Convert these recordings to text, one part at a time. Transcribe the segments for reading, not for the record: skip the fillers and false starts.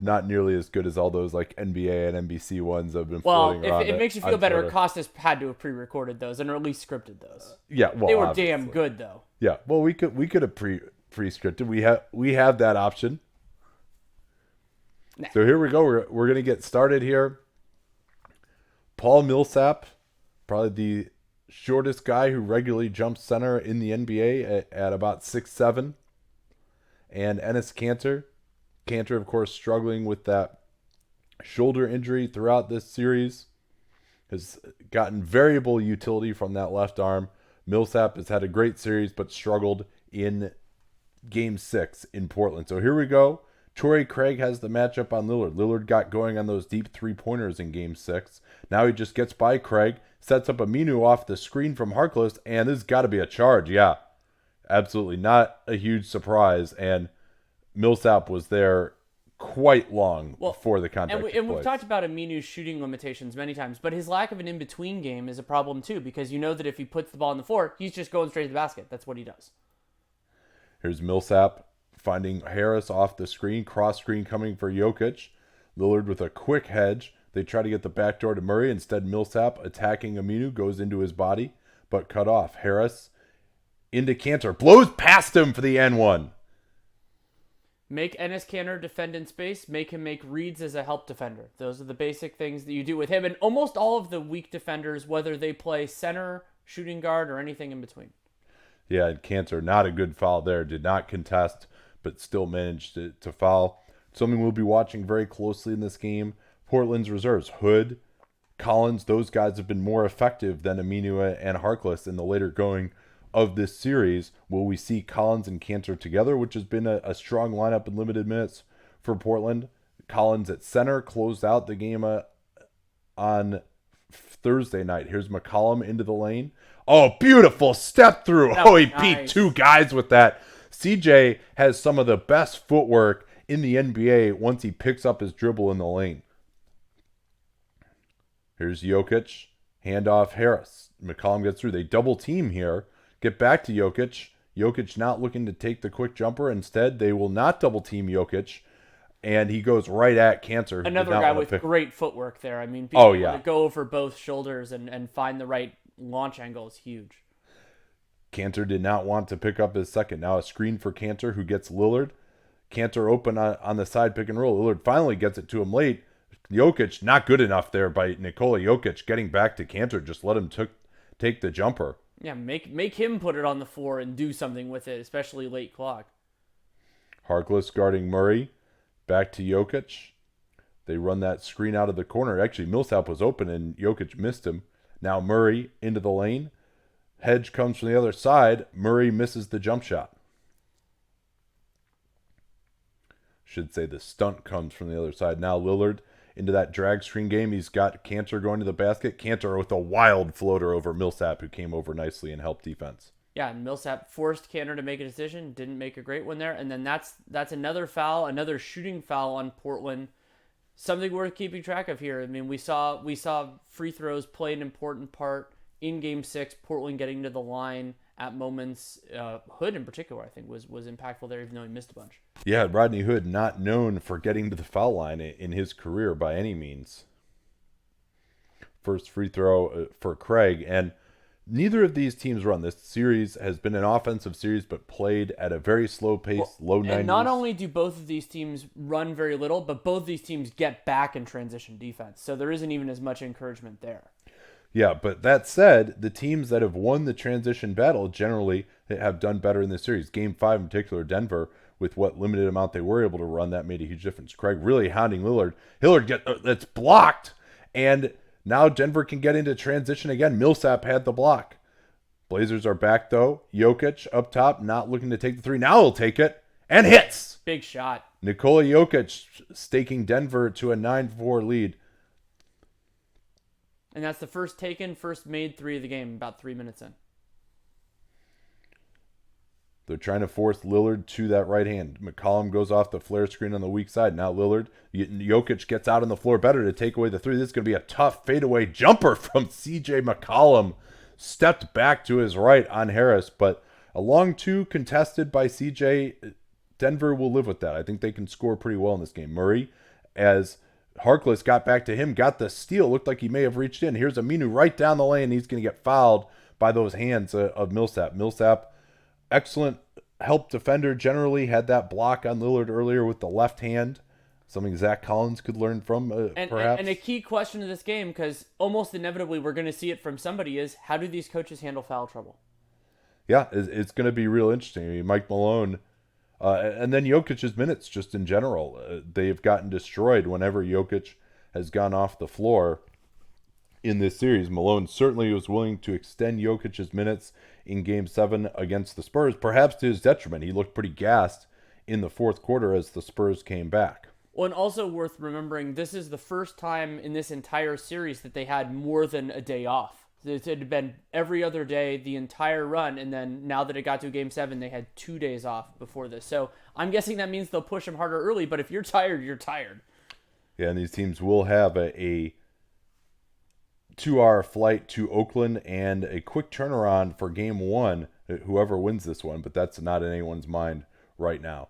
not nearly as good as all those like NBA and NBC ones that have been Well, floating if around it makes you feel on better, Twitter. Costas had to have pre-recorded those and or at least scripted those. Yeah, They well, were damn obviously. good though. Yeah, well, we could have pre-scripted. We have that option. Nah. So here we go. We're gonna get started here. Paul Millsap, probably the shortest guy who regularly jumps center in the NBA at about 6'7", and Enes Kanter. Kanter, of course, struggling with that shoulder injury throughout this series, has gotten variable utility from that left arm. Millsap has had a great series, but struggled in Game 6 in Portland. So here we go. Torrey Craig has the matchup on Lillard. Lillard got going on those deep three-pointers in Game 6. Now he just gets by Craig, sets up Aminu off the screen from Harkless, and this has got to be a charge. Yeah, absolutely not a huge surprise. And Millsap was there quite long Well, before the contact took and we've place. talked about Aminu's shooting limitations many times, but his lack of an in-between game is a problem too, because you know that if he puts the ball on the floor, he's just going straight to the basket. That's what he does. Here's Millsap finding Harris off the screen, cross screen coming for Jokic. Lillard with a quick hedge. They try to get the backdoor to Murray. Instead, Millsap attacking Aminu goes into his body, but cut off. Harris into Kanter, blows past him for the N1. Make Enes Kanter defend in space. Make him make reads as a help defender. Those are the basic things that you do with him. And almost all of the weak defenders, whether they play center, shooting guard, or anything in between. Yeah, and Kanter, not a good foul there. Did not contest, but still managed to foul. Something we'll be watching very closely in this game. Portland's reserves, Hood, Collins, those guys have been more effective than Aminu and Harkless in the later going of this series. Will we see Collins and Kanter together, which has been a strong lineup in limited minutes for Portland? Collins at center closed out the game on Thursday night. Here's McCollum into the lane. Oh, beautiful step through. Oh, he beat two guys with that. CJ has some of the best footwork in the NBA once he picks up his dribble in the lane. Here's Jokic. Handoff Harris. McCollum gets through. They double team here. Get back to Jokic. Jokic not looking to take the quick jumper. Instead, they will not double team Jokic. And he goes right at Kanter. Another guy with great footwork there. I mean, being able to go over both shoulders and find the right launch angle is huge. Kanter did not want to pick up his second. Now a screen for Kanter, who gets Lillard. Kanter open on the side pick and roll. Lillard finally gets it to him late. Jokic, not good enough there by Nikola Jokic. Getting back to Kanter, just let him take the jumper. Yeah, make him put it on the floor and do something with it, especially late clock. Harkless guarding Murray. Back to Jokic. They run that screen out of the corner. Actually, Millsap was open and Jokic missed him. Now Murray into the lane. Hedge comes from the other side. Murray misses the jump shot. Should say the stunt comes from the other side. Now Lillard into that drag screen game. He's got Kanter going to the basket. Kanter with a wild floater over Millsap, who came over nicely and helped defense. Yeah, and Millsap forced Kanter to make a decision. Didn't make a great one there. And then that's another foul, another shooting foul on Portland. Something worth keeping track of here. I mean, we saw free throws play an important part in Game 6. Portland getting to the line at moments. Hood in particular, I think, was impactful there, even though he missed a bunch. Yeah, Rodney Hood not known for getting to the foul line in his career by any means. First free throw for Craig, and neither of these teams run. This series has been an offensive series, but played at a very slow pace, low 90s. And not only do both of these teams run very little, but both of these teams get back in transition defense. So there isn't even as much encouragement there. Yeah, but that said, the teams that have won the transition battle generally have done better in this series. Game 5 in particular, Denver, with what limited amount they were able to run, that made a huge difference. Craig really hounding Lillard. That's blocked, and now Denver can get into transition again. Millsap had the block. Blazers are back, though. Jokic up top, not looking to take the three. Now he'll take it, and hits. Big shot. Nikola Jokic staking Denver to a 9-4 lead. And that's the first made three of the game, about 3 minutes in. They're trying to force Lillard to that right hand. McCollum goes off the flare screen on the weak side. Now Lillard, Jokic gets out on the floor better to take away the three. This is going to be a tough fadeaway jumper from CJ McCollum. Stepped back to his right on Harris, but a long two contested by CJ. Denver will live with that. I think they can score pretty well in this game. Murray as Harkless got back to him, got the steal, looked like he may have reached in. Here's Aminu right down the lane. He's going to get fouled by those hands of Millsap. Millsap, excellent help defender generally, had that block on Lillard earlier with the left hand. Something Zach Collins could learn from, perhaps. And a key question of this game, because almost inevitably we're going to see it from somebody, is how do these coaches handle foul trouble? Yeah, it's going to be real interesting. I mean, Mike Malone, and then Jokic's minutes just in general. They've gotten destroyed whenever Jokic has gone off the floor in this series. Malone certainly was willing to extend Jokic's minutes in Game 7 against the Spurs, perhaps to his detriment. He looked pretty gassed in the fourth quarter as the Spurs came back. Well, and also worth remembering, this is the first time in this entire series that they had more than a day off. It had been every other day the entire run, and then now that it got to Game 7, they had 2 days off before this. So I'm guessing that means they'll push them harder early, but if you're tired, you're tired. Yeah, and these teams will have a 2-hour flight to Oakland and a quick turnaround for Game 1, whoever wins this one, but that's not in anyone's mind right now.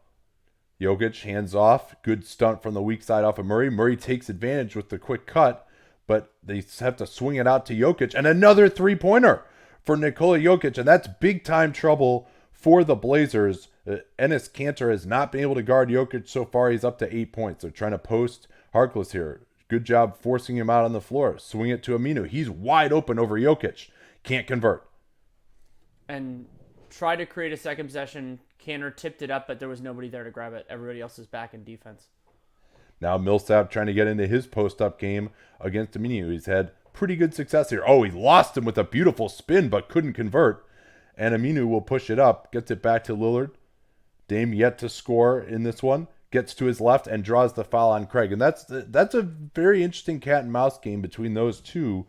Jokic, hands off, good stunt from the weak side off of Murray. Murray takes advantage with the quick cut, but they have to swing it out to Jokic, and another three-pointer for Nikola Jokic, and that's big-time trouble for the Blazers. Enes Kanter has not been able to guard Jokic so far. He's up to 8 points. They're trying to post Harkless here. Good job forcing him out on the floor. Swing it to Aminu. He's wide open over Jokic. Can't convert. And try to create a second possession. Kanter tipped it up, but there was nobody there to grab it. Everybody else is back in defense. Now Millsap trying to get into his post-up game against Aminu. He's had pretty good success here. Oh, he lost him with a beautiful spin, but couldn't convert. And Aminu will push it up, gets it back to Lillard. Dame yet to score in this one. Gets to his left and draws the foul on Craig. And that's a very interesting cat and mouse game between those two.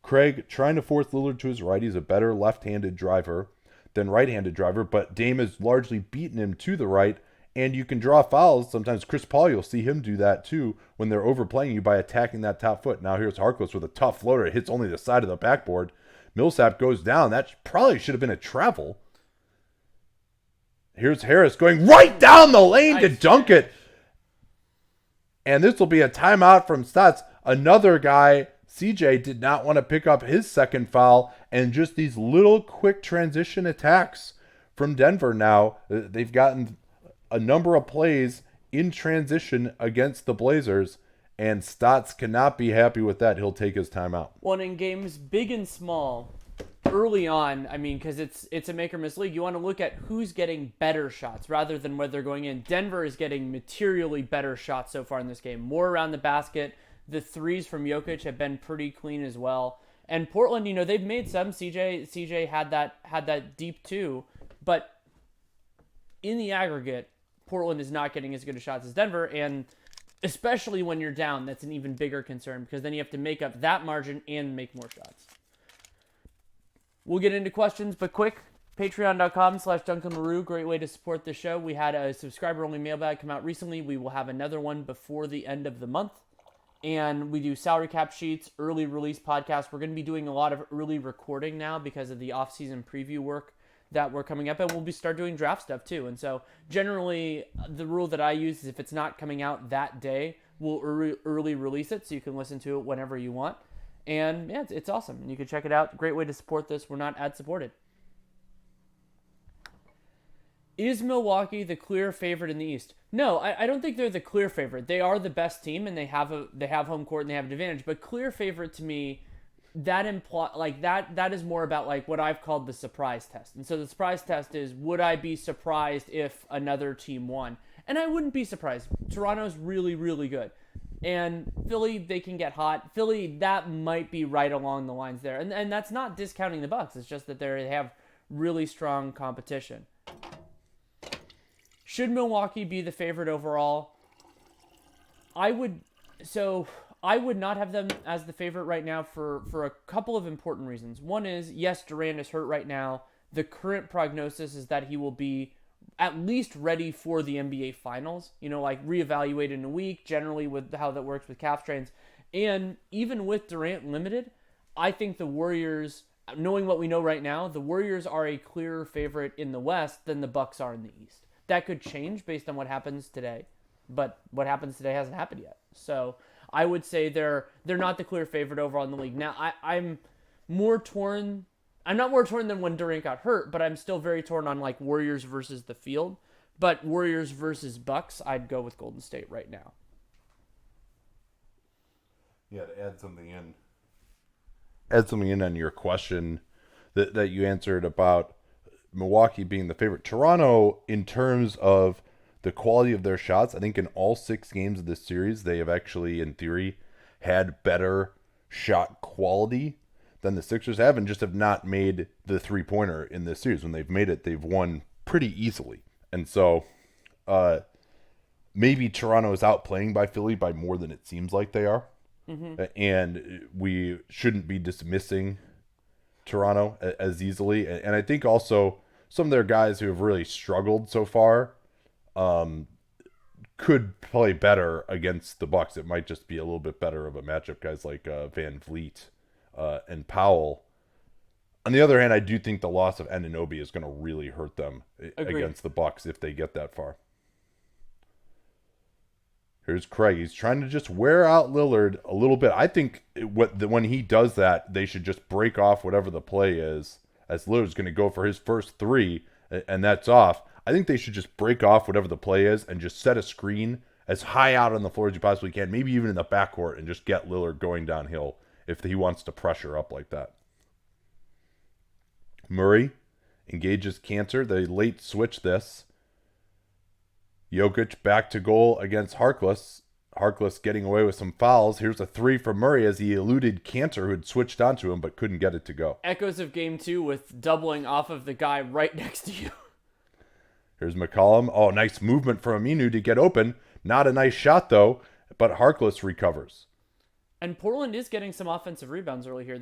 Craig trying to force Lillard to his right. He's a better left-handed driver than right-handed driver, but Dame has largely beaten him to the right, and you can draw fouls. Sometimes Chris Paul, you'll see him do that too when they're overplaying you by attacking that top foot. Now here's Harkless with a tough floater. It hits only the side of the backboard. Millsap goes down. That probably should have been a travel. Here's Harris going right down the lane to dunk it. And this will be a timeout from Stotts. Another guy, CJ, did not want to pick up his second foul, and just these little quick transition attacks from Denver now. They've gotten a number of plays in transition against the Blazers, and Stotts cannot be happy with that. He'll take his timeout. Well, in games big and small, early on, I mean, because it's a make or miss league, you want to look at who's getting better shots rather than whether they're going in. Denver is getting materially better shots so far in this game. More around the basket. The threes from Jokic have been pretty clean as well. And Portland, they've made some. CJ had that deep too, but in the aggregate, Portland is not getting as good a shots as Denver, and especially when you're down, that's an even bigger concern because then you have to make up that margin and make more shots. We'll get into questions, but quick, patreon.com/DuncanLaRue, great way to support the show. We had a subscriber-only mailbag come out recently. We will have another one before the end of the month. And we do salary cap sheets, early release podcasts. We're going to be doing a lot of early recording now because of the off-season preview work that we're coming up. And we'll start doing draft stuff too. And so generally, the rule that I use is if it's not coming out that day, we'll early release it so you can listen to it whenever you want. And yeah, it's awesome. And you can check it out. Great way to support this. We're not ad-supported. Is Milwaukee the clear favorite in the East? No, I don't think they're the clear favorite. They are the best team, and they have home court and they have an advantage. But clear favorite to me, that is more about like what I've called the surprise test. And so the surprise test is, would I be surprised if another team won? And I wouldn't be surprised. Toronto's really, really good. And Philly, they can get hot. Philly, that might be right along the lines there. And that's not discounting the Bucks. It's just that they have really strong competition. Should Milwaukee be the favorite overall? I would not have them as the favorite right now for a couple of important reasons. One is, yes, Durant is hurt right now. The current prognosis is that he will be at least ready for the NBA Finals, reevaluate in a week, generally with how that works with calf strains. And even with Durant limited, I think the Warriors, knowing what we know right now, the Warriors are a clearer favorite in the West than the Bucks are in the East. That could change based on what happens today, but what happens today hasn't happened yet. So I would say they're not the clear favorite overall in the league. Now I'm more torn. I'm not more torn than when Durant got hurt, but I'm still very torn on like Warriors versus the field. But Warriors versus Bucks, I'd go with Golden State right now. Yeah, to add something in on your question that you answered about Milwaukee being the favorite. Toronto, in terms of the quality of their shots, I think in all 6 games of this series, they have actually, in theory, had better shot quality than the Sixers have, and just have not made the three-pointer in this series. When they've made it, they've won pretty easily. And so maybe Toronto is outplaying by Philly by more than it seems like they are. Mm-hmm. And we shouldn't be dismissing Toronto as easily. And I think also some of their guys who have really struggled so far could play better against the Bucks. It might just be a little bit better of a matchup. Guys like Van Vliet and Powell. On the other hand, I do think the loss of Anunoby is going to really hurt them against the Bucks if they get that far. Here's Craig. He's trying to just wear out Lillard a little bit. I think when he does that, they should just break off whatever the play is, as Lillard's going to go for his first 3, and that's off. I think they should just break off whatever the play is and just set a screen as high out on the floor as you possibly can, maybe even in the backcourt, and just get Lillard going downhill if he wants to pressure up like that. Murray engages Cantor. They late switch this. Jokic back to goal against Harkless. Harkless getting away with some fouls. Here's a 3 from Murray as he eluded Cantor, who had switched onto him but couldn't get it to go. Echoes of game 2 with doubling off of the guy right next to you. Here's McCollum. Oh, nice movement from Aminu to get open. Not a nice shot, though, but Harkless recovers. And Portland is getting some offensive rebounds early here.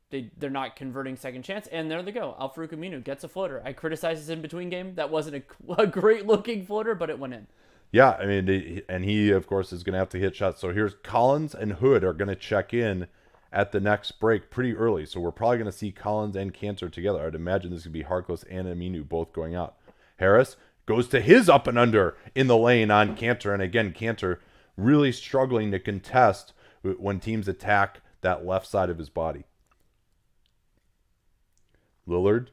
They're not converting second chance, and there they go. Al-Farouq Aminu gets a floater. I criticized his in-between game. That wasn't a great-looking floater, but it went in. Yeah, I mean, and he, of course, is going to have to hit shots. So here's Collins and Hood are going to check in at the next break pretty early. So we're probably going to see Collins and Cantor together. I'd imagine this could be Harkless and Aminu both going out. Harris goes to his up and under in the lane on Cantor. And again, Cantor really struggling to contest when teams attack that left side of his body. Lillard.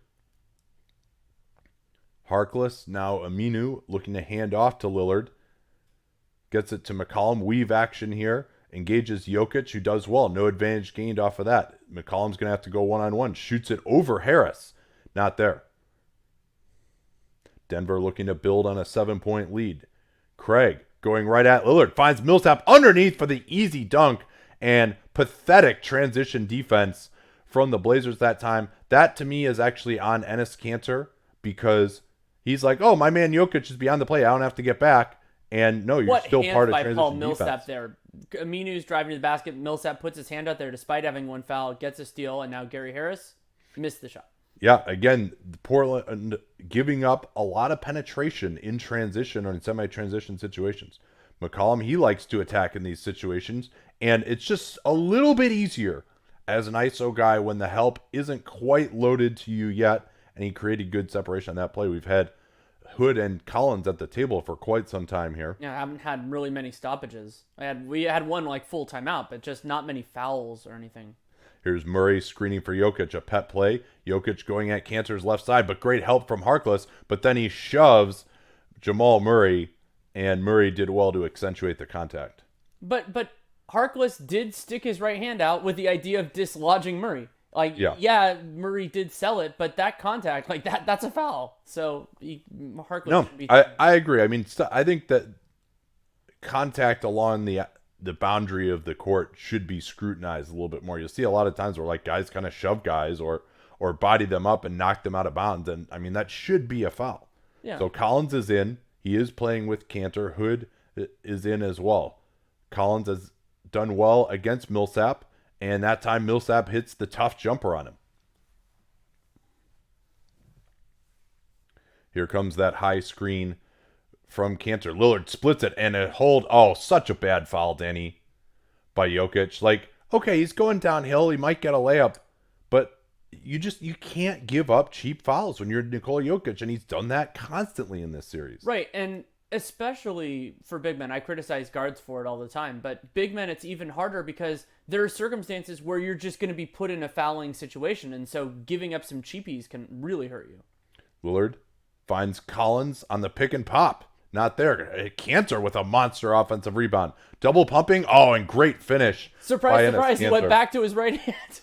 Harkless, now Aminu looking to hand off to Lillard. Gets it to McCollum. Weave action here. Engages Jokic, who does well. No advantage gained off of that. McCollum's going to have to go one-on-one. Shoots it over Harris. Not there. Denver looking to build on a 7-point lead. Craig going right at Lillard. Finds Millsap underneath for the easy dunk. And pathetic transition defense from the Blazers that time. That, to me, is actually on Enes Kanter because he's like, oh, my man Jokic is beyond the play. I don't have to get back. And no, you're still part of transition Paul Millsap defense. There. Aminu's driving to the basket. Millsap puts his hand out there despite having one foul, gets a steal, and now Gary Harris missed the shot. Yeah, again, Portland giving up a lot of penetration in transition or in semi-transition situations. McCollum, he likes to attack in these situations, and it's just a little bit easier as an ISO guy when the help isn't quite loaded to you yet, and he created good separation on that play. We've had Hood and Collins at the table for quite some time here. Yeah, I haven't had really many stoppages. We had one like full timeout, but just not many fouls or anything. Here's Murray screening for Jokic, a pet play. Jokic going at Cantor's left side, but great help from Harkless, but then he shoves Jamal Murray, and Murray did well to accentuate the contact. But Harkless did stick his right hand out with the idea of dislodging Murray. Like, yeah, Murray did sell it, but that contact, like that's a foul. So Harkless should be... I agree. I mean, I think that contact along the boundary of the court should be scrutinized a little bit more. You'll see a lot of times where like guys kind of shove guys or body them up and knock them out of bounds. And I mean, that should be a foul. Yeah. So Collins is in. He is playing with Cantor. Hood is in as well. Collins has done well against Millsap. And that time Millsap hits the tough jumper on him. Here comes that high screen from Cantor. Lillard splits it and a hold. Oh, such a bad foul, Danny, by Jokic. Like, okay, he's going downhill. He might get a layup. But you can't give up cheap fouls when you're Nikola Jokic. And he's done that constantly in this series. Right. And especially for big men. I criticize guards for it all the time, but big men, it's even harder because there are circumstances where you're just going to be put in a fouling situation, and so giving up some cheapies can really hurt you. Lillard finds Collins on the pick and pop. Not there. Cantor with a monster offensive rebound. Double pumping. Oh, and great finish. Surprise, surprise. He went back to his right hand.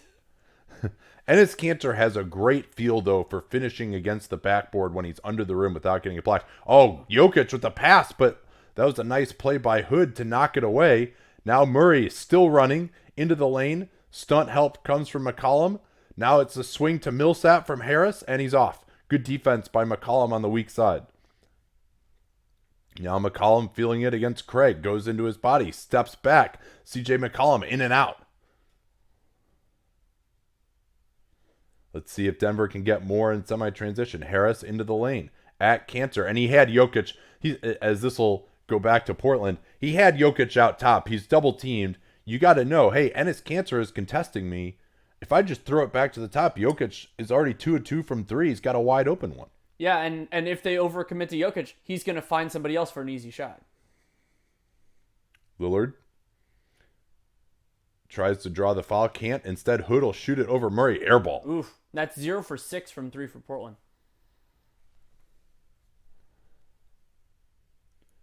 Enes Kanter has a great feel, though, for finishing against the backboard when he's under the rim without getting a block. Oh, Jokic with the pass, but that was a nice play by Hood to knock it away. Now Murray is still running into the lane. Stunt help comes from McCollum. Now it's a swing to Millsap from Harris, and he's off. Good defense by McCollum on the weak side. Now McCollum feeling it against Craig. Goes into his body. Steps back. CJ McCollum in and out. Let's see if Denver can get more in semi-transition. Harris into the lane at Kanter. And he had Jokic. As this will go back to Portland, he had Jokic out top. He's double teamed. You got to know, hey, Enes Kanter is contesting me. If I just throw it back to the top, Jokic is already 2 of 2 from 3. He's got a wide open one. Yeah, and if they overcommit to Jokic, he's going to find somebody else for an easy shot. Lillard tries to draw the foul. Can't. Instead, Hood will shoot it over Murray. Airball. Oof. That's 0 for 6 from 3 for Portland.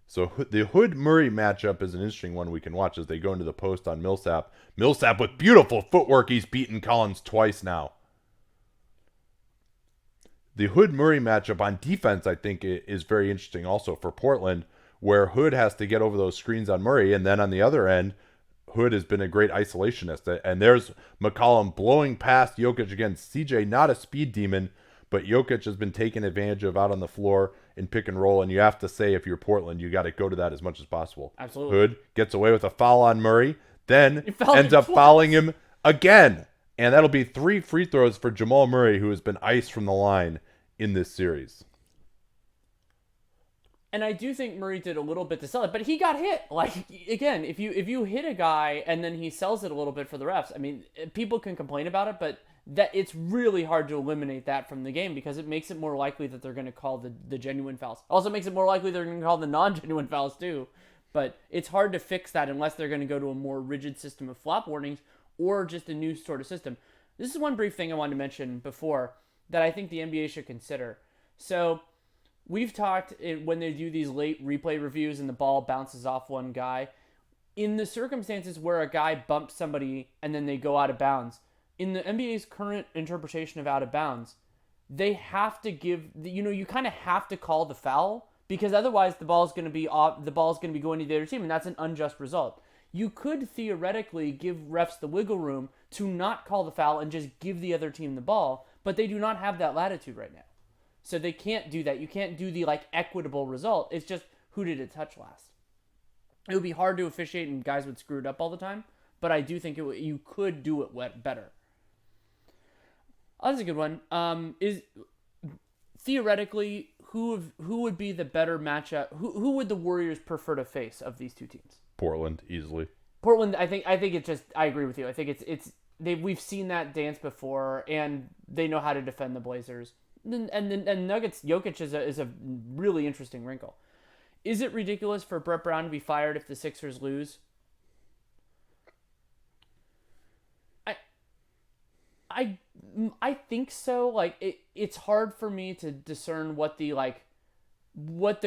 So the Hood-Murray matchup is an interesting one we can watch as they go into the post on Millsap. Millsap with beautiful footwork. He's beaten Collins twice now. The Hood-Murray matchup on defense, I think, is very interesting also for Portland, where Hood has to get over those screens on Murray. And then on the other end, Hood has been a great isolationist. And there's McCollum blowing past Jokic against CJ, not a speed demon, but Jokic has been taken advantage of out on the floor in pick and roll. And you have to say, if you're Portland, you got to go to that as much as possible. Absolutely. Hood gets away with a foul on Murray, then ends up fouling him again. And that'll be 3 free throws for Jamal Murray, who has been iced from the line in this series. And I do think Murray did a little bit to sell it, but he got hit. Like, again, if you hit a guy and then he sells it a little bit for the refs, I mean, people can complain about it, but that it's really hard to eliminate that from the game because it makes it more likely that they're going to call the genuine fouls. Also makes it more likely they're going to call the non-genuine fouls too. But it's hard to fix that unless they're going to go to a more rigid system of flop warnings or just a new sort of system. This is one brief thing I wanted to mention before that I think the NBA should consider. So we've talked when they do these late replay reviews and the ball bounces off one guy. In the circumstances where a guy bumps somebody and then they go out of bounds, in the NBA's current interpretation of out of bounds, they have to give, you kind of have to call the foul because otherwise the ball's going to be going to the other team, and that's an unjust result. You could theoretically give refs the wiggle room to not call the foul and just give the other team the ball, but they do not have that latitude right now. So they can't do that. You can't do the equitable result. It's just who did it touch last. It would be hard to officiate and guys would screw it up all the time, but I do think you could do it better. Oh, that's a good one. Is theoretically who would be the better matchup? Who would the Warriors prefer to face of these two teams? Portland, easily. Portland, I think it's just. I agree with you. I think we've seen that dance before, and they know how to defend the Blazers. And Nuggets, Jokic is a really interesting wrinkle. Is it ridiculous for Brett Brown to be fired if the Sixers lose? I think so. It's hard for me to discern what the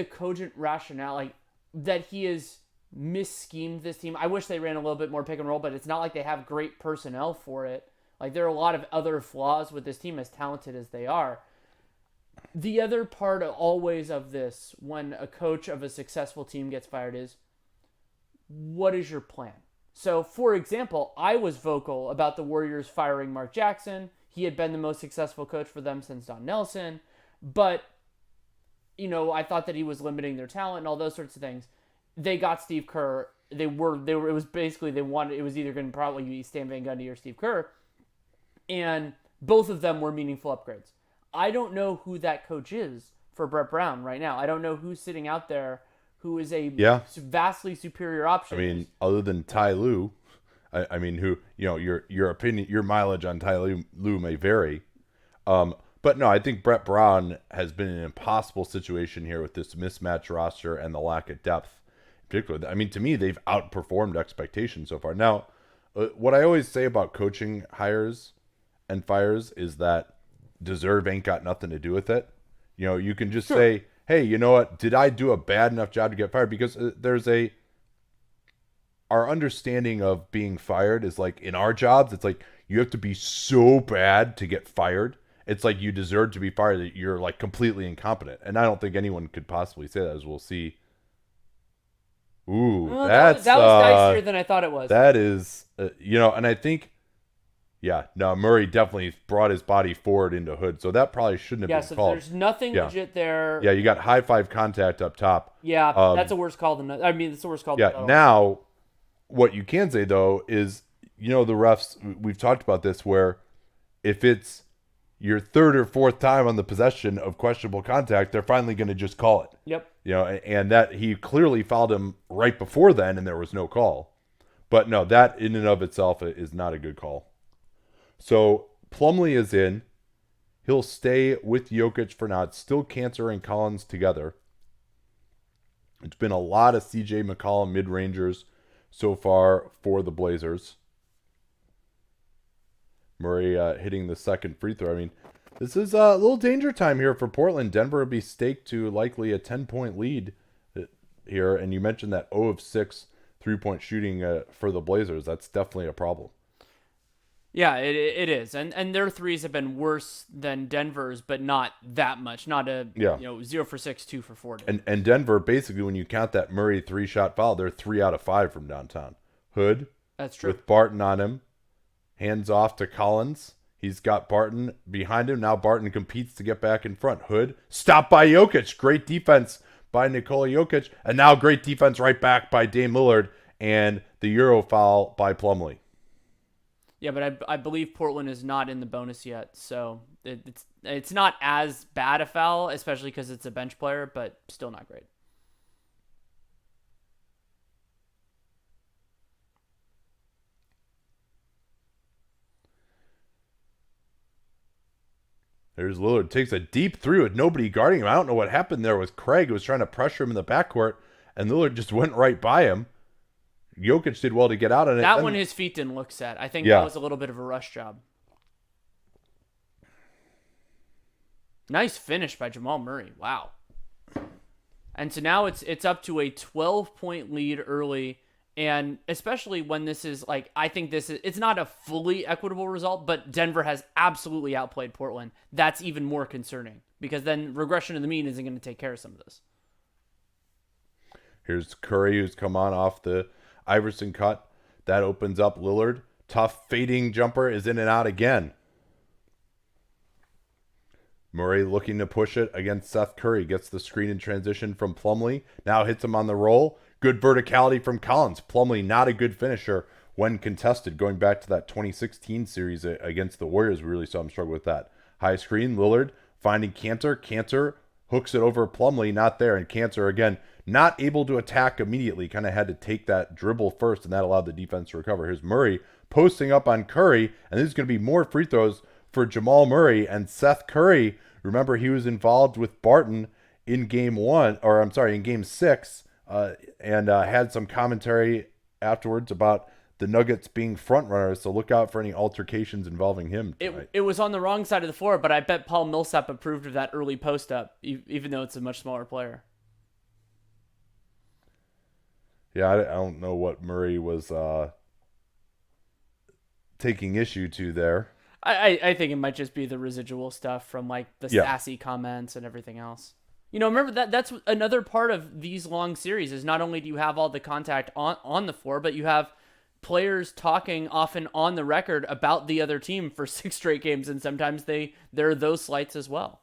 cogent rationale, that he has mis-schemed this team. I wish they ran a little bit more pick and roll, but it's not like they have great personnel for it. There are a lot of other flaws with this team, as talented as they are. The other part always of this, when a coach of a successful team gets fired, is what is your plan? So, for example, I was vocal about the Warriors firing Mark Jackson. He had been the most successful coach for them since Don Nelson. But, I thought that he was limiting their talent and all those sorts of things. They got Steve Kerr. It was basically, it was either going to probably be Stan Van Gundy or Steve Kerr. And both of them were meaningful upgrades. I don't know who that coach is for Brett Brown right now. I don't know who's sitting out there who is a vastly superior option. I mean, other than Ty Lue, I mean, who, your opinion, your mileage on Ty Lue may vary. But no, I think Brett Brown has been in an impossible situation here with this mismatch roster and the lack of depth. In particular, I mean, to me, they've outperformed expectations so far. Now, what I always say about coaching hires and fires is that deserve ain't got nothing to do with it. You know, you can just say, hey, you know what? Did I do a bad enough job to get fired? Because our understanding of being fired is like in our jobs, it's like you have to be so bad to get fired. It's like you deserve to be fired, that you're like completely incompetent. And I don't think anyone could possibly say that, as we'll see. Ooh, Well, that's that was nicer than I thought it was. That is, and I think, yeah, no, Murray definitely brought his body forward into Hood, so that probably shouldn't have been called. There's nothing legit there. Yeah, you got high five contact up top. Yeah, that's a worse call than. I mean, it's a worse call. Yeah, than now, what you can say though is, the refs. We've talked about this, where if it's your third or fourth time on the possession of questionable contact, they're finally going to just call it. Yep. And that he clearly fouled him right before then, and there was no call. But no, that in and of itself is not a good call. So Plumlee is in. He'll stay with Jokic for now. It's still Cantor and Collins together. It's been a lot of CJ McCollum mid-rangers so far for the Blazers. Murray hitting the second free throw. I mean, this is a little danger time here for Portland. Denver will be staked to likely a 10-point lead here. And you mentioned that 0 of 6 3-point shooting for the Blazers. That's definitely a problem. Yeah, it is. And their threes have been worse than Denver's, but not that much. Not 0 for 6, 2 for 4. And Denver, basically, when you count that Murray 3-shot foul, they're 3 out of 5 from downtown. Hood, that's true, with Barton on him. Hands off to Collins. He's got Barton behind him. Now Barton competes to get back in front. Hood, stopped by Jokic. Great defense by Nikola Jokic. And now great defense right back by Dame Lillard. And the Euro foul by Plumlee. Yeah, but I believe Portland is not in the bonus yet. So it's not as bad a foul, especially because it's a bench player, but still not great. There's Lillard. Takes a deep three with nobody guarding him. I don't know what happened there with Craig, who was trying to pressure him in the backcourt, and Lillard just went right by him. Jokic did well to get out on it. That one, his feet didn't look set. I think that was a little bit of a rush job. Nice finish by Jamal Murray. Wow. And so now it's up to a 12-point lead early. And especially when this is I think it's not a fully equitable result, but Denver has absolutely outplayed Portland. That's even more concerning because then regression to the mean isn't going to take care of some of this. Here's Curry, who's come on off the Iverson cut. That opens up Lillard. Tough fading jumper is in and out again. Murray looking to push it against Seth Curry. Gets the screen in transition from Plumlee. Now hits him on the roll. Good verticality from Collins. Plumlee, not a good finisher when contested. Going back to that 2016 series against the Warriors, we really saw him struggle with that. High screen, Lillard finding Cantor. Cantor hooks it over Plumlee, not there. And Cantor, again, not able to attack immediately. Kind of had to take that dribble first, and that allowed the defense to recover. Here's Murray posting up on Curry, and this is going to be more free throws for Jamal Murray and Seth Curry. Remember, he was involved with Barton in in game 6. And had some commentary afterwards about the Nuggets being front runners, so look out for any altercations involving him tonight. It was on the wrong side of the floor, but I bet Paul Millsap approved of that early post-up, even though it's a much smaller player. Yeah, I don't know what Murray was taking issue to there. I think it might just be the residual stuff from the sassy comments and everything else. Remember that's another part of these long series is not only do you have all the contact on the floor, but you have players talking often on the record about the other team for 6 straight games, and sometimes there are those slights as well.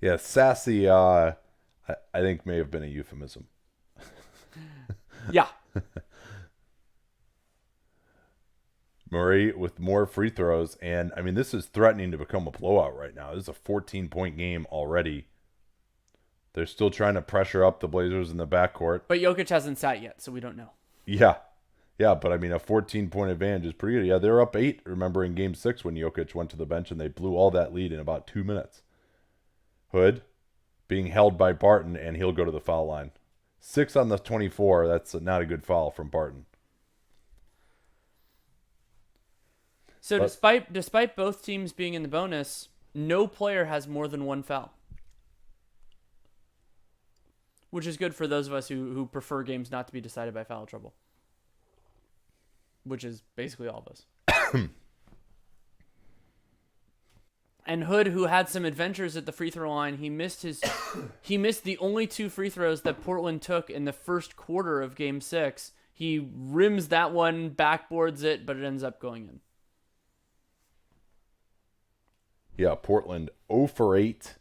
Yeah, sassy, I think may have been a euphemism. Yeah. Murray with more free throws, and I mean, this is threatening to become a blowout right now. This is a 14-point game already. They're still trying to pressure up the Blazers in the backcourt. But Jokic hasn't sat yet, so we don't know. Yeah. Yeah, but I mean, a 14-point advantage is pretty good. Yeah, they were up 8, remember, in Game 6 when Jokic went to the bench and they blew all that lead in about 2 minutes. Hood being held by Barton, and he'll go to the foul line. 6 on the 24, that's not a good foul from Barton. So despite both teams being in the bonus, no player has more than one foul, which is good for those of us who prefer games not to be decided by foul trouble, which is basically all of us. And Hood, who had some adventures at the free throw line, he missed the only 2 free throws that Portland took in the first quarter of Game 6. He rims that one, backboards it, but it ends up going in. Yeah, Portland 0 for 8,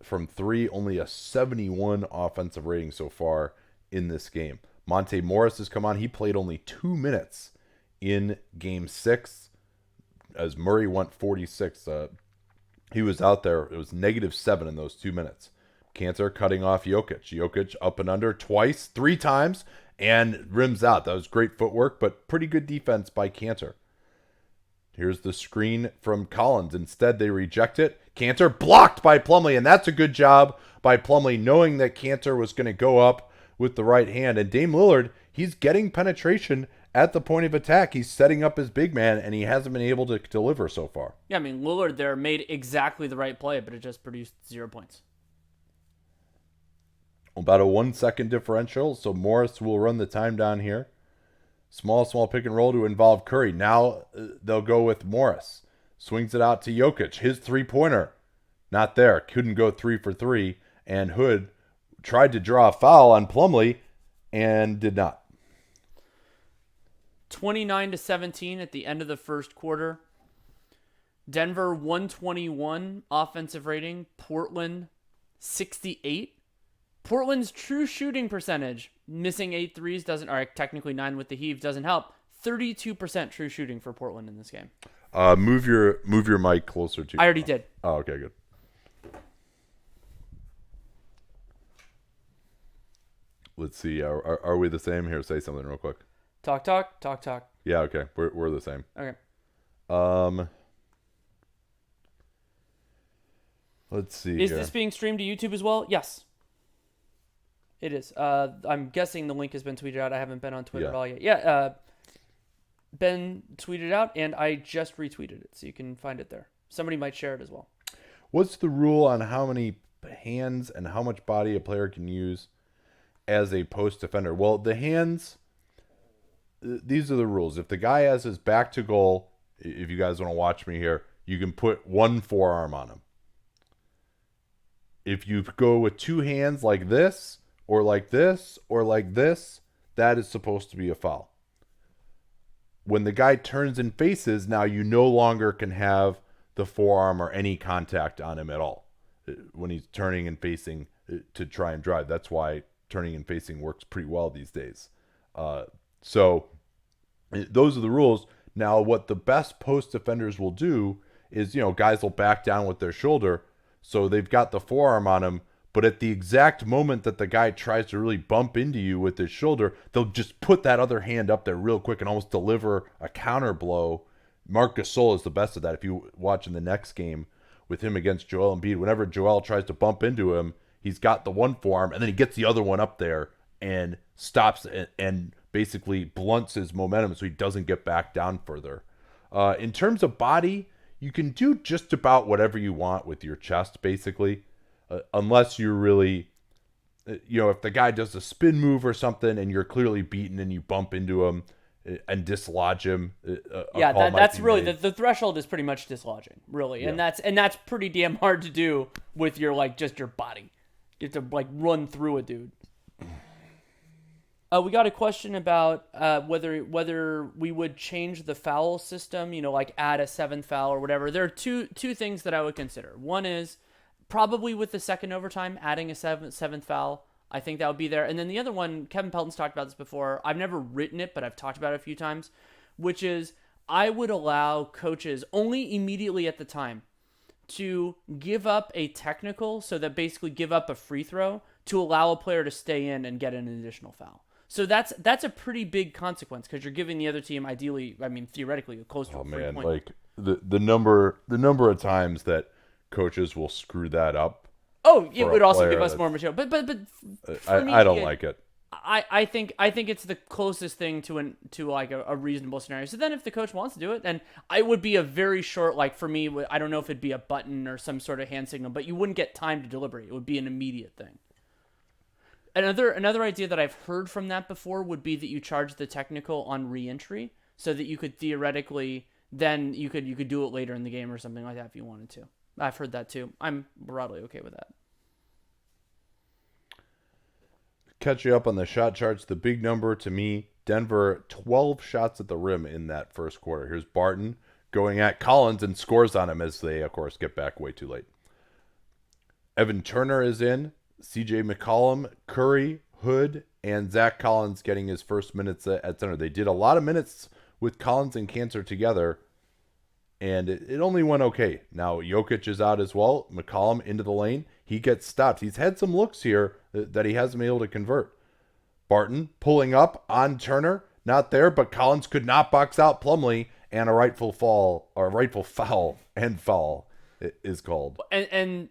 from 3, only a 71 offensive rating so far in this game. Monte Morris has come on. He played only 2 minutes in Game 6 as Murray went 46. He was out there. It was -7 in those 2 minutes. Kanter cutting off Jokic. Jokic up and under twice, 3 times, and rims out. That was great footwork, but pretty good defense by Kanter. Here's the screen from Collins. Instead, they reject it. Kanter blocked by Plumlee, and that's a good job by Plumlee, knowing that Kanter was going to go up with the right hand. And Dame Lillard, he's getting penetration at the point of attack. He's setting up his big man, and he hasn't been able to deliver so far. Yeah, I mean, Lillard there made exactly the right play, but it just produced 0 points. About a 1-second differential, so Morris will run the time down here. Small pick and roll to involve Curry. Now they'll go with Morris. Swings it out to Jokic. His three-pointer, not there. Couldn't go 3 for 3. And Hood tried to draw a foul on Plumlee and did not. 29-17 at the end of the first quarter. Denver 121 offensive rating. Portland 68. Portland's true shooting percentage, missing 8 threes doesn't, or technically 9 with the heave, doesn't help. 32% true shooting for Portland in this game. Move your mic closer to you. I already did. Oh, okay, good. Let's see. Are we the same? Here, say something real quick. Talk. Yeah, okay. We're the same. Okay. Let's see. Is this being streamed to YouTube as well? Yes. It is. I'm guessing the link has been tweeted out. I haven't been on Twitter at all yet. Yeah, Ben tweeted out, and I just retweeted it, so you can find it there. Somebody might share it as well. What's the rule on how many hands and how much body a player can use as a post defender? Well, the hands, these are the rules. If the guy has his back to goal, if you guys want to watch me here, you can put one forearm on him. If you go with 2 hands like this, or like this, or like this, that is supposed to be a foul. When the guy turns and faces, now you no longer can have the forearm or any contact on him at all when he's turning and facing to try and drive. That's why turning and facing works pretty well these days. So those are the rules. Now, what the best post defenders will do is, guys will back down with their shoulder, so they've got the forearm on him, but at the exact moment that the guy tries to really bump into you with his shoulder, they'll just put that other hand up there real quick and almost deliver a counter blow. Marc Gasol is the best of that. If you watch in the next game with him against Joel Embiid, whenever Joel tries to bump into him, he's got the one forearm, and then he gets the other one up there and stops and basically blunts his momentum so he doesn't get back down further. In terms of body, you can do just about whatever you want with your chest, basically. Unless you're really, if the guy does a spin move or something and you're clearly beaten and you bump into him and dislodge him. That's really the threshold is pretty much dislodging, really, yeah. and that's pretty damn hard to do with your just your body. You have to run through a dude. We got a question about whether we would change the foul system, add a 7th foul or whatever. There are two things that I would consider. One is probably with the second overtime, adding a seventh foul. I think that would be there. And then the other one, Kevin Pelton's talked about this before. I've never written it, but I've talked about it a few times, which is I would allow coaches only immediately at the time to give up a technical, so that basically give up a free throw to allow a player to stay in and get an additional foul. So that's a pretty big consequence because you're giving the other team ideally, I mean theoretically, close to Oh a free man, point. like the number of times that coaches will screw that up. Oh, it For a would also player give us that's- more material. But for me, I don't like it. I think it's the closest thing to like a reasonable scenario. So then if the coach wants to do it, then it would be a very short, like for me, I don't know if it'd be a button or some sort of hand signal, but you wouldn't get time to deliberate. It would be an immediate thing. Another idea that I've heard from that before would be that you charge the technical on re-entry so that you could theoretically then you could do it later in the game or something like that if you wanted to. I've heard that too. I'm broadly okay with that. Catch you up on the shot charts. The big number to me, Denver, 12 shots at the rim in that first quarter. Here's Barton going at Collins and scores on him as they, of course, get back way too late. Evan Turner is in. CJ McCollum, Curry, Hood, and Zach Collins getting his first minutes at center. They did a lot of minutes with Collins and Cantor together, and it only went okay. Now Jokic is out as well. McCollum into the lane. He gets stopped. He's had some looks here that he hasn't been able to convert. Barton pulling up on Turner. Not there, but Collins could not box out Plumlee, and a rightful foul is called. And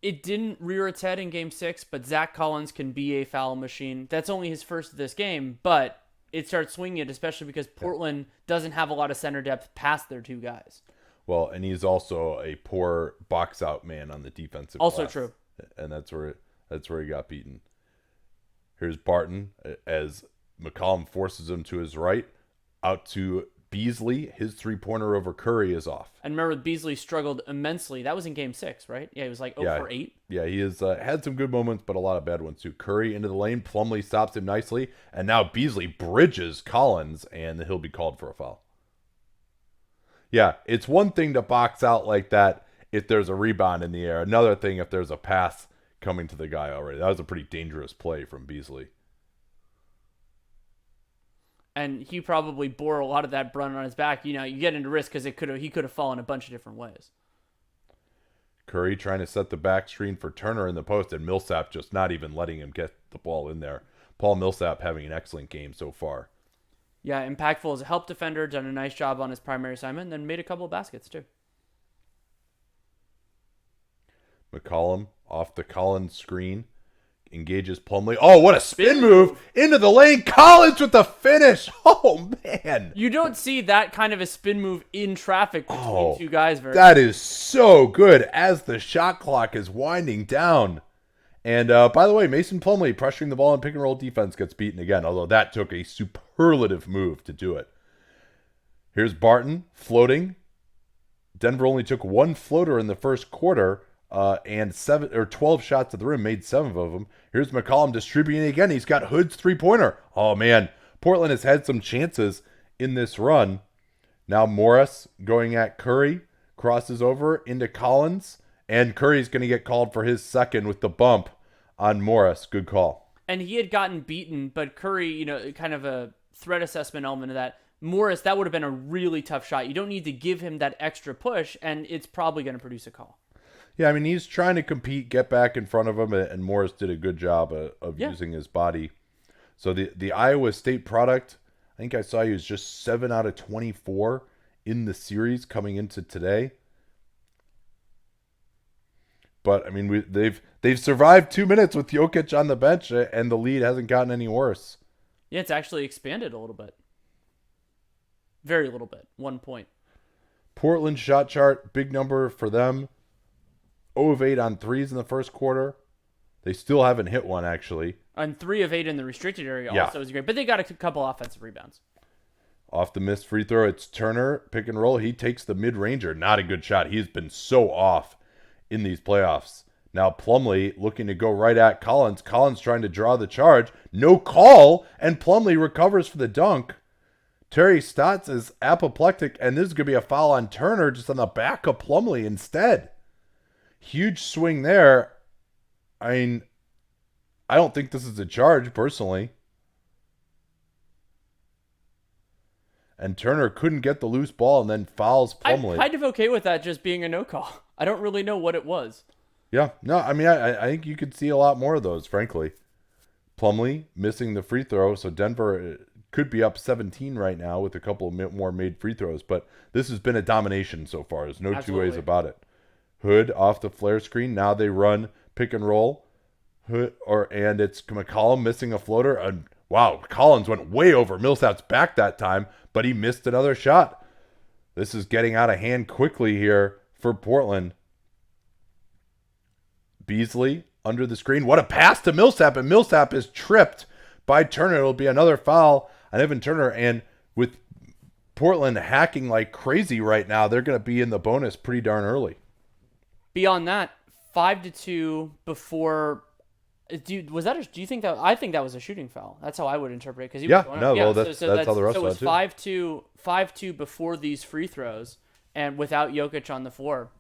it didn't rear its head in Game 6, but Zach Collins can be a foul machine. That's only his first of this game, but it starts swinging it, especially because Portland doesn't have a lot of center depth past their two guys. Well, and he's also a poor box out man on the defensive Also glass. true. And that's where he got beaten. Here's Barton as McCollum forces him to his right, out to Beasley. His three-pointer over Curry is off. And remember, Beasley struggled immensely. That was in Game 6, right? Yeah, he was like 0 for 8. Yeah, he has had some good moments, but a lot of bad ones too. Curry into the lane. Plumlee stops him nicely. And now Beasley bridges Collins, and he'll be called for a foul. Yeah, it's one thing to box out like that if there's a rebound in the air. Another thing if there's a pass coming to the guy already. That was a pretty dangerous play from Beasley. And he probably bore a lot of that brunt on his back. You know, you get into risk because he could have fallen a bunch of different ways. Curry trying to set the back screen for Turner in the post, and Millsap just not even letting him get the ball in there. Paul Millsap having an excellent game so far. Yeah, impactful as a help defender, done a nice job on his primary assignment, and then made a couple of baskets too. McCollum off the Collins screen. Engages Plumlee. Oh, what a spin move into the lane. Collins with the finish. Oh, man. You don't see that kind of a spin move in traffic between two guys very That is so good as the shot clock is winding down. And by the way, Mason Plumlee pressuring the ball in pick and roll defense gets beaten again, although that took a superlative move to do it. Here's Barton floating. Denver only took one floater in the first quarter. And 12 shots at the rim, made 7 of them. Here's McCollum distributing again. He's got Hood's three-pointer. Oh, man. Portland has had some chances in this run. Now Morris going at Curry. Crosses over into Collins. And Curry's going to get called for his second with the bump on Morris. Good call. And he had gotten beaten, but Curry, you know, kind of a threat assessment element of that. Morris, that would have been a really tough shot. You don't need to give him that extra push, and it's probably going to produce a call. Yeah, I mean, he's trying to compete, get back in front of him, and Morris did a good job of using his body. So the Iowa State product, I think I saw he was just 7 out of 24 in the series coming into today. But, I mean, they've survived 2 minutes with Jokic on the bench, and the lead hasn't gotten any worse. Yeah, it's actually expanded a little bit. Very little bit. 1 point. Portland shot chart, big number for them. 0 of 8 on threes in the first quarter. They still haven't hit one, actually. And 3 of 8 in the restricted area Yeah. also is great. But they got a couple offensive rebounds. Off the missed free throw, it's Turner, pick and roll. He takes the mid-ranger. Not a good shot. He's been so off in these playoffs. Now Plumlee looking to go right at Collins. Collins trying to draw the charge. No call, and Plumlee recovers for the dunk. Terry Stotts is apoplectic, and this is going to be a foul on Turner just on the back of Plumlee instead. Huge swing there. I mean, I don't think this is a charge, personally. And Turner couldn't get the loose ball and then fouls Plumlee. I'm kind of okay with that just being a no call. I don't really know what it was. Yeah, no, I mean, I think you could see a lot more of those, frankly. Plumlee missing the free throw, so Denver could be up 17 right now with a couple of more made free throws. But this has been a domination so far. There's no two ways about it. Hood off the flare screen. Now they run pick and roll. And it's McCollum missing a floater. And wow, Collins went way over Millsap's back that time, but he missed another shot. This is getting out of hand quickly here for Portland. Beasley under the screen. What a pass to Millsap, and Millsap is tripped by Turner. It'll be another foul on Evan Turner, and with Portland hacking like crazy right now, they're going to be in the bonus pretty darn early. Beyond that, 5-2 before. Do you think that? I think that was a shooting foul. That's how I would interpret it. That's how the rest so of it was 5-2 before these free throws, and without Jokic on the floor.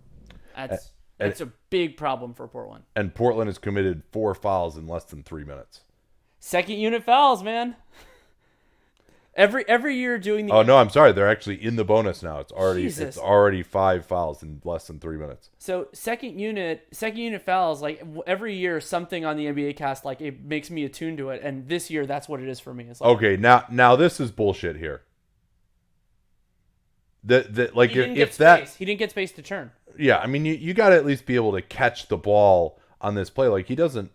That's a big problem for Portland. And Portland has committed 4 fouls in less than 3 minutes. Second unit fouls, man. Every year doing the. Oh no, I'm sorry. They're actually in the bonus now. It's Jesus. already 5 fouls in less than 3 minutes. So second unit fouls, like every year something on the NBA cast, like it makes me attuned to it, and this year that's what it is for me. It's like, okay, now this is bullshit here. Like he didn't get space to turn. Yeah, I mean you got to at least be able to catch the ball on this play. Like he doesn't.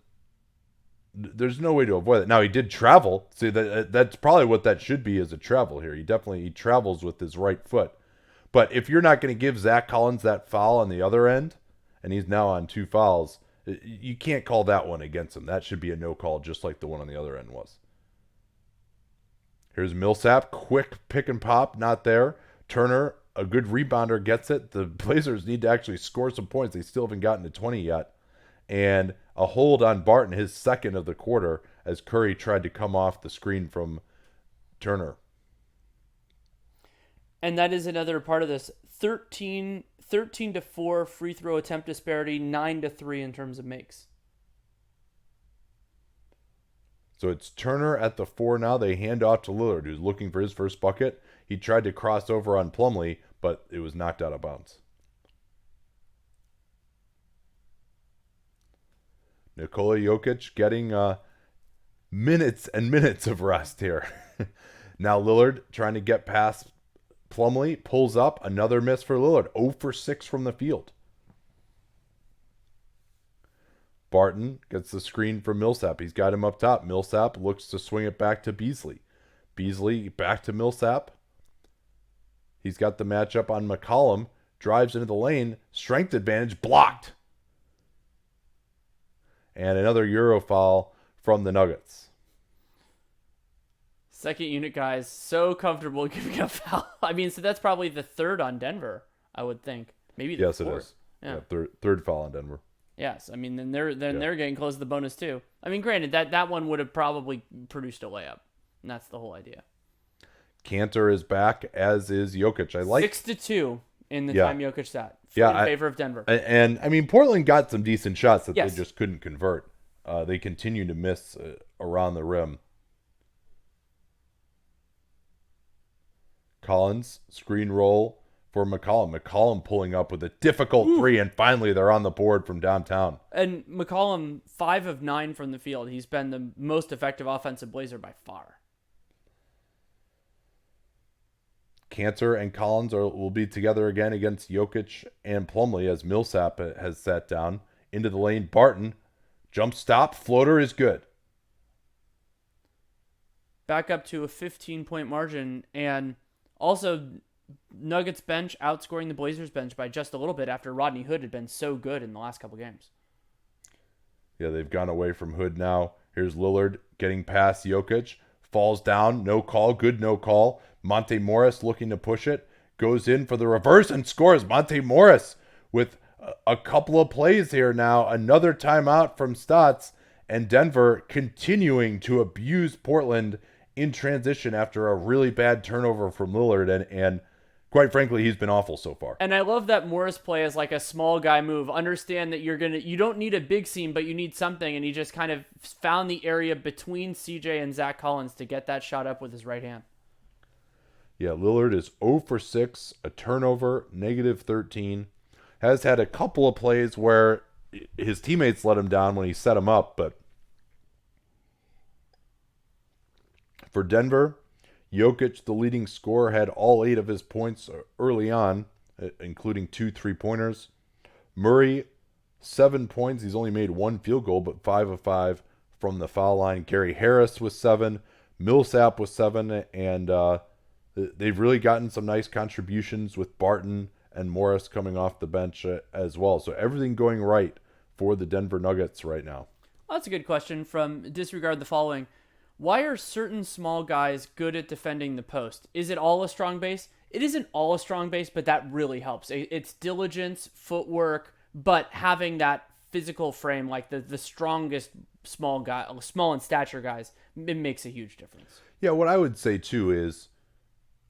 There's no way to avoid it. Now he did travel. See that's probably what that should be, is a travel here. He travels with his right foot. But if you're not going to give Zach Collins that foul on the other end, and he's now on 2 fouls, you can't call that one against him. That should be a no call, just like the one on the other end was. Here's Millsap, quick pick and pop, not there. Turner, a good rebounder, gets it. The Blazers need to actually score some points. They still haven't gotten to 20 yet. And a hold on Barton, his second of the quarter, as Curry tried to come off the screen from Turner. And that is another part of this. 13-4 free throw attempt disparity, 9-3 in terms of makes. So it's Turner at the 4 now. They hand off to Lillard, who's looking for his first bucket. He tried to cross over on Plumlee, but it was knocked out of bounds. Nikola Jokic getting minutes and minutes of rest here. Now Lillard trying to get past Plumlee, pulls up, another miss for Lillard. 0 for 6 from the field. Barton gets the screen from Millsap. He's got him up top. Millsap looks to swing it back to Beasley. Beasley back to Millsap. He's got the matchup on McCollum. Drives into the lane. Strength advantage blocked. And another Euro foul from the Nuggets. Second unit guys, so comfortable giving up foul. I mean, so that's probably the third on Denver, I would think. Maybe the yes, fourth. It is. Yeah, third foul on Denver. Yes, I mean, then they're getting close to the bonus too. I mean, granted that one would have probably produced a layup, and that's the whole idea. Cantor is back, as is Jokic. I like 6-2 in the time Jokic sat. In favor of Denver. And I mean, Portland got some decent shots that they just couldn't convert. They continue to miss around the rim. Collins, screen roll for McCollum. McCollum pulling up with a difficult 3, and finally they're on the board from downtown. And McCollum, 5 of 9 from the field. He's been the most effective offensive Blazer by far. Cantor and Collins will be together again against Jokic and Plumlee, as Millsap has sat down into the lane. Barton, jump stop, floater is good. Back up to a 15-point margin, and also Nuggets bench outscoring the Blazers bench by just a little bit after Rodney Hood had been so good in the last couple games. Yeah, they've gone away from Hood now. Here's Lillard getting past Jokic. Falls down, no call, good no call. Monte Morris looking to push it. Goes in for the reverse and scores. Monte Morris with a couple of plays here now. Another timeout from Stotts. And Denver continuing to abuse Portland in transition after a really bad turnover from Lillard. And quite frankly, he's been awful so far. And I love that Morris play as like a small guy move. Understand that you don't need a big seam, but you need something. And he just kind of found the area between CJ and Zach Collins to get that shot up with his right hand. Yeah, Lillard is 0 for 6, a turnover, -13. Has had a couple of plays where his teammates let him down when he set him up, but For Denver, Jokic, the leading scorer, had all 8 of his points early on, including 2 3-pointers. Murray, 7 points. He's only made 1 field goal, but 5 of 5 from the foul line. Gary Harris was 7. Millsap was 7. And they've really gotten some nice contributions with Barton and Morris coming off the bench as well. So everything going right for the Denver Nuggets right now. Well, that's a good question from Disregard the Following. Why are certain small guys good at defending the post? Is it all a strong base? It isn't all a strong base, but that really helps. It's diligence, footwork, but having that physical frame, like the strongest small in stature guys, it makes a huge difference. Yeah, what I would say too is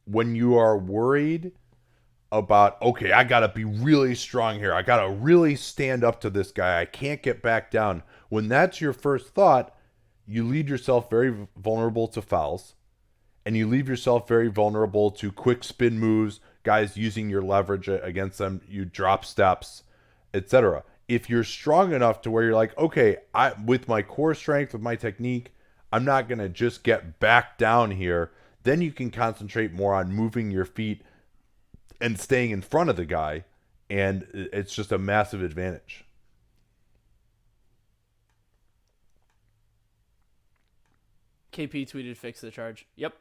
when you are worried about, okay, I got to be really strong here. I got to really stand up to this guy. I can't get back down. When that's your first thought, you leave yourself very vulnerable to fouls, and you leave yourself very vulnerable to quick spin moves, guys using your leverage against them, you drop steps, etc. If you're strong enough to where you're like, okay, with my core strength, with my technique, I'm not going to just get back down here, then you can concentrate more on moving your feet and staying in front of the guy, and it's just a massive advantage. KP tweeted, fix the charge. Yep.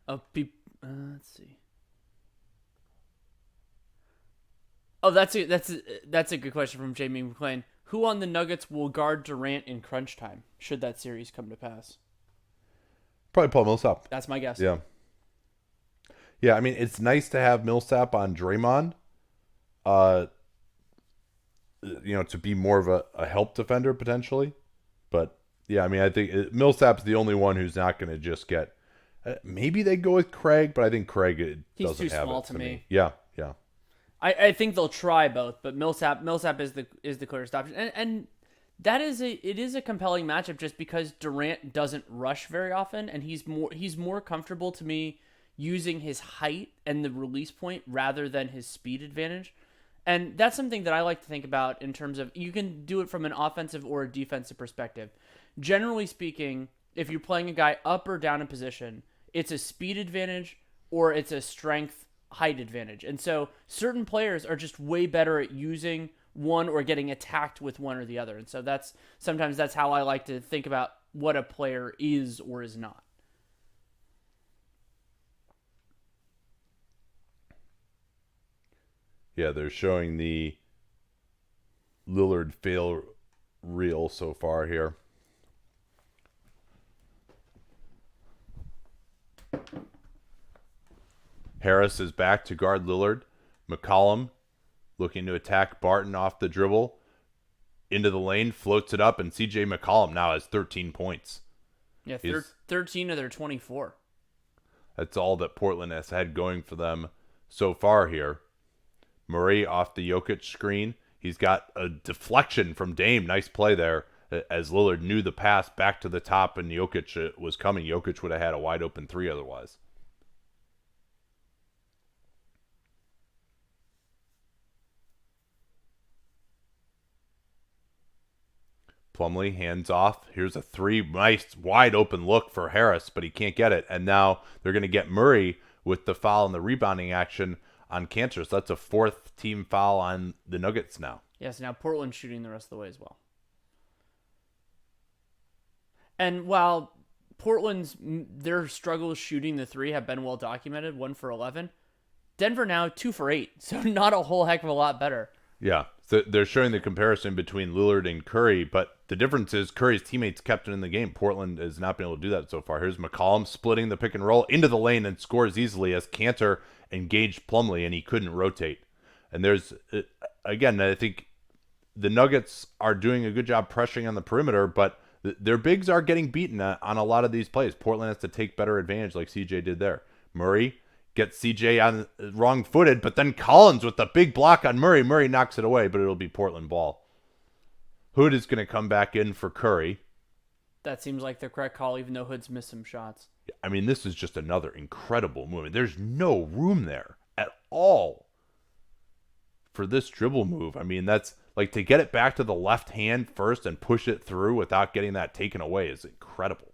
Let's see. Oh, that's a good question from Jamie McClain. Who on the Nuggets will guard Durant in crunch time, should that series come to pass? Probably Paul Millsap. That's my guess. Yeah. Yeah, I mean, it's nice to have Millsap on Draymond, to be more of a help defender potentially. But, yeah, I mean, I think Millsap's the only one who's not going to just get... maybe they go with Craig, but I think Craig doesn't have it. He's too small to me. Yeah. I think they'll try both, but Millsap is the clearest option. And it is a compelling matchup just because Durant doesn't rush very often, and he's more comfortable to me using his height and the release point rather than his speed advantage. And that's something that I like to think about in terms of you can do it from an offensive or a defensive perspective. Generally speaking, if you're playing a guy up or down in position, it's a speed advantage or it's a strength height advantage. And so certain players are just way better at using one or getting attacked with one or the other. And so sometimes that's how I like to think about what a player is or is not. Yeah, they're showing the Lillard fail reel so far here. Harris is back to guard Lillard. McCollum looking to attack Barton off the dribble. Into the lane, floats it up, and CJ McCollum now has 13 points. Yeah, 13 of their 24. That's all that Portland has had going for them so far here. Murray off the Jokic screen. He's got a deflection from Dame. Nice play there as Lillard knew the pass back to the top and Jokic was coming. Jokic would have had a wide open 3 otherwise. Plumlee hands off. Here's a 3. Nice wide open look for Harris, but he can't get it. And now they're going to get Murray with the foul and the rebounding action on Kanter. So that's a 4th team foul on the Nuggets now. Yes, now Portland's shooting the rest of the way as well. And while their struggles shooting the 3 have been well documented, 1 for 11, Denver now 2 for 8. So not a whole heck of a lot better. Yeah, so they're showing the comparison between Lillard and Curry, but the difference is Curry's teammates kept it in the game. Portland has not been able to do that so far. Here's McCollum splitting the pick and roll into the lane and scores easily as Kanter engaged Plumlee, and he couldn't rotate. And there's, again, I think the Nuggets are doing a good job pressuring on the perimeter, but their bigs are getting beaten on a lot of these plays. Portland has to take better advantage like CJ did there. Murray gets CJ on wrong-footed, but then Collins with the big block on Murray. Murray knocks it away, but it'll be Portland ball. Hood is going to come back in for Curry. That seems like the correct call, even though Hood's missed some shots. I mean, this is just another incredible movement. There's no room there at all. for this dribble move. I mean, that's like to get it back to the left hand first and push it through without getting that taken away is incredible.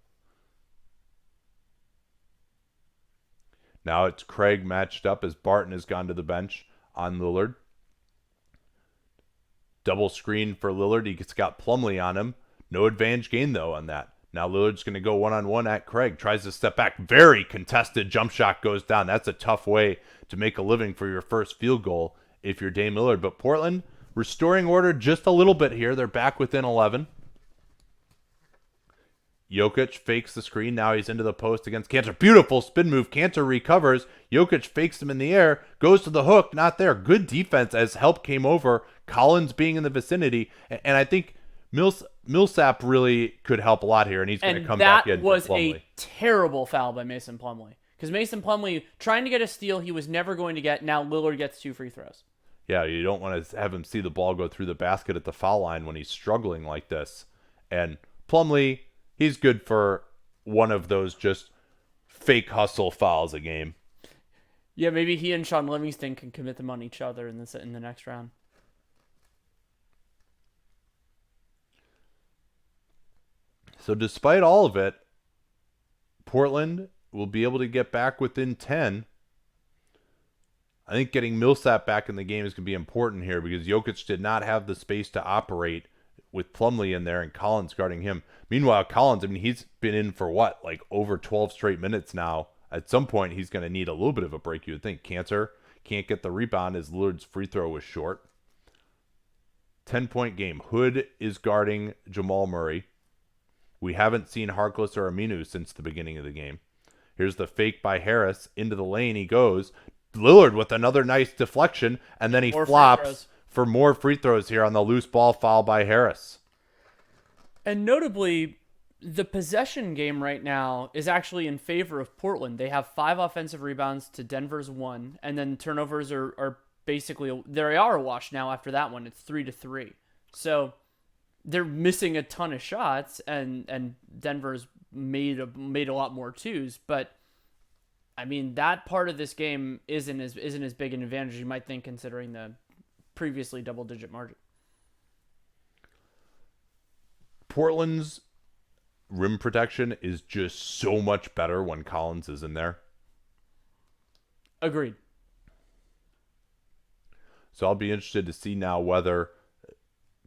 Now it's Craig matched up as Barton has gone to the bench on Lillard. Double screen for Lillard. He's got Plumlee on him. No advantage gain, though, on that. Now Lillard's going to go one-on-one at Craig. Tries to step back. Very contested jump shot goes down. That's a tough way to make a living for your first field goal if you're Dame Lillard. But Portland restoring order just a little bit here. They're back within 11. Jokic fakes the screen. Now he's into the post against Kanter. Beautiful spin move. Kanter recovers. Jokic fakes him in the air. Goes to the hook. Not there. Good defense as help came over. Collins being in the vicinity. And I think Millsap really could help a lot here. And he's going to come back in. And that was a terrible foul by Mason Plumlee. Because Mason Plumlee, trying to get a steal he was never going to get. Now Lillard gets 2 free throws. Yeah, you don't want to have him see the ball go through the basket at the foul line when he's struggling like this. And Plumlee, he's good for one of those just fake hustle fouls a game. Yeah, maybe he and Sean Livingston can commit them on each other in the next round. So despite all of it, Portland will be able to get back within 10. I think getting Millsap back in the game is going to be important here because Jokic did not have the space to operate with Plumlee in there and Collins guarding him. Meanwhile, Collins, I mean, he's been in for what, like over 12 straight minutes now. At some point, he's going to need a little bit of a break, you would think. Kanter can't get the rebound as Lillard's free throw was short. 10-point game. Hood is guarding Jamal Murray. We haven't seen Harkless or Aminu since the beginning of the game. Here's the fake by Harris. Into the lane he goes. Lillard with another nice deflection, and then he flops for more free throws here on the loose ball foul by Harris. And notably, the possession game right now is actually in favor of Portland. They have 5 offensive rebounds to Denver's 1, and then turnovers are basically, they are a wash now after that one. It's 3-3. So they're missing a ton of shots, and Denver's made a lot more twos, but I mean, that part of this game isn't as big an advantage as you might think, considering the previously double-digit margin. Portland's rim protection is just so much better when Collins is in there. Agreed. So I'll be interested to see now whether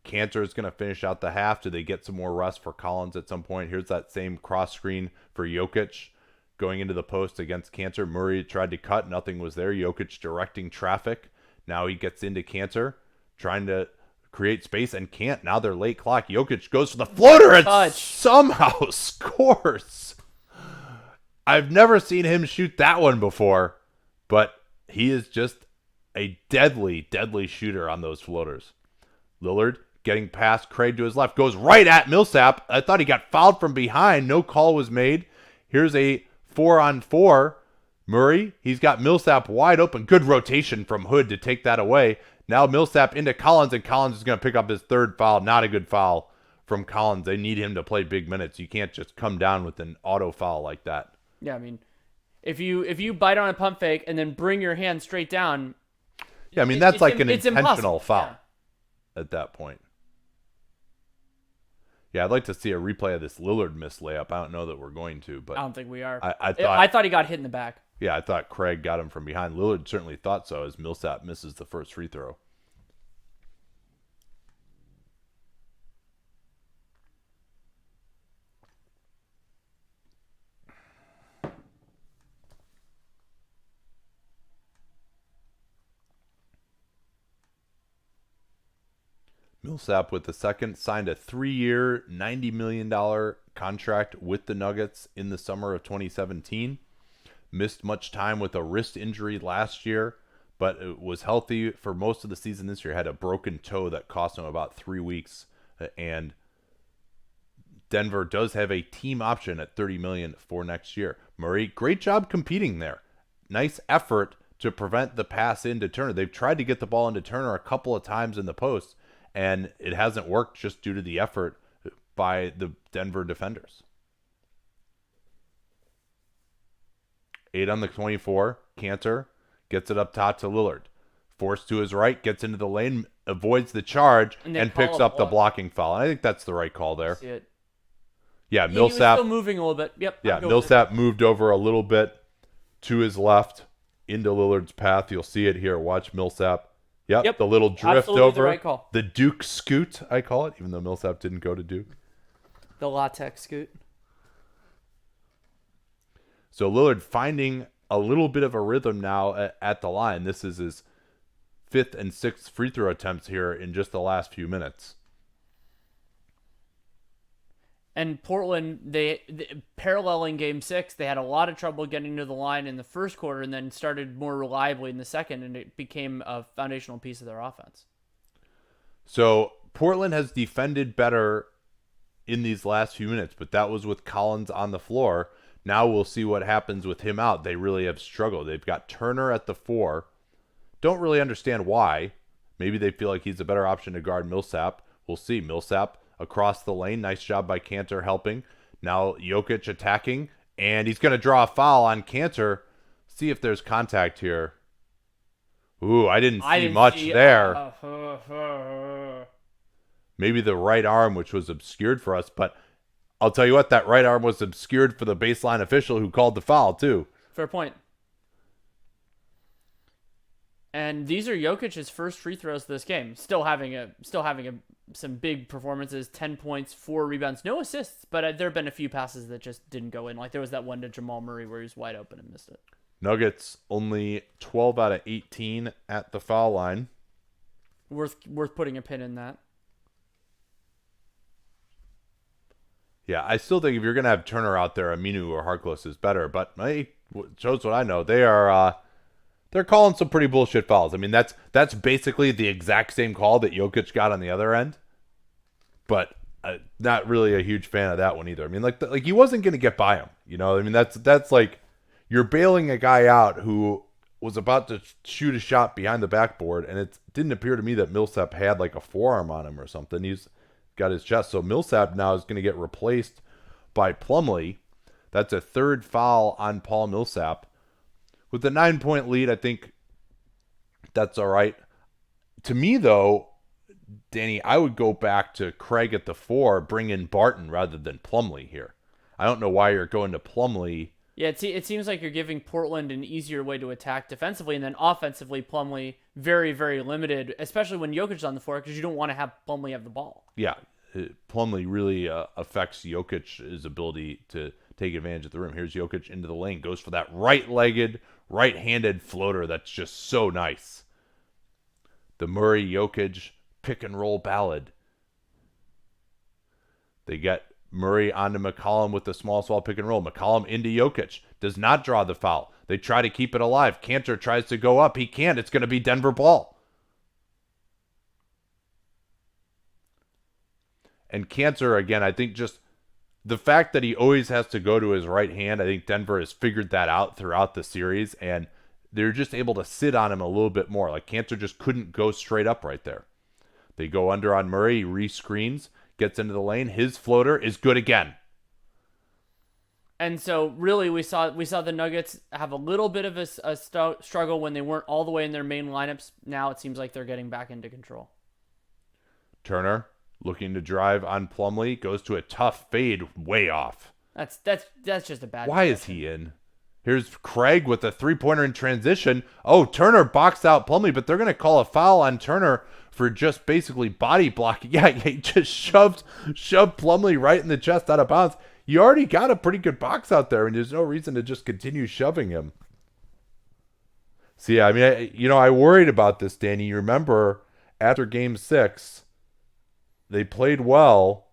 Kanter is going to finish out the half. Do they get some more rest for Collins at some point? Here's that same cross screen for Jokic. Going into the post against Kanter. Murray tried to cut. Nothing was there. Jokic directing traffic. Now he gets into Kanter, trying to create space and can't. Now they're late clock. Jokic goes for the floater and somehow scores. I've never seen him shoot that one before, but he is just a deadly, deadly shooter on those floaters. Lillard getting past Craig to his left. Goes right at Millsap. I thought he got fouled from behind. No call was made. Here's a 4-on-4. Murray, he's got Millsap wide open. Good rotation from Hood to take that away. Now Millsap into Collins, and Collins is going to pick up his 3rd foul. Not a good foul from Collins. They need him to play big minutes. You can't just come down with an auto foul like that. Yeah, I mean, if you bite on a pump fake and then bring your hand straight down. Yeah, I mean, that's like an intentional foul at that point. Yeah, I'd like to see a replay of this Lillard missed layup. I don't know that we're going to, but I don't think we are. I thought he got hit in the back. Yeah, I thought Craig got him from behind. Lillard certainly thought so as Millsap misses the first free throw. Millsap with the second signed a 3-year, $90 million contract with the Nuggets in the summer of 2017. Missed much time with a wrist injury last year, but it was healthy for most of the season this year. Had a broken toe that cost him about 3 weeks. And Denver does have a team option at $30 million for next year. Murray, great job competing there. Nice effort to prevent the pass into Turner. They've tried to get the ball into Turner a couple of times in the post, and it hasn't worked just due to the effort by the Denver defenders. 8 on the 24. Kanter gets it up top to Lillard. forced to his right, gets into the lane, avoids the charge, and call picks a up the block. blocking foul. And I think that's the right call there. See it. Yeah, He was Millsap. still moving a little bit. Yep. Yeah, I'm good with it. Millsap moved over a little bit to his left into Lillard's path. You'll see it here. Watch Millsap. Yep, the little drift absolutely over. the right call. The Duke scoot, I call it, even though Millsap didn't go to Duke. The latex scoot. So Lillard finding a little bit of a rhythm now at the line. This is his 5th and 6th free throw attempts here in just the last few minutes. And Portland, they paralleling Game 6, they had a lot of trouble getting to the line in the first quarter and then started more reliably in the second, and it became a foundational piece of their offense. So Portland has defended better in these last few minutes, but that was with Collins on the floor. Now we'll see what happens with him out. They really have struggled. They've got Turner at the 4. Don't really understand why. Maybe they feel like he's a better option to guard Millsap. We'll see. Millsap across the lane. Nice job by Kanter helping. Now Jokic attacking, and he's going to draw a foul on Kanter. See if there's contact here. Ooh, I didn't see much there. Maybe the right arm, which was obscured for us, but I'll tell you what, that right arm was obscured for the baseline official who called the foul too. Fair point. And these are Jokic's first free throws this game. Still having some big performances, 10 points, 4 rebounds, no assists, but there have been a few passes that just didn't go in. Like there was that one to Jamal Murray where he was wide open and missed it. Nuggets only 12 out of 18 at the foul line. Worth putting a pin in that. Yeah, I still think if you're going to have Turner out there, Aminu or Harkless is better, but it shows what I know. They're calling some pretty bullshit fouls. I mean, that's basically the exact same call that Jokic got on the other end, but not really a huge fan of that one either. I mean, like he wasn't going to get by him, you know? I mean, that's like you're bailing a guy out who was about to shoot a shot behind the backboard, and it didn't appear to me that Millsap had like a forearm on him or something. He's got his chest. So Millsap now is going to get replaced by Plumlee. That's a 3rd foul on Paul Millsap. With the 9-point lead, I think that's all right. To me, though, Danny, I would go back to Craig at the 4, bring in Barton rather than Plumlee here. I don't know why you're going to Plumlee. Yeah, it seems like you're giving Portland an easier way to attack defensively, and then offensively, Plumlee very, very limited, especially when Jokic's on the floor, because you don't want to have Plumlee have the ball. Yeah, Plumlee really affects Jokic's ability to take advantage of the rim. Here's Jokic into the lane, goes for that right-legged, right-handed floater that's just so nice. The Murray-Jokic pick-and-roll ballad. They get Murray onto McCollum with the small pick and roll. McCollum into Jokic. Does not draw the foul. They try to keep it alive. Kanter tries to go up. He can't. It's going to be Denver ball. And Kanter, again, I think just the fact that he always has to go to his right hand, I think Denver has figured that out throughout the series, and they're just able to sit on him a little bit more. Like Kanter just couldn't go straight up right there. They go under on Murray. He re-screens. Gets into the lane. His floater is good again. And so, really, we saw the Nuggets have a little bit of a struggle when they weren't all the way in their main lineups. Now it seems like they're getting back into control. Turner looking to drive on Plumlee, goes to a tough fade way off. That's just a bad. Why is he in? Here's Craig with a 3-pointer in transition. Oh, Turner boxed out Plumlee, but they're going to call a foul on Turner for just basically body blocking. Yeah, he just shoved Plumlee right in the chest out of bounds. You already got a pretty good box out there, and there's no reason to just continue shoving him. So, yeah, I mean, I worried about this, Danny. You remember after Game 6, they played well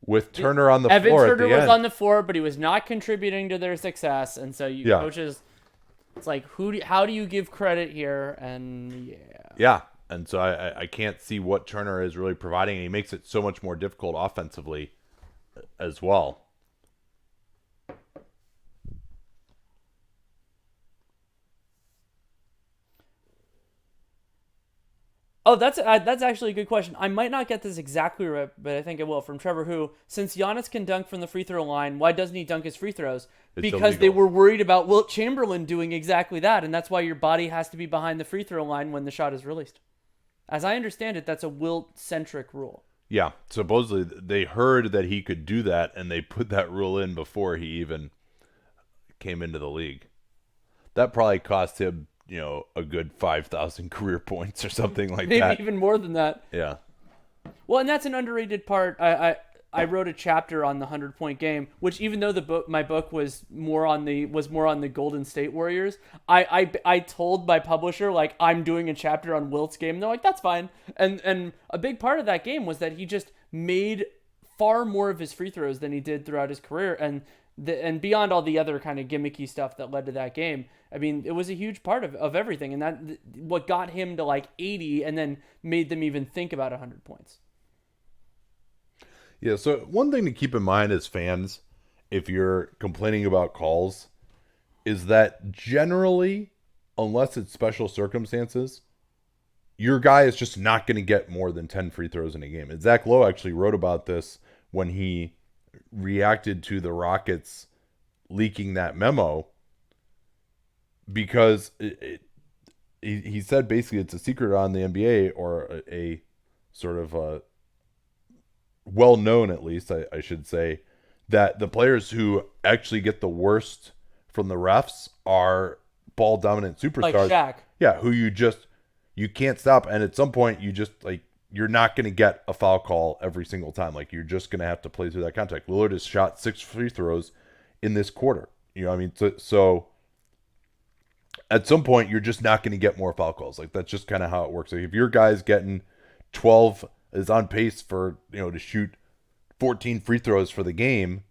with Turner on the Evan floor Turner at the was end. on the floor, but he was not contributing to their success, and so coaches, it's like how do you give credit here? And yeah, and so I can't see what Turner is really providing, and he makes it so much more difficult offensively as well. Oh, that's actually a good question. I might not get this exactly right, but I think I will. From Trevor, who since Giannis can dunk from the free throw line, why doesn't he dunk his free throws? It's Because they illegal. were worried about Wilt Chamberlain doing exactly that, and that's why your body has to be behind the free throw line when the shot is released. As I understand it, that's a Wilt centric rule. Yeah, supposedly they heard that he could do that, and they put that rule in before he even came into the league. That probably cost him, a good 5,000 career points or something like Maybe that. even more than that. Yeah. Well, and that's an underrated part. I wrote a chapter on the 100-point game, which even though my book was more on the Golden State Warriors, I told my publisher like I'm doing a chapter on Wilt's game. And they're like, that's fine. And a big part of that game was that he just made far more of his free throws than he did throughout his career, and beyond all the other kind of gimmicky stuff that led to that game. I mean, it was a huge part of everything, and that what got him to like 80, and then made them even think about 100 points. Yeah, so one thing to keep in mind as fans, if you're complaining about calls, is that generally, unless it's special circumstances, your guy is just not going to get more than 10 free throws in a game. And Zach Lowe actually wrote about this when he reacted to the Rockets leaking that memo, because he said basically it's a secret on the NBA, or a sort of a well-known, at least I should say, that the players who actually get the worst from the refs are ball dominant superstars. Like Shaq. Yeah, who you can't stop, and at some point you just you're not going to get a foul call every single time. Like, you're just going to have to play through that contact. Lillard has shot 6 free throws in this quarter. You know what I mean? So at some point you're just not going to get more foul calls. Like, that's just kind of how it works. Like, if your guy's getting 12, is on pace for, to shoot 14 free throws for the game,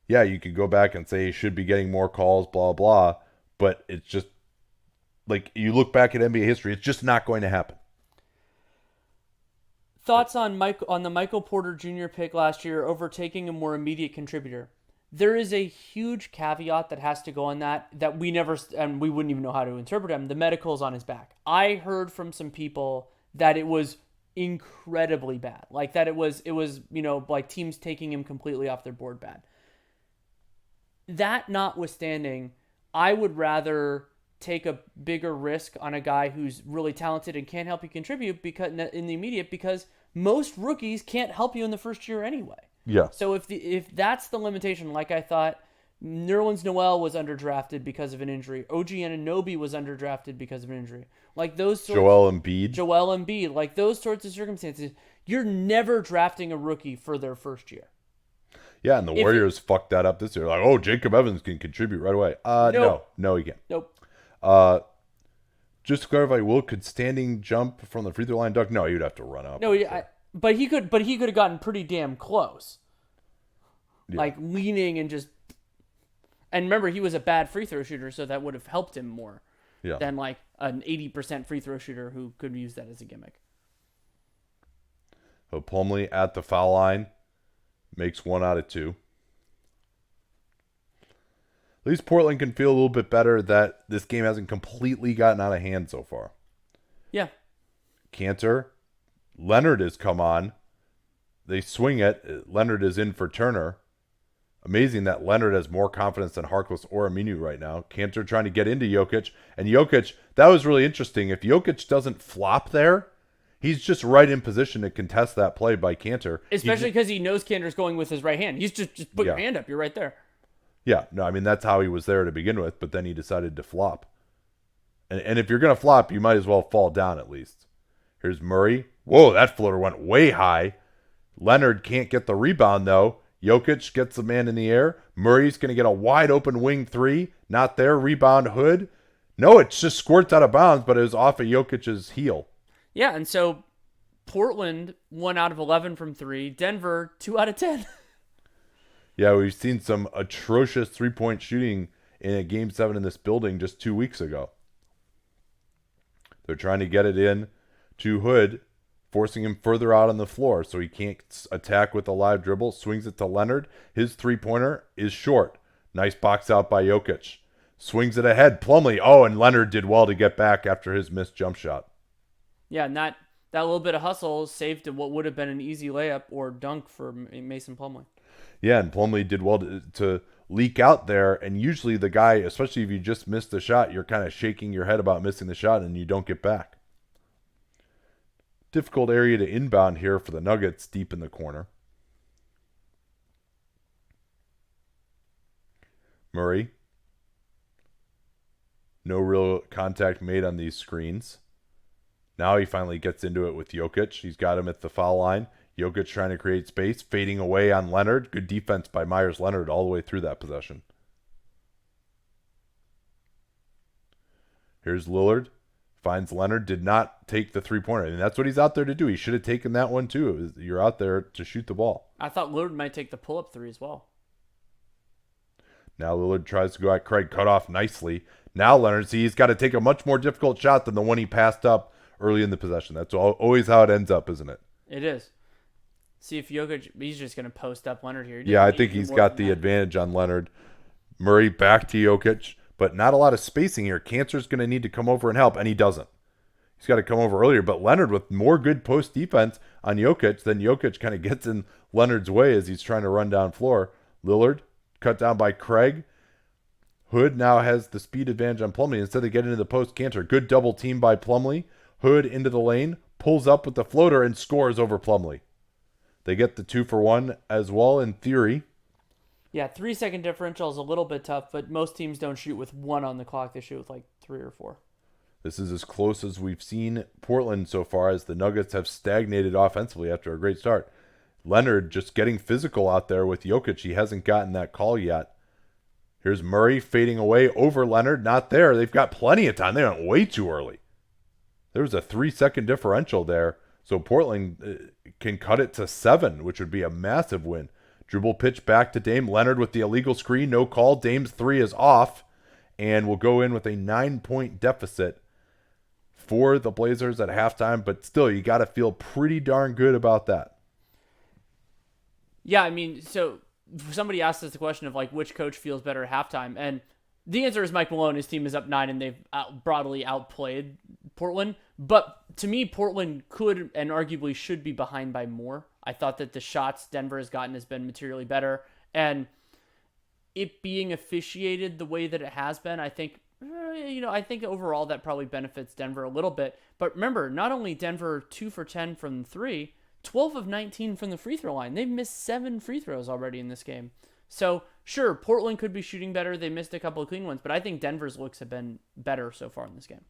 yeah, you could go back and say he should be getting more calls, blah, blah. But it's just, like, you look back at NBA history, it's just not going to happen. Thoughts on the Michael Porter Jr. pick last year overtaking a more immediate contributor? There is a huge caveat that has to go on that we never, and we wouldn't even know how to interpret him. The medical's on his back. I heard from some people that it was incredibly bad. Like, that it was, like teams taking him completely off their board bad. That notwithstanding, I would rather take a bigger risk on a guy who's really talented and can't help you contribute because in the immediate, because most rookies can't help you in the first year anyway. Yeah. So if that's the limitation, like I thought, Nerlens Noel was underdrafted because of an injury. OG Anunoby was underdrafted because of an injury. Like those sorts, Joel Embiid, like those sorts of circumstances, you're never drafting a rookie for their first year. Yeah, and the Warriors fucked that up this year. Like, oh, Jacob Evans can contribute right away. No, he can't. Nope. Just to clarify, could standing jump from the free throw line dunk? No, you'd have to run up. No, but he could have gotten pretty damn close. Yeah. Like leaning and just. And remember, he was a bad free throw shooter, so that would have helped him more than like an 80% free throw shooter who could use that as a gimmick. So Plumlee at the foul line makes 1 out of 2. At least Portland can feel a little bit better that this game hasn't completely gotten out of hand so far. Yeah. Cantor, Leonard has come on. They swing it. Leonard is in for Turner. Amazing that Leonard has more confidence than Harkless or Aminu right now. Cantor trying to get into Jokic. And Jokic, that was really interesting. If Jokic doesn't flop there, he's just right in position to contest that play by Cantor. Especially because he knows Cantor's going with his right hand. He's just put your hand up. You're right there. Yeah, no, I mean, that's how he was there to begin with, but then he decided to flop. And if you're going to flop, you might as well fall down at least. Here's Murray. Whoa, that floater went way high. Leonard can't get the rebound, though. Jokic gets the man in the air. Murray's going to get a wide open wing 3. Not there. Rebound Hood. No, it just squirts out of bounds, but it was off of Jokic's heel. Yeah, and so Portland 1 out of 11 from 3. Denver 2 out of 10. Yeah, we've seen some atrocious 3-point shooting in a Game 7 in this building just 2 weeks ago. They're trying to get it in to Hood, forcing him further out on the floor so he can't attack with a live dribble. Swings it to Leonard. His 3-pointer is short. Nice box out by Jokic. Swings it ahead. Plumlee. Oh, and Leonard did well to get back after his missed jump shot. Yeah, and that that little bit of hustle saved what would have been an easy layup or dunk for Mason Plumlee. Yeah, and Plumlee did well to leak out there. And usually the guy, especially if you just missed the shot, you're kind of shaking your head about missing the shot and you don't get back. Difficult area to inbound here for the Nuggets deep in the corner. Murray. No real contact made on these screens. Now he finally gets into it with Jokic. He's got him at the foul line. Jokic trying to create space, fading away on Leonard. Good defense by Myers Leonard all the way through that possession. Here's Lillard. Finds Leonard. Did not take the three-pointer. And that's what he's out there to do. He should have taken that one too. You're out there to shoot the ball. I thought Lillard might take the pull-up three as well. Now Lillard tries to go at Craig. Cut off nicely. Now Leonard, he's got to take a much more difficult shot than the one he passed up early in the possession. That's always how it ends up, isn't it? It is. See if Jokic, he's just going to post up Leonard here. Yeah, I think he's got the advantage on Leonard. Murray back to Jokic, but not a lot of spacing here. Cantor's going to need to come over and help, and he doesn't. He's got to come over earlier, but Leonard with more good post defense on Jokic, then Jokic kind of gets in Leonard's way as he's trying to run down floor. Lillard cut down by Craig. Hood now has the speed advantage on Plumlee. Instead of getting into the post, Cantor. Good double team by Plumlee. Hood into the lane, pulls up with the floater, and scores over Plumlee. They get the 2-for-1 as well in theory. Yeah, 3-second differential is a little bit tough, but most teams don't shoot with 1 on the clock. They shoot with like 3 or 4. This is as close as we've seen Portland so far, as the Nuggets have stagnated offensively after a great start. Leonard just getting physical out there with Jokic. He hasn't gotten that call yet. Here's Murray fading away over Leonard. Not there. They've got plenty of time. They went way too early. There was a 3-second differential there. So Portland can cut it to 7, which would be a massive win. Dribble pitch back to Dame. Leonard with the illegal screen. No call. Dame's 3 is off. And will go in with a 9-point deficit for the Blazers at halftime. But still, you got to feel pretty darn good about that. Yeah, I mean, so somebody asked us the question of like which coach feels better at halftime, and the answer is Mike Malone. His team is up 9 and they've broadly outplayed Portland. But to me, Portland could and arguably should be behind by more. I thought that the shots Denver has gotten has been materially better, and it being officiated the way that it has been, I think I think overall that probably benefits Denver a little bit. But remember, not only Denver 2 for 10 from 3, 12 of 19 from the free throw line. They've missed 7 free throws already in this game. So, sure, Portland could be shooting better. They missed a couple of clean ones, but I think Denver's looks have been better so far in this game.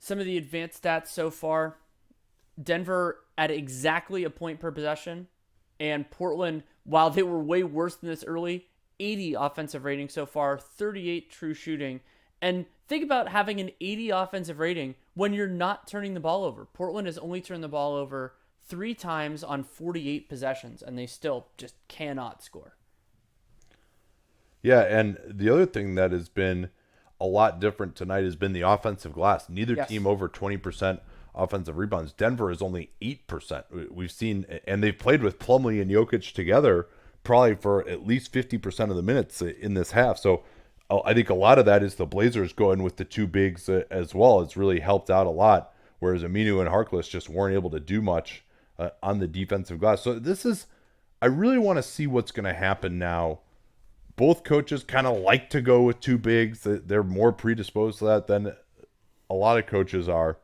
Some of the advanced stats so far. Denver at exactly a point per possession. And Portland, while they were way worse than this early, 80 offensive rating so far, 38 true shooting. And think about having an 80 offensive rating when you're not turning the ball over. Portland has only turned the ball over 3 times on 48 possessions, and they still just cannot score. Yeah, and the other thing that has been a lot different tonight has been the offensive glass. Neither team over 20% offensive rebounds. Denver is only 8%. We've seen, and they've played with Plumlee and Jokic together probably for at least 50% of the minutes in this half. So I think a lot of that is the Blazers going with the 2 bigs as well. It's really helped out a lot, whereas Aminu and Harkless just weren't able to do much on the defensive glass. So I really want to see what's going to happen now. Both coaches kind of like to go with 2 bigs. They're more predisposed to that than a lot of coaches are.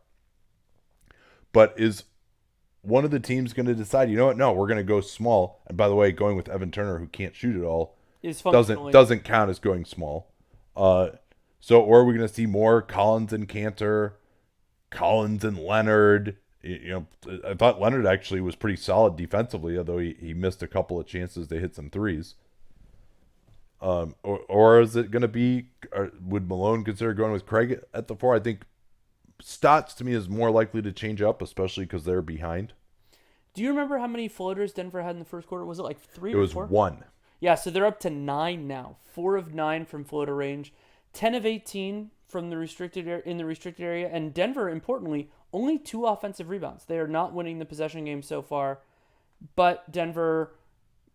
But is one of the teams going to decide, you know what, no, we're going to go small? And by the way, going with Evan Turner, who can't shoot at all, doesn't count as going small. Or are we going to see more Collins and Cantor, Collins and Leonard? I thought Leonard actually was pretty solid defensively, although he missed a couple of chances to hit some threes. Or is it going to be, would Malone consider going with Craig at the 4? I think Stotts to me is more likely to change up, especially because they're behind. Do you remember how many floaters Denver had in the first quarter? Was it like 3 or 4? It was 1. Yeah, so they're up to 9 now. 4 of 9 from floater range, 10 of 18 from the restricted area, and Denver, importantly, only 2 offensive rebounds. They are not winning the possession game so far, but Denver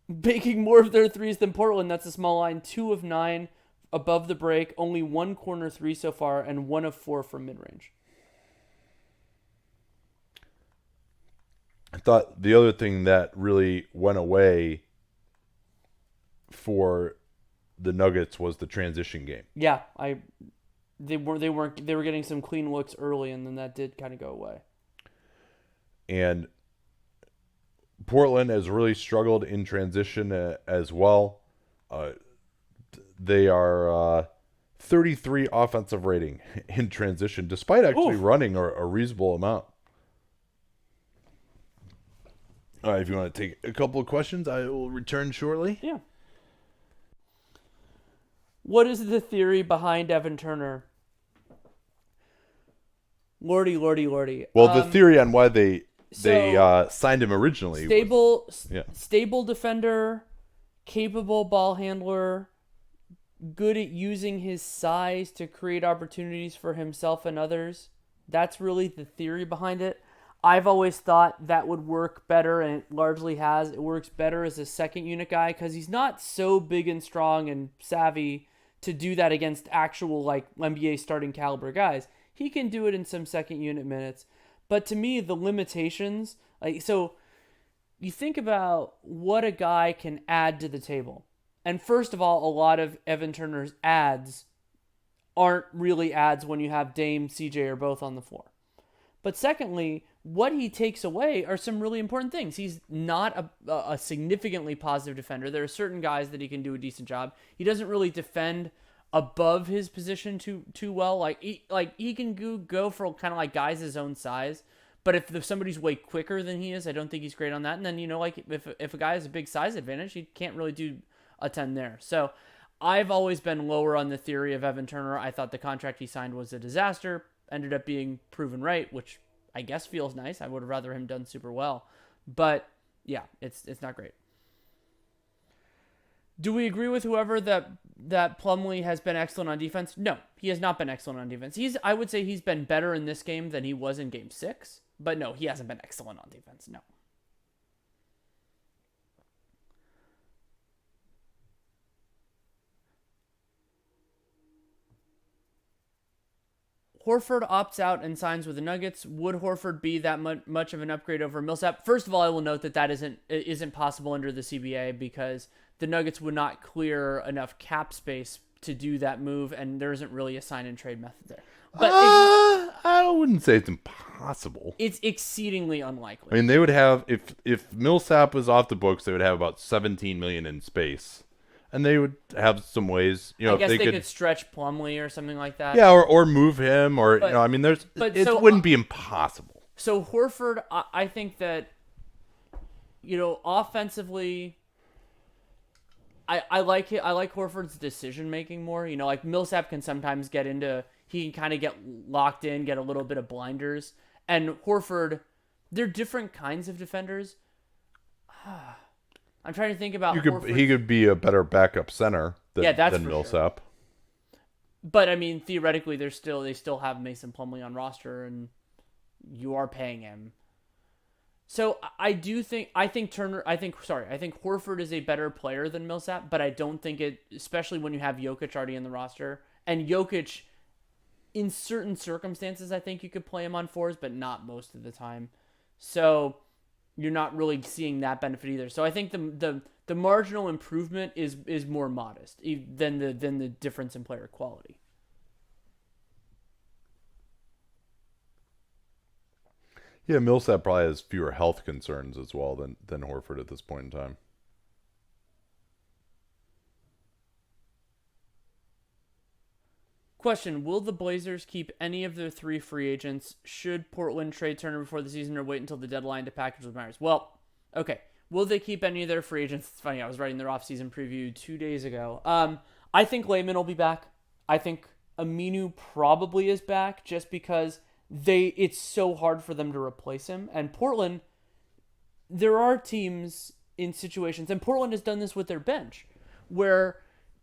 making more of their threes than Portland. That's a small line. 2 of 9 above the break, only one corner three so far, and 1 of 4 from mid-range. I thought the other thing that really went away for the Nuggets was the transition game. Yeah, they were getting some clean looks early, and then that did kind of go away. And Portland has really struggled in transition as well. They are 33 offensive rating in transition, despite actually running a reasonable amount. All right, if you want to take a couple of questions, I will return shortly. Yeah. What is the theory behind Evan Turner? Lordy. Well, the theory on why they signed him originally stable defender, capable ball handler, good at using his size to create opportunities for himself and others. That's really the theory behind it. I've always thought that would work better, and it largely has. It works better as a second unit guy because he's not so big and strong and savvy to do that against actual like NBA starting caliber guys. He can do it in some second unit minutes. But to me, the limitations, so you think about what a guy can add to the table. And first of all, a lot of Evan Turner's ads aren't really ads when you have Dame, CJ, or both on the floor. But secondly, what he takes away are some really important things. He's not a significantly positive defender. There are certain guys that he can do a decent job. He doesn't really defend above his position too well. He can go for kind of like guys his own size. But if somebody's way quicker than he is, I don't think he's great on that. And then, if a guy has a big size advantage, he can't really do a ton there. So I've always been lower on the theory of Evan Turner. I thought the contract he signed was a disaster. Ended up being proven right, which I guess feels nice. I would have rather him done super well. But yeah, it's not great. Do we agree with whoever that Plumlee has been excellent on defense? No, he has not been excellent on defense. I would say he's been better in this game than he was in game 6. But no, he hasn't been excellent on defense. No. Horford opts out and signs with the Nuggets. Would Horford be that much of an upgrade over Millsap? First of all, I will note that isn't possible under the CBA because the Nuggets would not clear enough cap space to do that move, and there isn't really a sign and trade method there. But I wouldn't say it's impossible. It's exceedingly unlikely. I mean, they would have if Millsap was off the books, they would have about $17 million in space. And they would have some ways, I guess they could stretch Plumlee or something like that. Yeah, or move him, or it wouldn't be impossible. So Horford, I think that, offensively, I like it. I like Horford's decision making more. Like Millsap can sometimes he can kind of get locked in, get a little bit of blinders, and Horford, they're different kinds of defenders. I'm trying to think about he could be a better backup center than Millsap. Sure. But I mean, theoretically, they still have Mason Plumlee on roster, and you are paying him. So I think Horford is a better player than Millsap, but I don't think it, especially when you have Jokic already in the roster, and Jokic, in certain circumstances, I think you could play him on 4s, but not most of the time. So you're not really seeing that benefit either. So I think the marginal improvement is more modest than the difference in player quality. Yeah, Millsap probably has fewer health concerns as well than Horford at this point in time. Question, will the Blazers keep any of their 3 free agents? Should Portland trade Turner before the season or wait until the deadline to package with Myers? Well, okay. Will they keep any of their free agents? It's funny, I was writing their offseason preview 2 days ago. I think Layman will be back. I think Aminu probably is back just because it's so hard for them to replace him. And Portland, there are teams in situations, and Portland has done this with their bench, where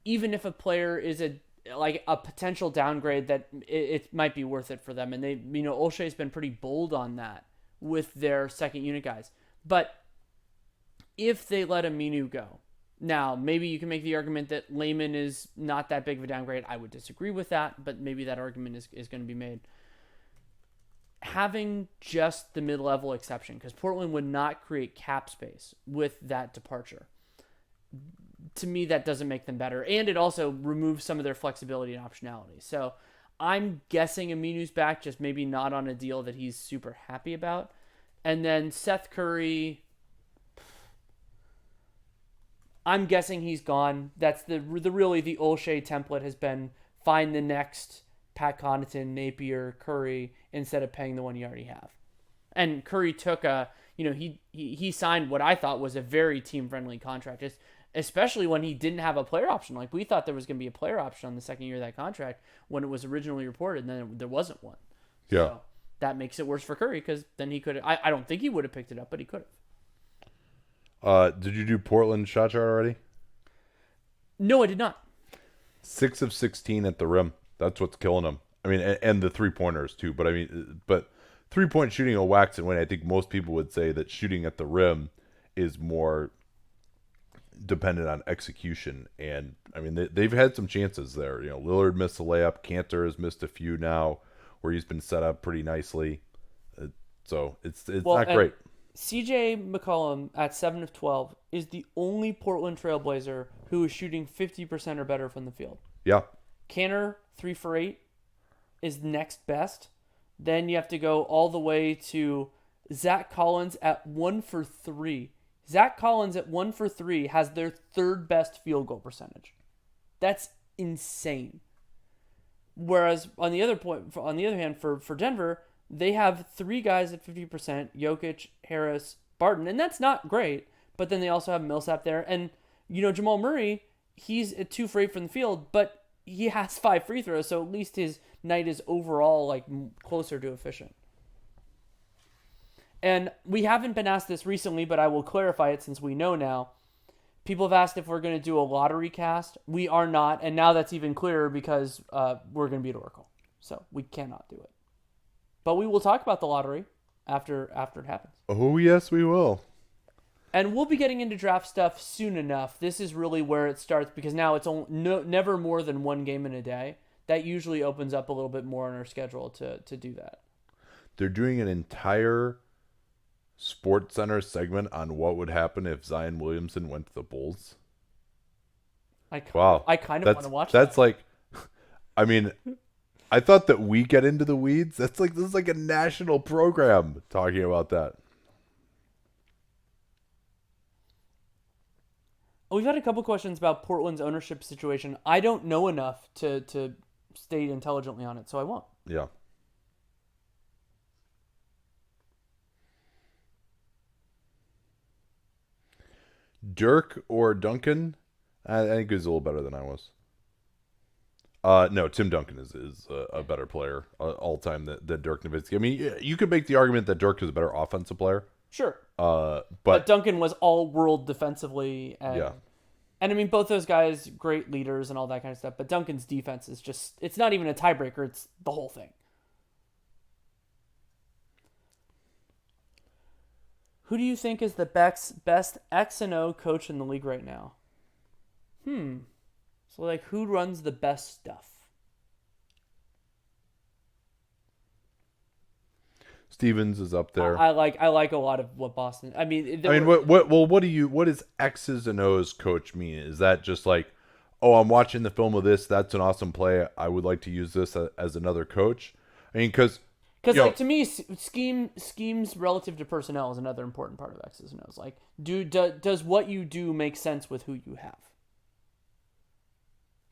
even if a player is a potential downgrade, that it might be worth it for them. And they, Olshey's been pretty bold on that with their second unit guys. But if they let Aminu go, Now, maybe you can make the argument that Layman is not that big of a downgrade. I would disagree with that, but maybe that argument is going to be made. Having just the mid-level exception, because Portland would not create cap space with that departure. To me, that doesn't make them better. And it also removes some of their flexibility and optionality. So I'm guessing Aminu's back, just maybe not on a deal that he's super happy about. And then Seth Curry, I'm guessing he's gone. That's the really the Olshey template has been find the next Pat Connaughton, Napier, Curry instead of paying the one you already have. And Curry took he signed what I thought was a very team-friendly contract, especially when he didn't have a player option. Like, we thought there was going to be a player option on the second year of that contract when it was originally reported, and then there wasn't one. Yeah. So that makes it worse for Curry because then he could have. I don't think he would have picked it up, but he could have. Did you do Portland shot chart already? No, I did not. 6 of 16 at the rim. That's what's killing them. I mean, and the 3-pointers too. But 3-point shooting will wax and win. I think most people would say that shooting at the rim is more dependent on execution. And I mean, they've had some chances there. Lillard missed a layup. Cantor has missed a few now, where he's been set up pretty nicely. So it's not great. CJ McCollum at 7 of 12 is the only Portland Trailblazer who is shooting 50% or better from the field. Yeah. Cantor, 3 for 8, is next best. Then you have to go all the way to Zach Collins at 1 for 3. Zach Collins at 1 for 3 has their third best field goal percentage. That's insane. Whereas on the other hand, for Denver, they have 3 guys at 50%, Jokic, Harris, Barton, and that's not great. But then they also have Millsap there. And, Jamal Murray, he's at 2 for 8 from the field, but he has 5 free throws, so at least his night is overall closer to efficient. And we haven't been asked this recently, but I will clarify it since we know now. People have asked if we're going to do a lottery cast. We are not, and now that's even clearer because we're going to be at Oracle. So we cannot do it. But we will talk about the lottery after it happens. Oh, yes, we will. And we'll be getting into draft stuff soon enough. This is really where it starts because now it's never more than one game in a day. That usually opens up a little bit more on our schedule to do that. They're doing an entire Sports Center segment on what would happen if Zion Williamson went to the Bulls. I kind of want to watch that. That's like, I mean, I thought that we get into the weeds. This is like a national program talking about that. We've had a couple questions about Portland's ownership situation. I don't know enough to state intelligently on it, so I won't. Yeah. Dirk or Duncan? I think he's a little better than I was. No, Tim Duncan is a better player all time than Dirk Nowitzki. I mean, you could make the argument that Dirk is a better offensive player. Sure. But Duncan was all world defensively. And I mean, both those guys, great leaders and all that kind of stuff. But Duncan's defense is just, it's not even a tiebreaker. It's the whole thing. Who do you think is the best X and O coach in the league right now? So, who runs the best stuff? Stevens is up there. I like a lot of what Boston. I mean, what does X's and O's coach mean? Is that just like, oh, I'm watching the film of this. That's an awesome play. I would like to use this as another coach. I mean, because to me, schemes relative to personnel is another important part of X's and O's. Like, does what you do make sense with who you have?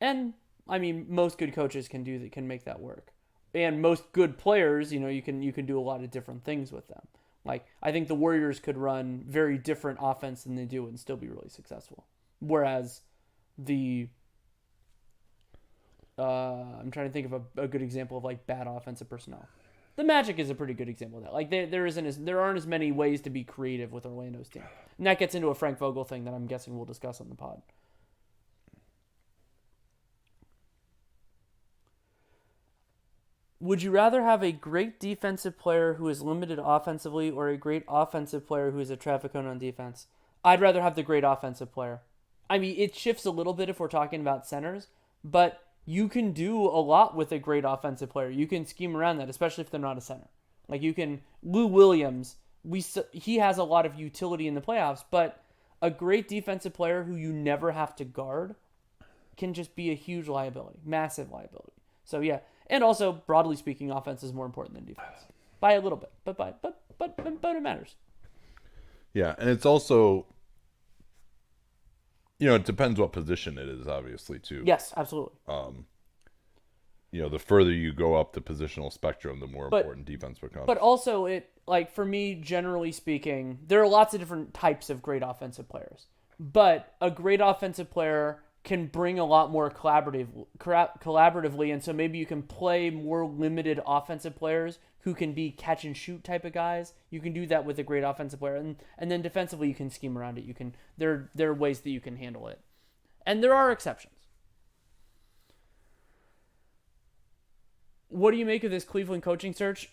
And I mean, most good coaches can make that work. And most good players, you can do a lot of different things with them. Like, I think the Warriors could run very different offense than they do and still be really successful. Whereas I'm trying to think of a good example of bad offensive personnel. The Magic is a pretty good example of that. Like, there aren't as many ways to be creative with Orlando's team. And that gets into a Frank Vogel thing that I'm guessing we'll discuss on the pod. Would you rather have a great defensive player who is limited offensively or a great offensive player who is a traffic cone on defense? I'd rather have the great offensive player. I mean, it shifts a little bit if we're talking about centers, but you can do a lot with a great offensive player. You can scheme around that, especially if they're not a center. Like you can Lou Williams, he has a lot of utility in the playoffs, but a great defensive player who you never have to guard can just be a huge liability, massive liability. So yeah, and also broadly speaking, offense is more important than defense by a little bit, but it matters. Yeah, and it's also, it depends what position it is, obviously, too. Yes, absolutely. The further you go up the positional spectrum, the more But- important defense becomes. But also, for me, generally speaking, there are lots of different types of great offensive players. But a great offensive player can bring a lot more collaboratively, and so maybe you can play more limited offensive players who can be catch and shoot type of guys. You can do that with a great offensive player, and then defensively you can scheme around it. There are ways that you can handle it, and there are exceptions. What do you make of this Cleveland coaching search?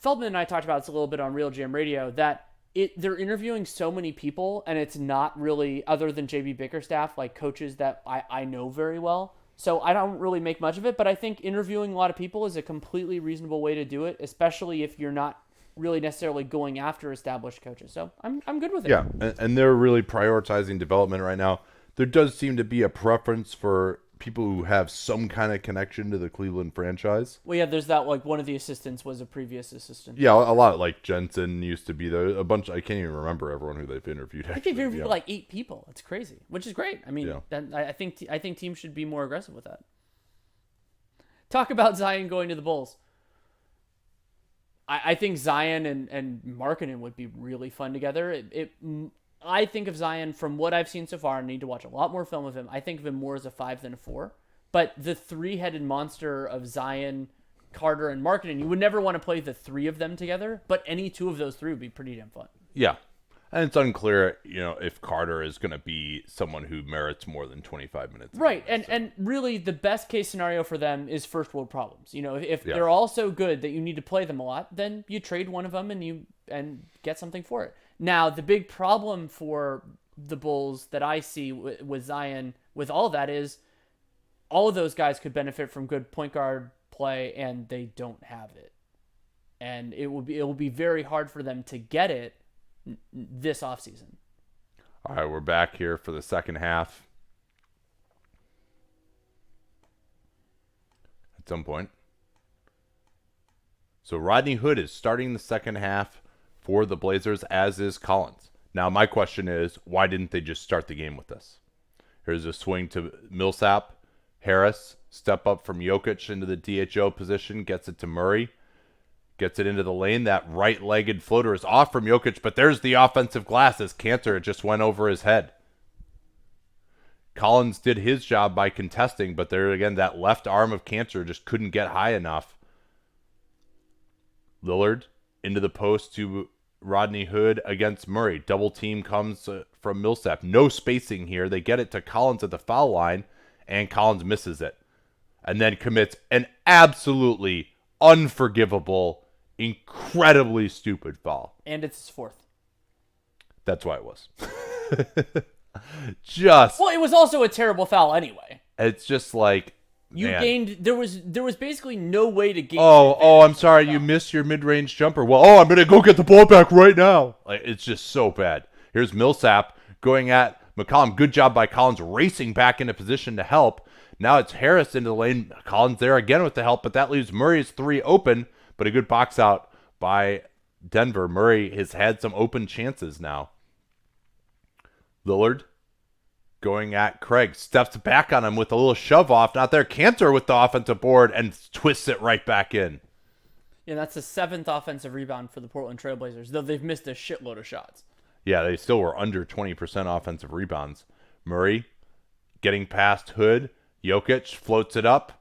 Feldman and I talked about this a little bit on Real Jam Radio, that they're interviewing so many people, and it's not really, other than JB Bickerstaff, like coaches that I know very well. So I don't really make much of it, but I think interviewing a lot of people is a completely reasonable way to do it, especially if you're not really necessarily going after established coaches. So I'm good with it. Yeah, and they're really prioritizing development right now. There does seem to be a preference for people who have some kind of connection to the Cleveland franchise. Well, yeah, there's that, like, one of the assistants was a previous assistant. Yeah, a lot, like Jensen used to be there. A bunch, I can't even remember everyone who they've interviewed. I think they've interviewed like 8 people. It's crazy, which is great. I mean, Yeah. I think teams should be more aggressive with that. Talk about Zion going to the Bulls. I think Zion and Markkanen would be really fun together. I think of Zion, from what I've seen so far, I need to watch a lot more film of him. I think of him more as a 5 than a 4. But the 3-headed monster of Zion, Carter, and Markkanen, you would never want to play the 3 of them together, but any 2 of those 3 would be pretty damn fun. Yeah. And it's unclear, if Carter is going to be someone who merits more than 25 minutes. Right, and really the best case scenario for them is first world problems. If they're all so good that you need to play them a lot, then you trade one of them and get something for it. Now, the big problem for the Bulls that I see with Zion, with all that, is all of those guys could benefit from good point guard play, and they don't have it. And it will be very hard for them to get it this offseason. All right, we're back here for the second half. At some point. So Rodney Hood is starting the second half for the Blazers, as is Collins. Now, my question is, why didn't they just start the game with this? Here's a swing to Millsap. Harris, step up from Jokic into the DHO position, gets it to Murray. Gets it into the lane. That right-legged floater is off from Jokic, but there's the offensive glass as Cantor just went over his head. Collins did his job by contesting, but there again, that left arm of Cantor just couldn't get high enough. Lillard into the post to Rodney Hood against Murray. Double team comes from Millsap. No spacing here. They get it to Collins at the foul line, and Collins misses it. And then commits an absolutely unforgivable, incredibly stupid foul. And it's his 4th. That's why it was. Well, it was also a terrible foul anyway. It's just like, You man. gained. There was basically no way to gain. Oh, I'm sorry, you missed your mid-range jumper. Well, I'm gonna go get the ball back right now. Like, it's just so bad. Here's Millsap going at McCollum. Good job by Collins, racing back into position to help. Now it's Harris into the lane. Collins there again with the help, but that leaves Murray's 3 open. But a good box out by Denver. Murray has had some open chances now. Lillard going at Craig. Steps back on him with a little shove off. Not there. Cantor with the offensive board and twists it right back in. Yeah, that's the 7th offensive rebound for the Portland Trailblazers, though they've missed a shitload of shots. Yeah, they still were under 20% offensive rebounds. Murray getting past Hood. Jokic floats it up.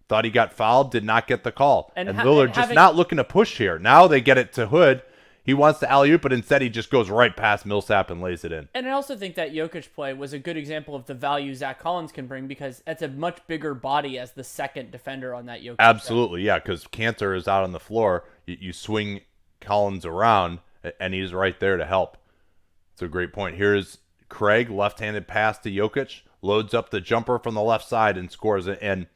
Thought he got fouled. Did not get the call. And Lillard just not looking to push here. Now they get it to Hood. He wants to alley-oop, but instead he just goes right past Millsap and lays it in. And I also think that Jokic play was a good example of the value Zach Collins can bring, because that's a much bigger body as the second defender on that Jokic. Absolutely, yeah, because Cantor is out on the floor. You swing Collins around, and he's right there to help. It's a great point. Here's Craig, left-handed pass to Jokic, loads up the jumper from the left side and scores it. And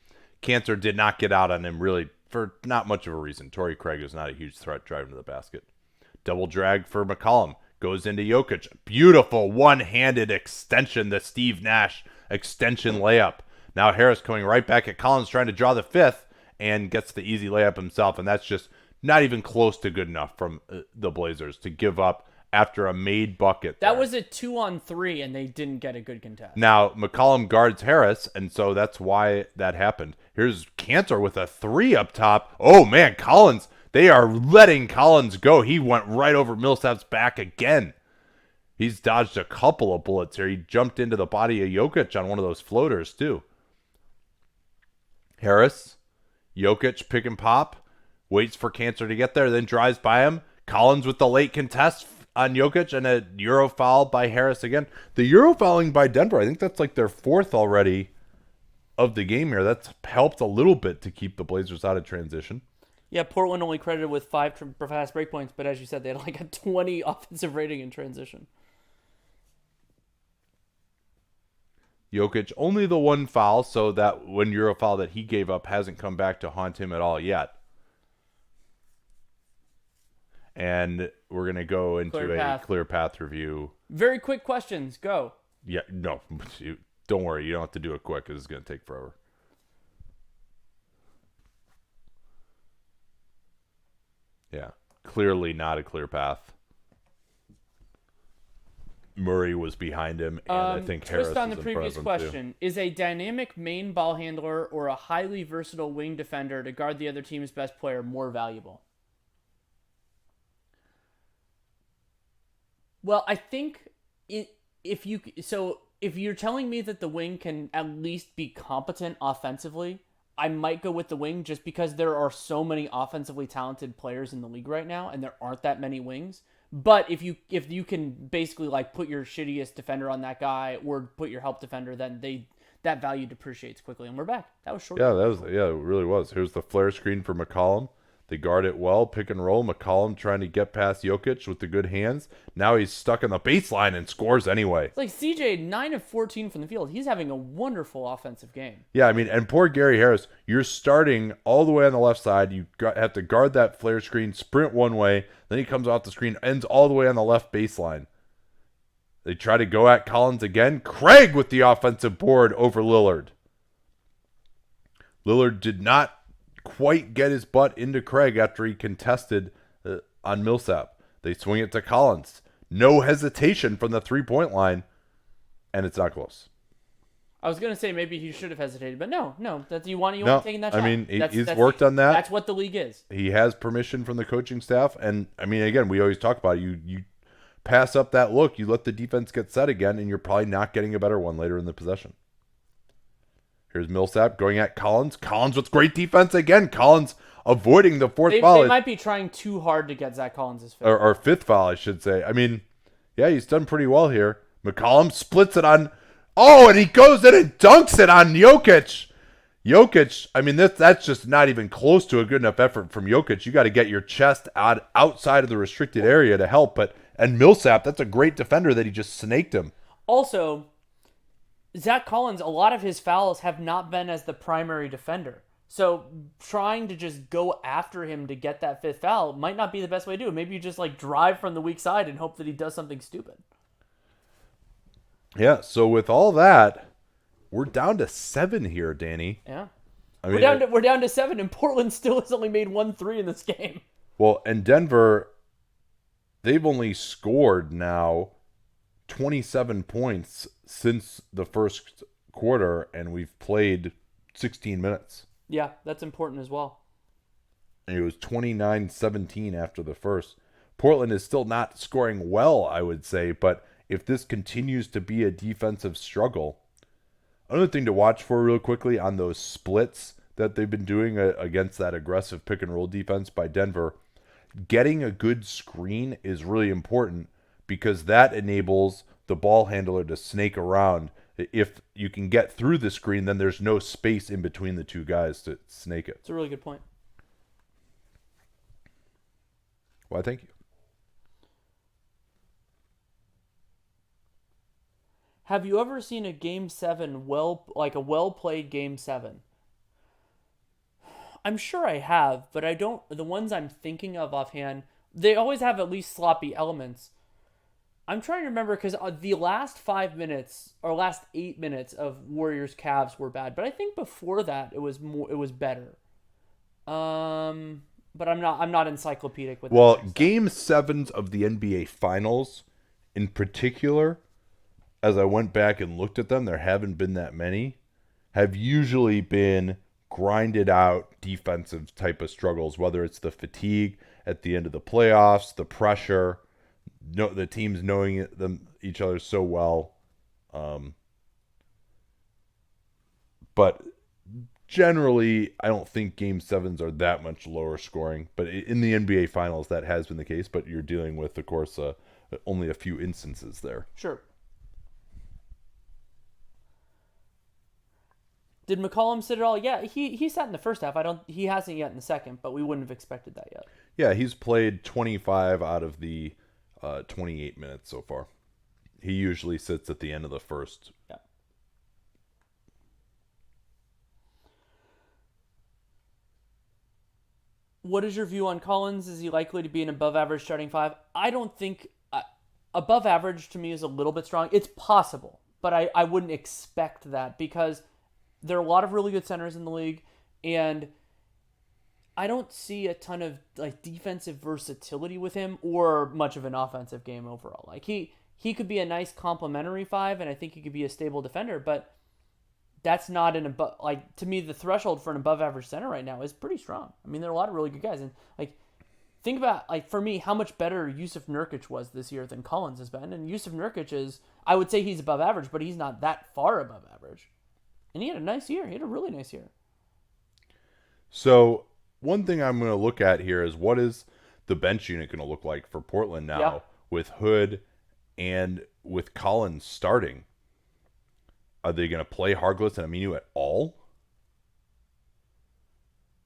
Cantor did not get out on him really for not much of a reason. Torrey Craig is not a huge threat driving to the basket. Double drag for McCollum. Goes into Jokic. Beautiful one-handed extension, the Steve Nash extension layup. Now Harris coming right back at Collins trying to draw the fifth and gets the easy layup himself. And that's just not even close to good enough from the Blazers to give up after a made bucket. That was a 2-on-3, and they didn't get a good contest. Now, McCollum guards Harris, and so that's why that happened. Here's Cantor with a 3 up top. Oh, man, Collins. They are letting Collins go. He went right over Millsap's back again. He's dodged a couple of bullets here. He jumped into the body of Jokic on one of those floaters, too. Harris, Jokic pick and pop. Waits for Cantor to get there, then drives by him. Collins with the late contest on Jokic and a Euro foul by Harris again. The Euro fouling by Denver, I think that's like their 4th already of the game here. That's helped a little bit to keep the Blazers out of transition. Yeah, Portland only credited with 5 fast break points, but as you said, they had like a 20 offensive rating in transition. Jokic, only the 1 foul, so that one Euro foul that he gave up hasn't come back to haunt him at all yet. And we're going to go into clear path review. Very quick questions. Go. Yeah, no. Don't worry. You don't have to do it quick because it's going to take forever. Yeah. Clearly not a clear path. Murray was behind him, and I think Harris twist on was the in front previous of him question. too. Is a dynamic main ball handler or a highly versatile wing defender to guard the other team's best player more valuable? Well, I think if you're telling me that the wing can at least be competent offensively, I might go with the wing just because there are so many offensively talented players in the league right now, and there aren't that many wings. But if you can basically like put your shittiest defender on that guy or put your help defender, then that value depreciates quickly. And we're back. That was short. Yeah, it really was. Here's the flare screen for McCollum. They guard it well, pick and roll. McCollum trying to get past Jokic with the good hands. Now he's stuck on the baseline and scores anyway. It's like CJ, 9 of 14 from the field. He's having a wonderful offensive game. Yeah, I mean, and poor Gary Harris, you're starting all the way on the left side. You have to guard that flare screen, sprint one way. Then he comes off the screen, ends all the way on the left baseline. They try to go at Collins again. Craig with the offensive board over Lillard. Lillard did not quite get his butt into Craig after he contested on Millsap. They swing it to Collins. No hesitation from the three-point line, and it's not close. I was gonna say maybe he should have hesitated, but no. That you want taking that shot. I mean, he's worked on that. That's what the league is. He has permission from the coaching staff, and I mean, again, we always talk about it. You pass up that look, you let the defense get set again, and you're probably not getting a better one later in the possession. Here's Millsap going at Collins. Collins with great defense again. Collins avoiding the fourth foul. They might be trying too hard to get Zach Collins' fifth. Or fifth foul, I should say. I mean, yeah, he's done pretty well here. McCollum splits it on. Oh, and he goes in and dunks it on Jokic. Jokic, I mean, that's just not even close to a good enough effort from Jokic. You got to get your chest outside of the restricted area to help. And Millsap, that's a great defender that he just snaked him. Also, Zach Collins, a lot of his fouls have not been as the primary defender. So trying to just go after him to get that fifth foul might not be the best way to do it. Maybe you just like drive from the weak side and hope that he does something stupid. Yeah, so with all that, we're down to 7 here, Danny. Yeah. I mean, we're down to 7, and Portland still has only made 1-3 in this game. Well, and Denver, they've only scored now 27 points since the first quarter, and we've played 16 minutes. Yeah, that's important as well. And it was 29-17 after the first. Portland is still not scoring well, I would say, but if this continues to be a defensive struggle, another thing to watch for real quickly on those splits that they've been doing against that aggressive pick and roll defense by Denver, getting a good screen is really important because that enables the ball handler to snake around. If you can get through the screen, then there's no space in between the two guys to snake it. It's a really good point. Why, thank you. Have you ever seen a game 7 a well played game 7? I'm sure I have, but I don't. The ones I'm thinking of offhand, they always have at least sloppy elements. I'm trying to remember because the last 5 minutes or last 8 minutes of Warriors Cavs were bad, but I think before that it was more. It was better. But I'm not encyclopedic with that Well, kind of stuff. game sevens of the NBA Finals, in particular, as I went back and looked at them, there haven't been that many, have usually been grinded out defensive type of struggles, whether it's the fatigue at the end of the playoffs, the pressure, no, the teams knowing each other so well. But generally, I don't think game sevens are that much lower scoring. But in the NBA Finals, that has been the case. But you're dealing with, of course, only a few instances there. Sure. Did McCollum sit at all? Yeah, he sat in the first half. He hasn't yet in the second, but we wouldn't have expected that yet. Yeah, he's played 25 out of the 28 minutes so far. He usually sits at the end of the first. Yeah. What is your view on Collins? Is he likely to be an above average starting five? I don't think above average to me is a little bit strong. It's possible, but I wouldn't expect that because there are a lot of really good centers in the league, and I don't see a ton of like defensive versatility with him or much of an offensive game overall. Like he could be a nice complementary five, and I think he could be a stable defender, but that's not an above, like, to me the threshold for an above average center right now is pretty strong. I mean, there are a lot of really good guys, and like think about, like, for me, how much better Yusuf Nurkic was this year than Collins has been. And Yusuf Nurkic is, I would say he's above average, but he's not that far above average. And he had a nice year. He had a really nice year. So one thing I'm going to look at here is what is the bench unit going to look like for Portland now Yeah. with Hood and with Collins starting? Are they going to play Harkless and Aminu at all?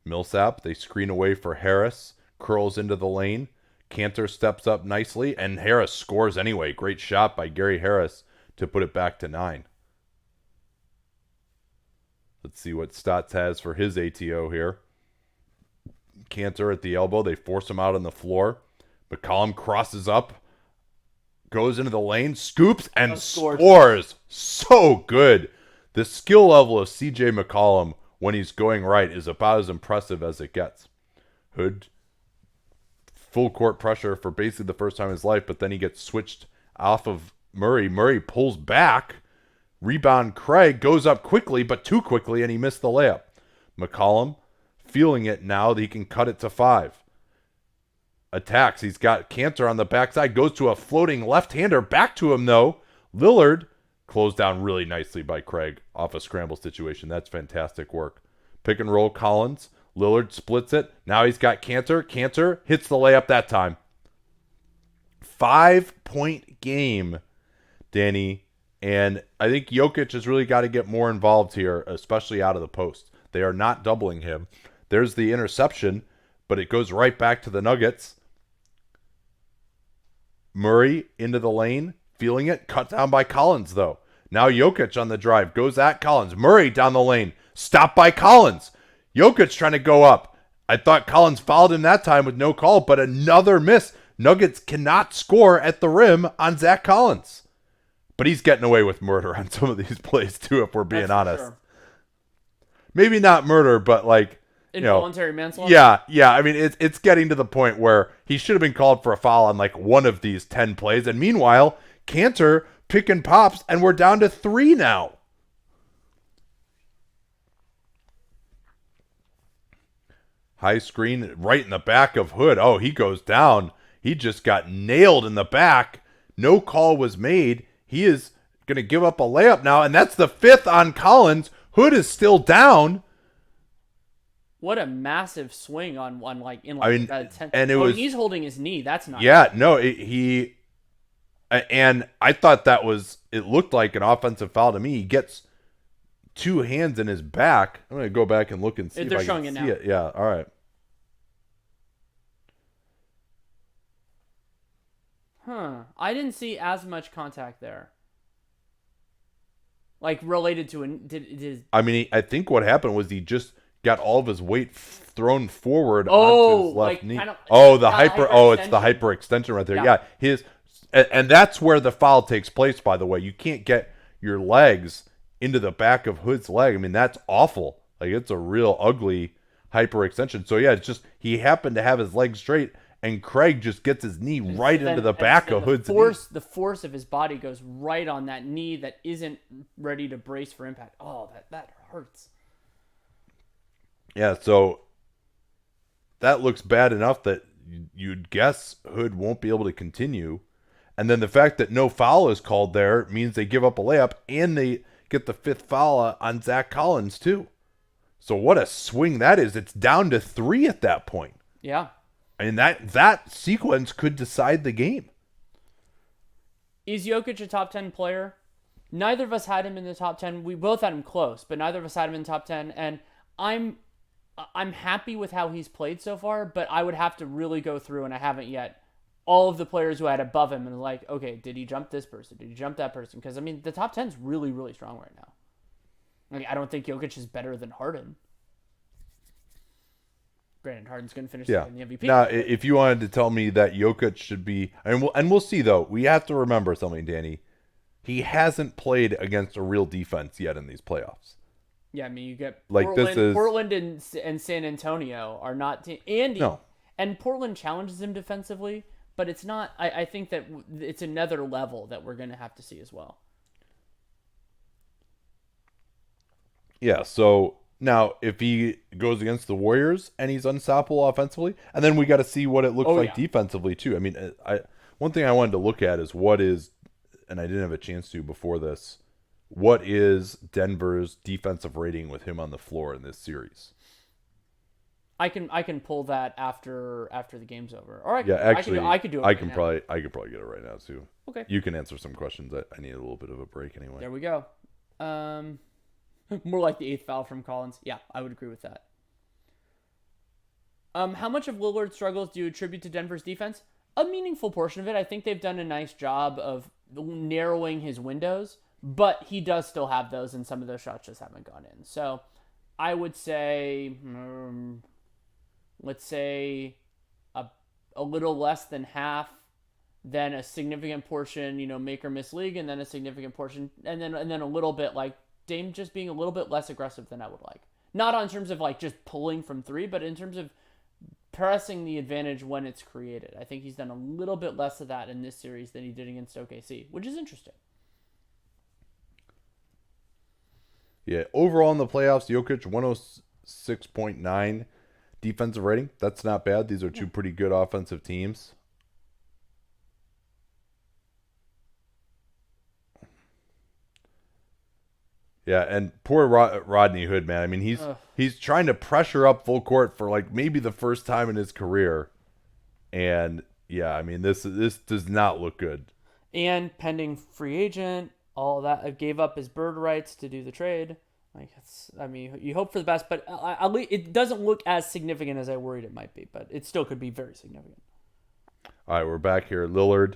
Millsap, they screen away for Harris, curls into the lane. Cantor steps up nicely, and Harris scores anyway. Great shot by Gary Harris to put it back to 9. Let's see what Stotts has for his ATO here. Cantor at the elbow. They force him out on the floor. McCollum crosses up, goes into the lane, scoops, and scores. So good. The skill level of CJ McCollum when he's going right is about as impressive as it gets. Hood, full court pressure for basically the first time in his life, but then he gets switched off of Murray. Murray pulls back. Rebound Craig goes up quickly, but too quickly, and he missed the layup. McCollum feeling it now that he can cut it to 5. Attacks. He's got Cantor on the backside. Goes to a floating left-hander. Back to him, though. Lillard closed down really nicely by Craig off a scramble situation. That's fantastic work. Pick and roll Collins. Lillard splits it. Now he's got Cantor. Cantor hits the layup that time. 5-point game, Danny. And I think Jokic has really got to get more involved here, especially out of the post. They are not doubling him. There's the interception, but it goes right back to the Nuggets. Murray into the lane, feeling it, cut down by Collins, though. Now Jokic on the drive, goes at Collins. Murray down the lane, stopped by Collins. Jokic trying to go up. I thought Collins fouled him that time with no call, but another miss. Nuggets cannot score at the rim on Zach Collins. But he's getting away with murder on some of these plays, too, if we're being honest. Sure. Maybe not murder, but like, involuntary manslaughter? Yeah. I mean, it's getting to the point where he should have been called for a foul on like one of these 10 plays. And meanwhile, Cantor picking pops, and we're down to 3 now. High screen right in the back of Hood. Oh, he goes down. He just got nailed in the back. No call was made. He is going to give up a layup now, and that's the 5th on Collins. Hood is still down. What a massive swing on like in like I mean, that 10. And it was, he's holding his knee. That's not. Yeah, good. No, he. And I thought it looked like an offensive foul to me. He gets 2 hands in his back. I'm going to go back and look and see if I can see it. Yeah, all right. I didn't see as much contact there. Like related to did I mean, I think what happened was he just got all of his weight thrown forward oh onto his left like knee. kind of Oh, the not hyper. Oh, it's the hyperextension. hyperextension right there. Yeah. Yeah, and that's where the foul takes place. By the way, you can't get your legs into the back of Hood's leg. I mean, that's awful. Like it's a real ugly hyperextension. So yeah, it's just he happened to have his leg straight, and Craig just gets his knee right into the back of Hood's knee. The force of his body goes right on that knee that isn't ready to brace for impact. Oh, that hurts. Yeah, so that looks bad enough that you'd guess Hood won't be able to continue. And then the fact that no foul is called there means they give up a layup and they get the fifth foul on Zach Collins, too. So what a swing that is. It's down to 3 at that point. Yeah. And that sequence could decide the game. Is Jokic a top 10 player? Neither of us had him in the top 10. We both had him close, but neither of us had him in the top 10. And I'm happy with how he's played so far, but I would have to really go through, and I haven't yet, all of the players who I had above him and like, okay, did he jump this person? Did he jump that person? Because, I mean, the top 10 is really, really strong right now. Like, I don't think Jokic is better than Harden. Granted, Harden's going to finish in the MVP. Now, if you wanted to tell me that Jokic should be, and we'll see though. We have to remember something, Danny. He hasn't played against a real defense yet in these playoffs. Yeah, I mean, you get like Portland and San Antonio are not and Portland challenges him defensively, but it's not. I think that it's another level that we're going to have to see as well. Yeah, so now if he goes against the Warriors and he's unstoppable offensively, and then we got to see what it looks like defensively too. I mean, one thing I wanted to look at is and I didn't have a chance to before this, what is Denver's defensive rating with him on the floor in this series? I can pull that after the game's over. Or I could do it. I could probably get it right now too. Okay. You can answer some questions. I need a little bit of a break anyway. There we go. More like the 8th foul from Collins. Yeah, I would agree with that. How much of Lillard's struggles do you attribute to Denver's defense? A meaningful portion of it. I think they've done a nice job of narrowing his windows, but he does still have those, and some of those shots just haven't gone in. So I would say, let's say a little less than half, then a significant portion, make or miss league, and then a significant portion, and then a little bit like Dame just being a little bit less aggressive than I would like. Not on terms of like just pulling from 3, but in terms of pressing the advantage when it's created. I think he's done a little bit less of that in this series than he did against OKC, which is interesting. Yeah, overall in the playoffs, Jokic 106.9 defensive rating. That's not bad. These are two pretty good offensive teams. Yeah, and poor Rodney Hood, man. I mean, he's trying to pressure up full court for like maybe the first time in his career, and yeah, I mean this does not look good. And pending free agent, all that gave up his bird rights to do the trade. You hope for the best, but it doesn't look as significant as I worried it might be. But it still could be very significant. All right, we're back here. Lillard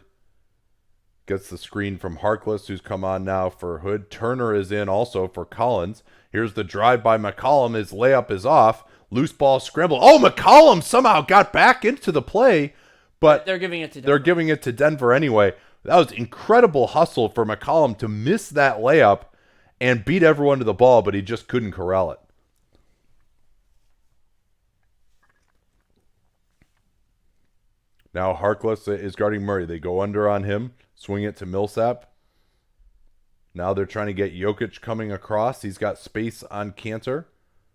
gets the screen from Harkless, who's come on now for Hood. Turner is in also for Collins. Here's the drive by McCollum. His layup is off. Loose ball scramble. Oh, McCollum somehow got back into the play, but they're giving it to Denver. They're giving it to Denver anyway. That was incredible hustle for McCollum to miss that layup and beat everyone to the ball, but he just couldn't corral it. Now Harkless is guarding Murray. They go under on him. Swing it to Millsap. Now they're trying to get Jokic coming across. He's got space on Kanter.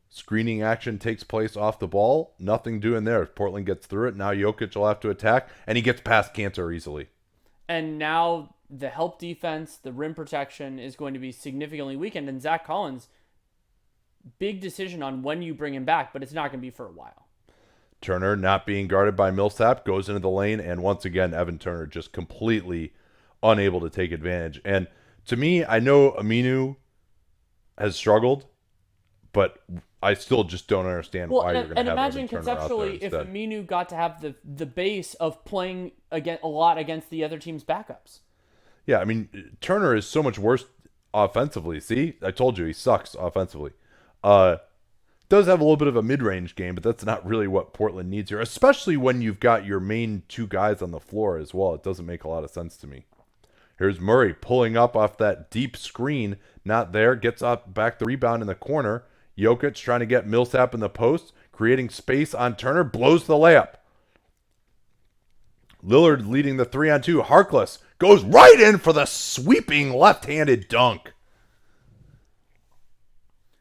Screening action takes place off the ball. Nothing doing there. Portland gets through it. Now Jokic will have to attack, and he gets past Kanter easily. And now the help defense, the rim protection is going to be significantly weakened. And Zach Collins, big decision on when you bring him back, but it's not going to be for a while. Turner not being guarded by Millsap goes into the lane, and once again, Evan Turner just completely unable to take advantage. And to me, I know Aminu has struggled, but I still just don't understand why you're going to have imagine Evan Turner conceptually out there if instead. Aminu got to have the base of playing a lot against the other team's backups. Yeah, I mean, Turner is so much worse offensively. See, I told you he sucks offensively. Does have a little bit of a mid-range game, but that's not really what Portland needs here, especially when you've got your main two guys on the floor as well. It doesn't make a lot of sense to me. Here's Murray pulling up off that deep screen. Not there. Gets up back the rebound in the corner. Jokic trying to get Millsap in the post, creating space on Turner. Blows the layup. Lillard leading the 3-on-2. Harkless goes right in for the sweeping left-handed dunk.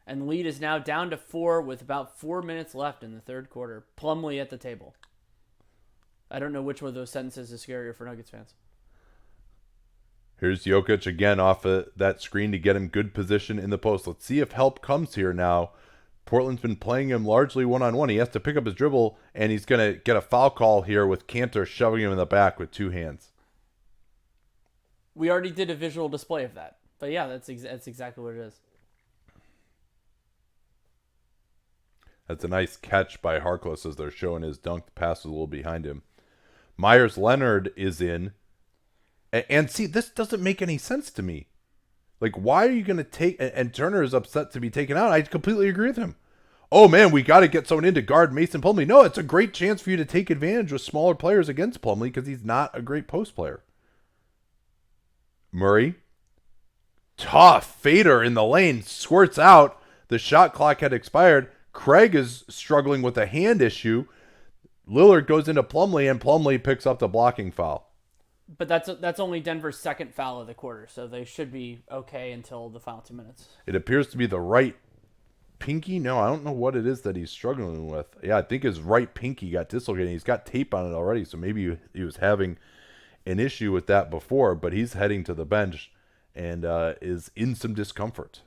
And the lead is now down to 4 with about 4 minutes left in the third quarter. Plumlee at the table. I don't know which one of those sentences is scarier for Nuggets fans. Here's Jokic again off of that screen to get him good position in the post. Let's see if help comes here now. Portland's been playing him largely one-on-one. He has to pick up his dribble, and he's going to get a foul call here with Kanter shoving him in the back with two hands. We already did a visual display of that. But yeah, that's exactly what it is. That's a nice catch by Harkless as they're showing his dunk. The pass was a little behind him. Myers Leonard is in. And see, this doesn't make any sense to me. Like, why are you going to take... And Turner is upset to be taken out. I completely agree with him. Oh, man, we got to get someone in to guard Mason Plumlee. No, it's a great chance for you to take advantage with smaller players against Plumlee because he's not a great post player. Murray. Tough fader in the lane. Squirts out. The shot clock had expired. Craig is struggling with a hand issue. Lillard goes into Plumlee, and Plumlee picks up the blocking foul. But that's only Denver's second foul of the quarter, so they should be okay until the final 2 minutes. It appears to be the right pinky. No, I don't know what it is that he's struggling with. Yeah, I think his right pinky got dislocated. He's got tape on it already, so maybe he was having an issue with that before, but he's heading to the bench and is in some discomfort.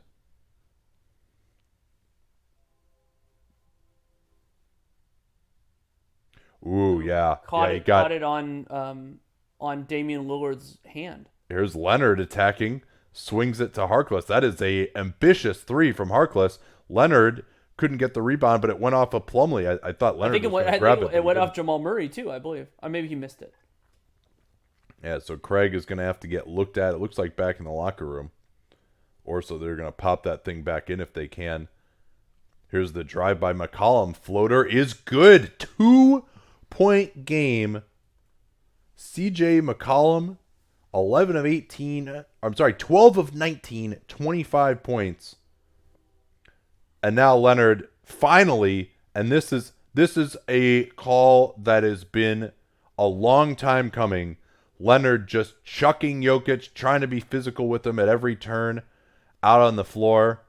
Ooh, yeah. Caught it on Damian Lillard's hand. Here's Leonard attacking, swings it to Harkless. That is a ambitious three from Harkless. Leonard couldn't get the rebound, but it went off of Plumlee. I thought Leonard was going to grab it. It went off Jamal Murray too, I believe. Or maybe he missed it. Yeah, so Craig is going to have to get looked at. It looks like back in the locker room. Or so they're going to pop that thing back in if they can. Here's the drive by McCollum. Floater is good. 2-point game. CJ McCollum, 12 of 19, 25 points. And now Leonard finally, and this is a call that has been a long time coming. Leonard just chucking Jokic, trying to be physical with him at every turn out on the floor.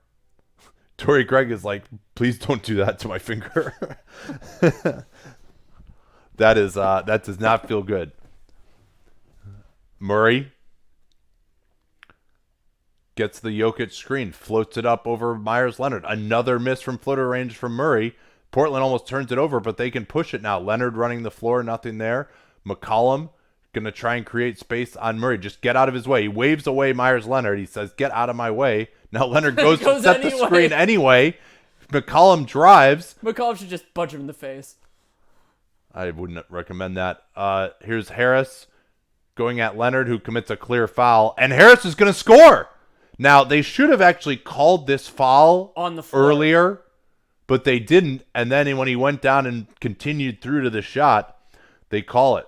Torrey Craig is like, please don't do that to my finger. That does not feel good. Murray gets the Jokic screen, floats it up over Myers Leonard. Another miss from floater range from Murray. Portland almost turns it over, but they can push it now. Leonard running the floor, nothing there. McCollum going to try and create space on Murray. Just get out of his way. He waves away Myers Leonard. He says, get out of my way. Now Leonard goes to set the screen anyway. McCollum drives. McCollum should just punch him in the face. I wouldn't recommend that. Here's Harris going at Leonard, who commits a clear foul. And Harris is going to score. Now, they should have actually called this foul on the floor earlier, but they didn't. And then when he went down and continued through to the shot, they call it.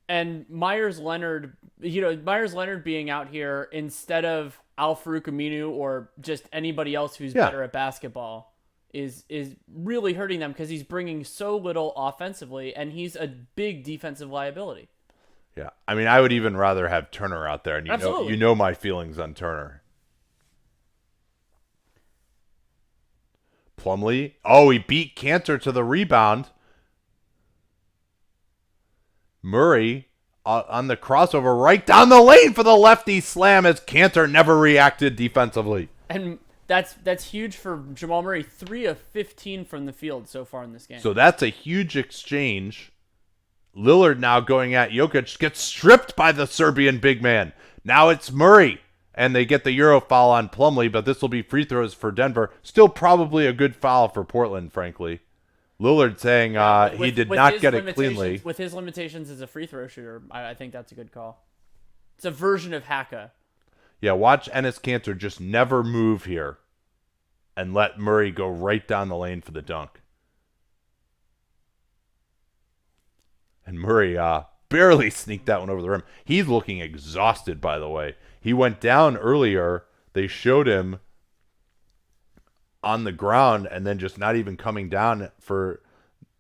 And Myers Leonard being out here instead of Al-Farouq Aminu or just anybody else who's better at basketball is really hurting them because he's bringing so little offensively, and he's a big defensive liability. Yeah, I mean, I would even rather have Turner out there, and Absolutely. you know my feelings on Turner. Plumlee, he beat Kanter to the rebound. Murray on the crossover right down the lane for the lefty slam as Kanter never reacted defensively. And that's huge for Jamal Murray. 3 of 15 from the field so far in this game. So that's a huge exchange. Lillard now going at Jokic, gets stripped by the Serbian big man. Now it's Murray, and they get the Euro foul on Plumlee, but this will be free throws for Denver. Still probably a good foul for Portland, frankly. Lillard saying he did not get it cleanly. With his limitations as a free throw shooter, I think that's a good call. It's a version of Haka. Yeah, watch Enes Kanter just never move here and let Murray go right down the lane for the dunk. And Murray barely sneaked that one over the rim. He's looking exhausted, by the way. He went down earlier. They showed him on the ground and then just not even coming down for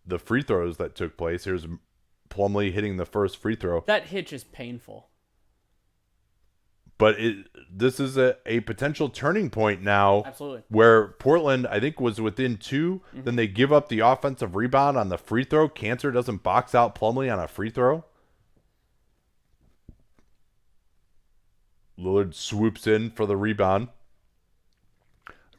the free throws that took place. Here's Plumlee hitting the first free throw. That hitch is painful. But this is a potential turning point now. Absolutely. Where Portland, I think, was within 2. Mm-hmm. Then they give up the offensive rebound on the free throw. Kanter doesn't box out Plumlee on a free throw. Lillard swoops in for the rebound.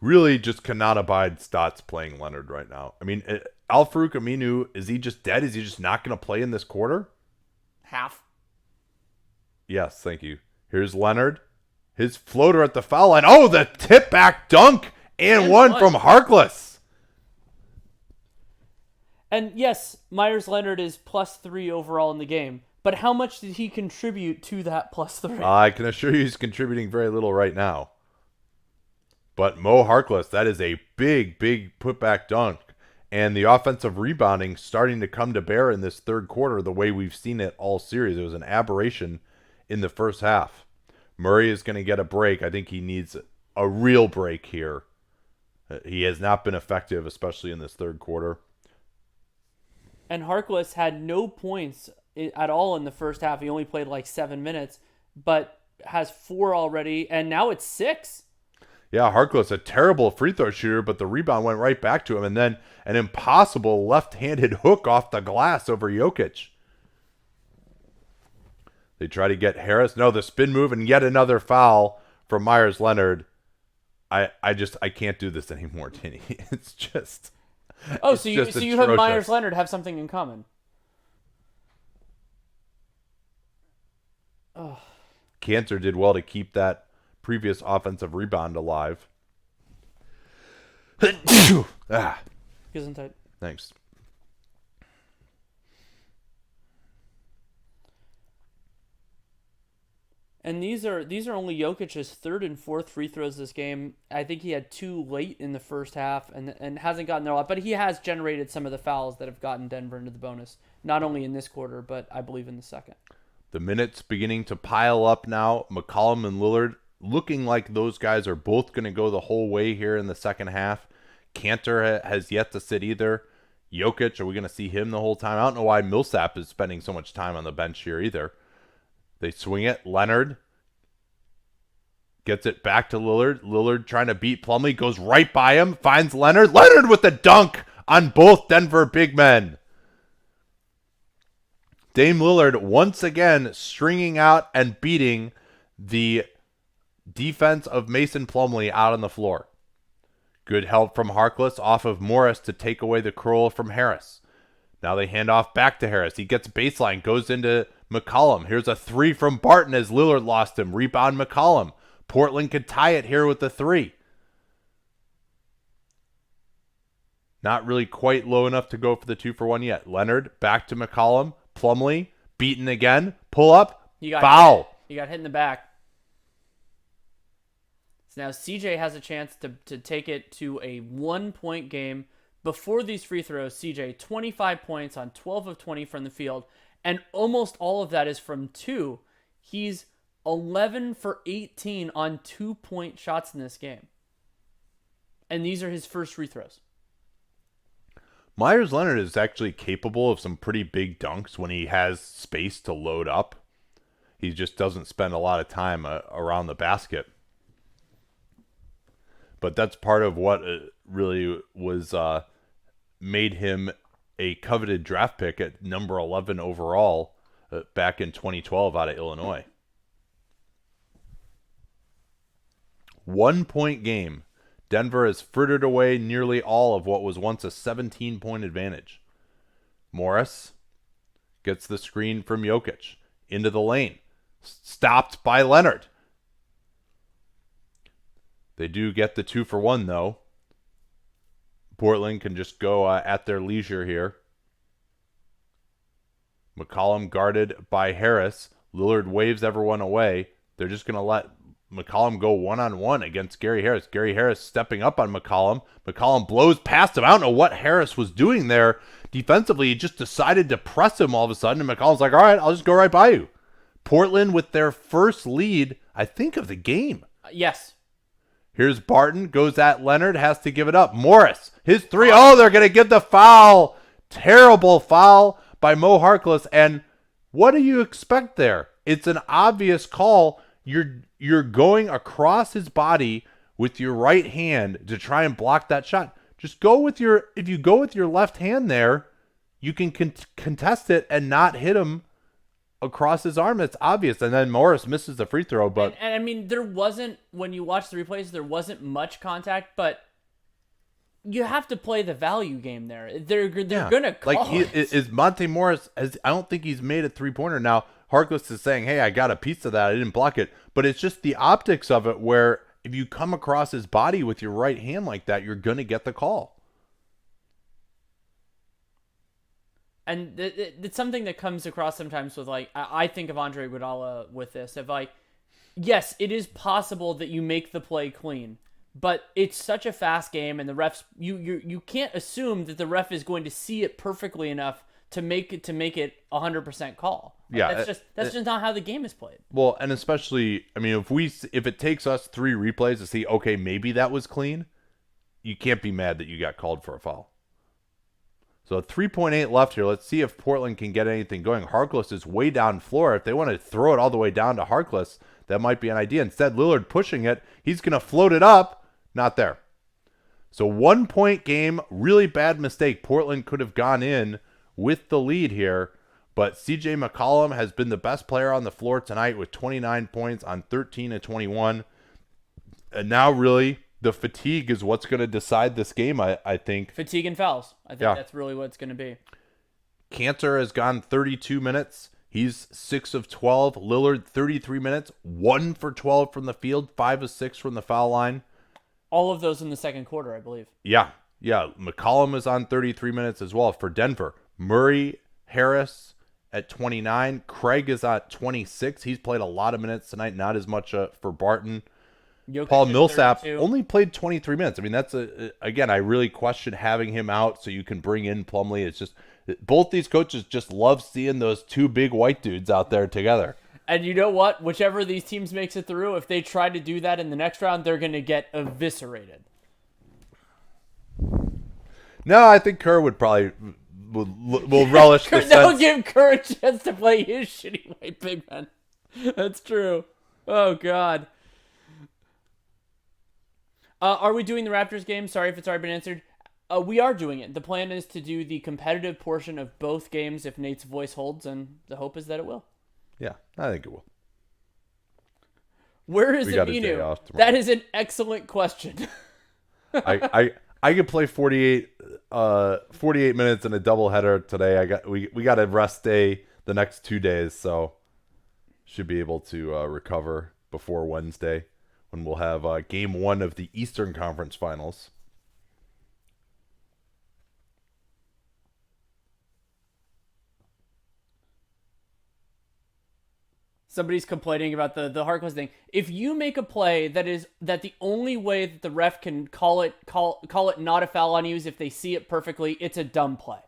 Really just cannot abide Stotts playing Leonard right now. I mean, Al-Farouq Aminu, is he just dead? Is he just not going to play in this quarter? Half. Yes, thank you. Here's Leonard. His floater at the foul line. Oh, the tip back dunk and one from Harkless. And yes, Myers Leonard is +3 overall in the game. But how much did he contribute to that +3? I can assure you he's contributing very little right now. But Mo Harkless, that is a big, big putback dunk. And the offensive rebounding starting to come to bear in this third quarter the way we've seen it all series. It was an aberration in the first half. Murray is going to get a break. I think he needs a real break here. He has not been effective, especially in this third quarter. And Harkless had no points at all in the first half. He only played like 7 minutes, but has 4 already, and now it's 6. Yeah, Harkless, a terrible free throw shooter, but the rebound went right back to him, and then an impossible left-handed hook off the glass over Jokic. They try to get Harris. No, the spin move and yet another foul from Myers Leonard. I can't do this anymore, Tinny. It's just so you have Myers Leonard have something in common. Oh. Kanter did well to keep that previous offensive rebound alive. Gesundheit. Thanks. And these are only Jokic's third and fourth free throws this game. I think he had 2 late in the first half and hasn't gotten there a lot. But he has generated some of the fouls that have gotten Denver into the bonus, not only in this quarter, but I believe in the second. The minutes beginning to pile up now. McCollum and Lillard looking like those guys are both going to go the whole way here in the second half. Kanter has yet to sit either. Jokic, are we going to see him the whole time? I don't know why Millsap is spending so much time on the bench here either. They swing it. Leonard gets it back to Lillard. Lillard trying to beat Plumlee. Goes right by him. Finds Leonard. Leonard with the dunk on both Denver big men. Dame Lillard once again stringing out and beating the defense of Mason Plumlee out on the floor. Good help from Harkless off of Morris to take away the curl from Harris. Now they hand off back to Harris. He gets baseline, goes into McCollum. Here's a 3 from Barton as Lillard lost him. Rebound McCollum. Portland could tie it here with the 3. Not really quite low enough to go for the 2-for-1 yet. Leonard back to McCollum. Plumlee beaten again. Pull up. Foul. He got hit in the back. So now CJ has a chance to take it to a 1-point game. Before these free throws, CJ 25 points on 12 of 20 from the field, and almost all of that is from 2. He's 11 for 18 on 2-point shots in this game. And these are his first free throws. Myers Leonard is actually capable of some pretty big dunks when he has space to load up. He just doesn't spend a lot of time around the basket. But that's part of what really was made him a coveted draft pick at number 11 overall back in 2012 out of Illinois. 1-point game. Denver has frittered away nearly all of what was once a 17-point advantage. Morris gets the screen from Jokic into the lane. Stopped by Leonard. They do get the 2-for-1 though. Portland can just go at their leisure here. McCollum guarded by Harris. Lillard waves everyone away. They're just going to let McCollum go one-on-one against Gary Harris. Gary Harris stepping up on McCollum. McCollum blows past him. I don't know what Harris was doing there defensively. He just decided to press him all of a sudden, and McCollum's like, all right, I'll just go right by you. Portland with their first lead, I think, of the game. Yes. Here's Barton, goes at Leonard, has to give it up. Morris, his three. Oh, they're going to give the foul. Terrible foul by Mo Harkless. And what do you expect there? It's an obvious call. You're going across his body with your right hand to try and block that shot. Just go with if you go with your left hand there, you can contest it and not hit him across his arm. It's obvious. And then Morris misses the free throw. But and I mean, there wasn't, when you watch the replays, there wasn't much contact, but you have to play the value game there. They're gonna call is Monte Morris. I don't think he's made a 3-pointer now. Harkless is saying, hey, I got a piece of that. I didn't block it. But it's just the optics of it where if you come across his body with your right hand like that, you're going to get the call. And it's something that comes across sometimes with, like, I think of Andre Iguodala with this. Of like, yes, it is possible that you make the play clean, but it's such a fast game, and the refs, you can't assume that the ref is going to see it perfectly enough to make it 100% call. Like, that's just not how the game is played. Well, and especially, I mean, if it takes us 3 replays to see, okay, maybe that was clean, you can't be mad that you got called for a foul. So 3.8 left here. Let's see if Portland can get anything going. Harkless is way down floor. If they want to throw it all the way down to Harkless, that might be an idea. Instead, Lillard pushing it. He's going to float it up. Not there. So 1-point game, really bad mistake. Portland could have gone in with the lead here, but CJ McCollum has been the best player on the floor tonight with 29 points on 13 of 21. And now really the fatigue is what's going to decide this game, I think. Fatigue and fouls. I think that's really what it's going to be. Cantor has gone 32 minutes. He's 6 of 12. Lillard, 33 minutes, 1 for 12 from the field, 5 of 6 from the foul line. All of those in the second quarter, I believe. Yeah. McCollum is on 33 minutes as well for Denver. Murray, Harris at 29. Craig is at 26. He's played a lot of minutes tonight, not as much for Barton. Jokic Paul Millsap 32. only played 23 minutes. I mean, that's again, I really question having him out so you can bring in Plumlee. It's just both these coaches just love seeing those 2 big white dudes out there together. And you know what? Whichever of these teams makes it through, if they try to do that in the next round, they're going to get eviscerated. No, I think Kerr would probably will relish the They'll sense. give Kerr a chance to play his shitty white big man. That's true. Oh, God. Are we doing the Raptors game? Sorry if it's already been answered. We are doing it. The plan is to do the competitive portion of both games if Nate's voice holds, and the hope is that it will. Yeah, I think it will. Where is We got a day Aminu? off tomorrow. That is an excellent question. I could play 48 minutes in a doubleheader today. We got a rest day the next 2 days, so should be able to recover before Wednesday when we'll have game 1 of the Eastern Conference Finals. Somebody's complaining about the Harkless thing. If you make a play that the only way that the ref can call it not a foul on you is if they see it perfectly, it's a dumb play.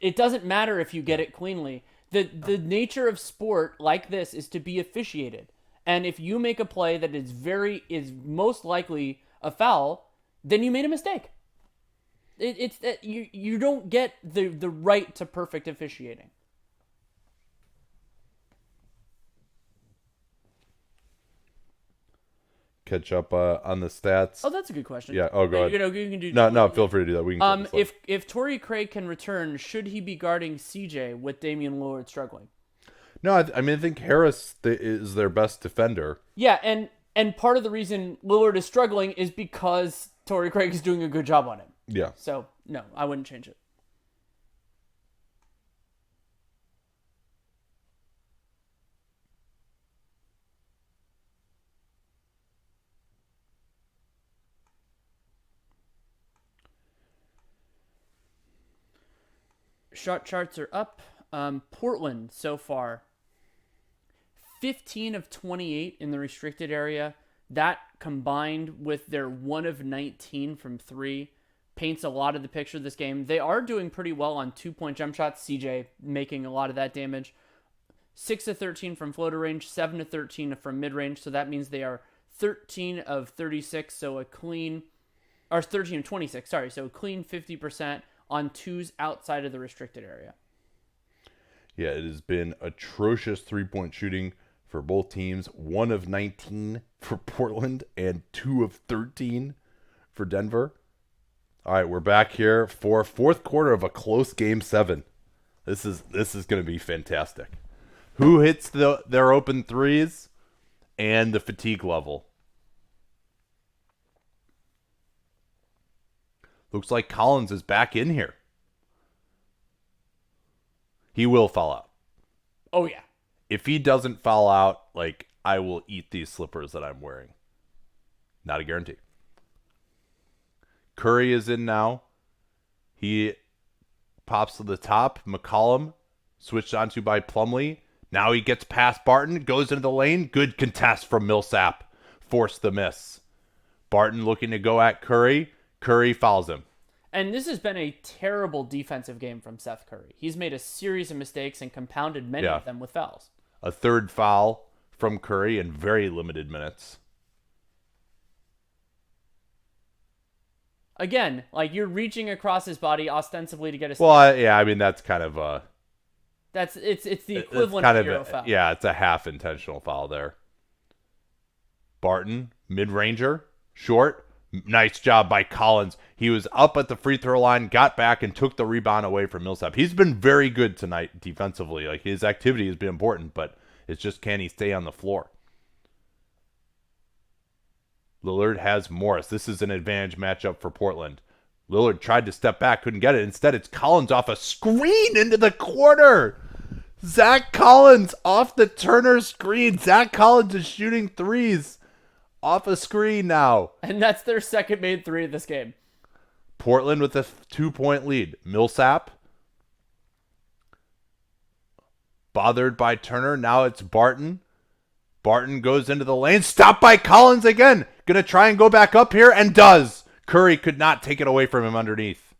It doesn't matter if you get it cleanly. The nature of sport like this is to be officiated. And if you make a play that is most likely a foul, then you made a mistake. It's that you don't get the right to perfect officiating. Catch up on the stats. Oh, that's a good question. Yeah. Oh, go ahead. You can do. No. Feel free to do that. We can. If Torrey Craig can return, should he be guarding CJ with Damian Lillard struggling? No, I think Harris is their best defender. Yeah, and part of the reason Lillard is struggling is because Torrey Craig is doing a good job on him. Yeah. So no, I wouldn't change it. Shot charts are up. Portland so far, 15 of 28 in the restricted area, That combined with their 1 of 19 from 3 paints a lot of the picture of this game. They are doing pretty well on 2-point jump shots. CJ making a lot of that damage. 6 of 13 from floater range, 7 of 13 from mid range. So that means they are 13 of 36. So a clean, or 13 of 26. Sorry. So a clean 50% on twos outside of the restricted area. Yeah, it has been atrocious 3-point shooting for both teams. 1 of 19 for Portland and 2 of 13 for Denver. All right, we're back here for fourth quarter of a close Game 7. This is going to be fantastic. Who hits their open threes and the fatigue level? Looks like Collins is back in here. He will foul out. Oh, yeah. If he doesn't foul out, like, I will eat these slippers that I'm wearing. Not a guarantee. Curry is in now. He pops to the top. McCollum switched onto by Plumlee. Now he gets past Barton, goes into the lane. Good contest from Millsap. Forced the miss. Barton looking to go at Curry. Curry fouls him. And this has been a terrible defensive game from Seth Curry. He's made a series of mistakes and compounded many of them with fouls. A third foul from Curry in very limited minutes. Again, like, you're reaching across his body ostensibly to get a steal. Well, yeah, I mean, that's kind of a... It's the equivalent kind of a hero foul. Yeah, it's a half intentional foul there. Barton, mid-ranger, short. Nice job by Collins. He was up at the free throw line, got back, and took the rebound away from Millsap. He's been very good tonight defensively. Like, his activity has been important, but it's just, can he stay on the floor? Lillard has Morris. This is an advantage matchup for Portland. Lillard tried to step back, couldn't get it. Instead, it's Collins off a screen into the corner. Zach Collins off the Turner screen. Zach Collins is shooting threes off a screen now. And that's their second made three of this game. Portland with a 2-point lead. Millsap bothered by Turner. Now it's Barton. Barton goes into the lane. Stopped by Collins again. Gonna try and go back up here and does. Curry could not take it away from him underneath.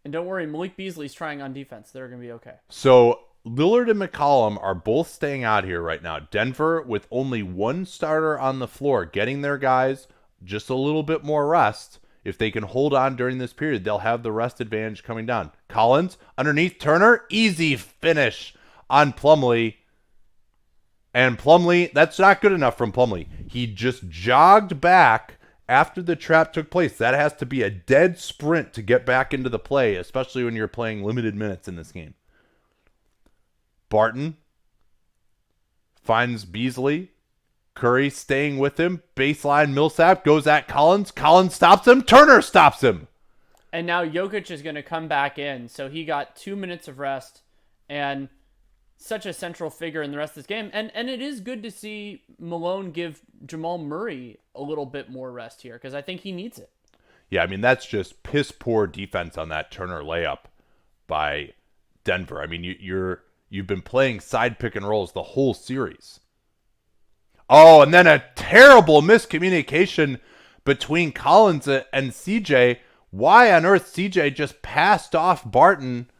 And don't worry, Malik Beasley's trying on defense. They're going to be okay. So Lillard and McCollum are both staying out here right now. Denver with only one starter on the floor, getting their guys just a little bit more rest. If they can hold on during this period, they'll have the rest advantage coming down. Collins underneath Turner. Easy finish on Plumlee. And Plumlee, that's not good enough from Plumlee. He just jogged back after the trap took place. That has to be a dead sprint to get back into the play, especially when you're playing limited minutes in this game. Barton finds Beasley. Curry staying with him. Baseline Millsap goes at Collins. Collins stops him. Turner stops him. And now Jokic is going to come back in. So he got 2 minutes of rest and such a central figure in the rest of this game. And it is good to see Malone give Jamal Murray a little bit more rest here because I think he needs it. Yeah, I mean, that's just piss poor defense on that Turner layup by Denver. I mean, you've been playing side pick and rolls the whole series. Oh, and then a terrible miscommunication between Collins and CJ. Why on earth CJ just passed off Barton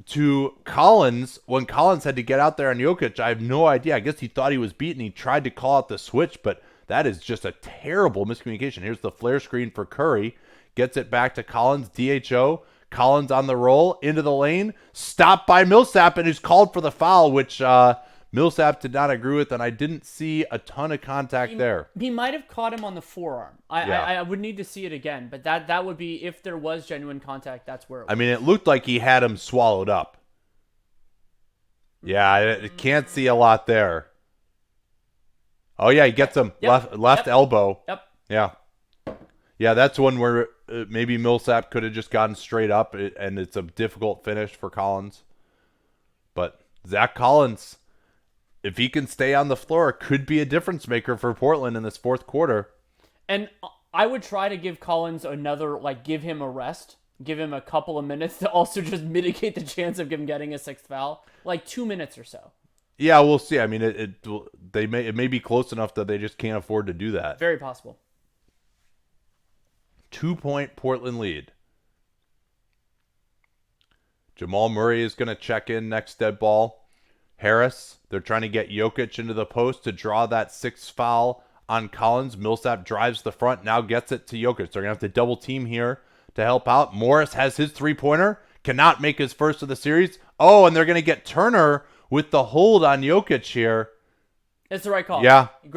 to Collins when Collins had to get out there on Jokic? I have no idea. I guess he thought he was beaten. He tried to call out the switch, but that is just a terrible miscommunication. Here's the flare screen for Curry. Gets it back to Collins. DHO. Collins on the roll into the lane. Stopped by Millsap and is called for the foul, which Millsap did not agree with, and I didn't see a ton of contact there. He might have caught him on the forearm. I would need to see it again, but that would be, if there was genuine contact, that's where it was. I mean, it looked like he had him swallowed up. Yeah, I can't see a lot there. Oh, yeah, he gets him left elbow. Yep. Yeah. Yeah, that's one where maybe Millsap could have just gotten straight up, and it's a difficult finish for Collins. But Zach Collins, if he can stay on the floor, could be a difference maker for Portland in this fourth quarter. And I would try to give Collins give him a rest, give him a couple of minutes to also just mitigate the chance of him getting a sixth foul. 2 minutes or so. Yeah, we'll see. I mean, it may be close enough that they just can't afford to do that. Very possible. 2-point Portland lead. Jamal Murray is going to check in next dead ball. Harris, they're trying to get Jokic into the post to draw that sixth foul on Collins. Millsap drives the front, now gets it to Jokic. They're going to have to double team here to help out. Morris has his three-pointer, cannot make his first of the series. Oh, and they're going to get Turner with the hold on Jokic here. It's the right call. Yeah. He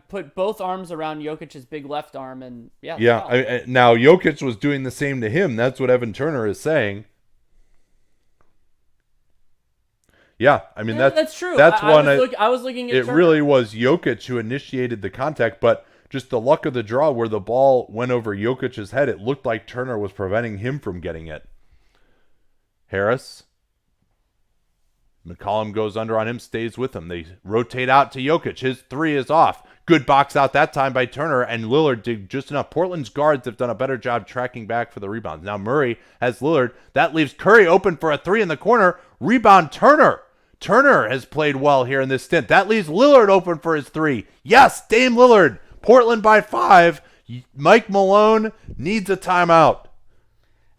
put both arms around Jokic's big left arm, and yeah. Now Jokic was doing the same to him. That's what Evan Turner is saying. Yeah, I mean that's true. That's I was looking at it. Turner. Really was Jokic who initiated the contact, but just the luck of the draw where the ball went over Jokic's head, it looked like Turner was preventing him from getting it. Harris, McCollum goes under on him, stays with him. They rotate out to Jokic. His three is off. Good box out that time by Turner, and Lillard did just enough. Portland's guards have done a better job tracking back for the rebounds. Now Murray has Lillard. That leaves Curry open for a three in the corner. Rebound Turner. Turner has played well here in this stint. That leaves Lillard open for his three. Yes, Dame Lillard. Portland by 5. Mike Malone needs a timeout.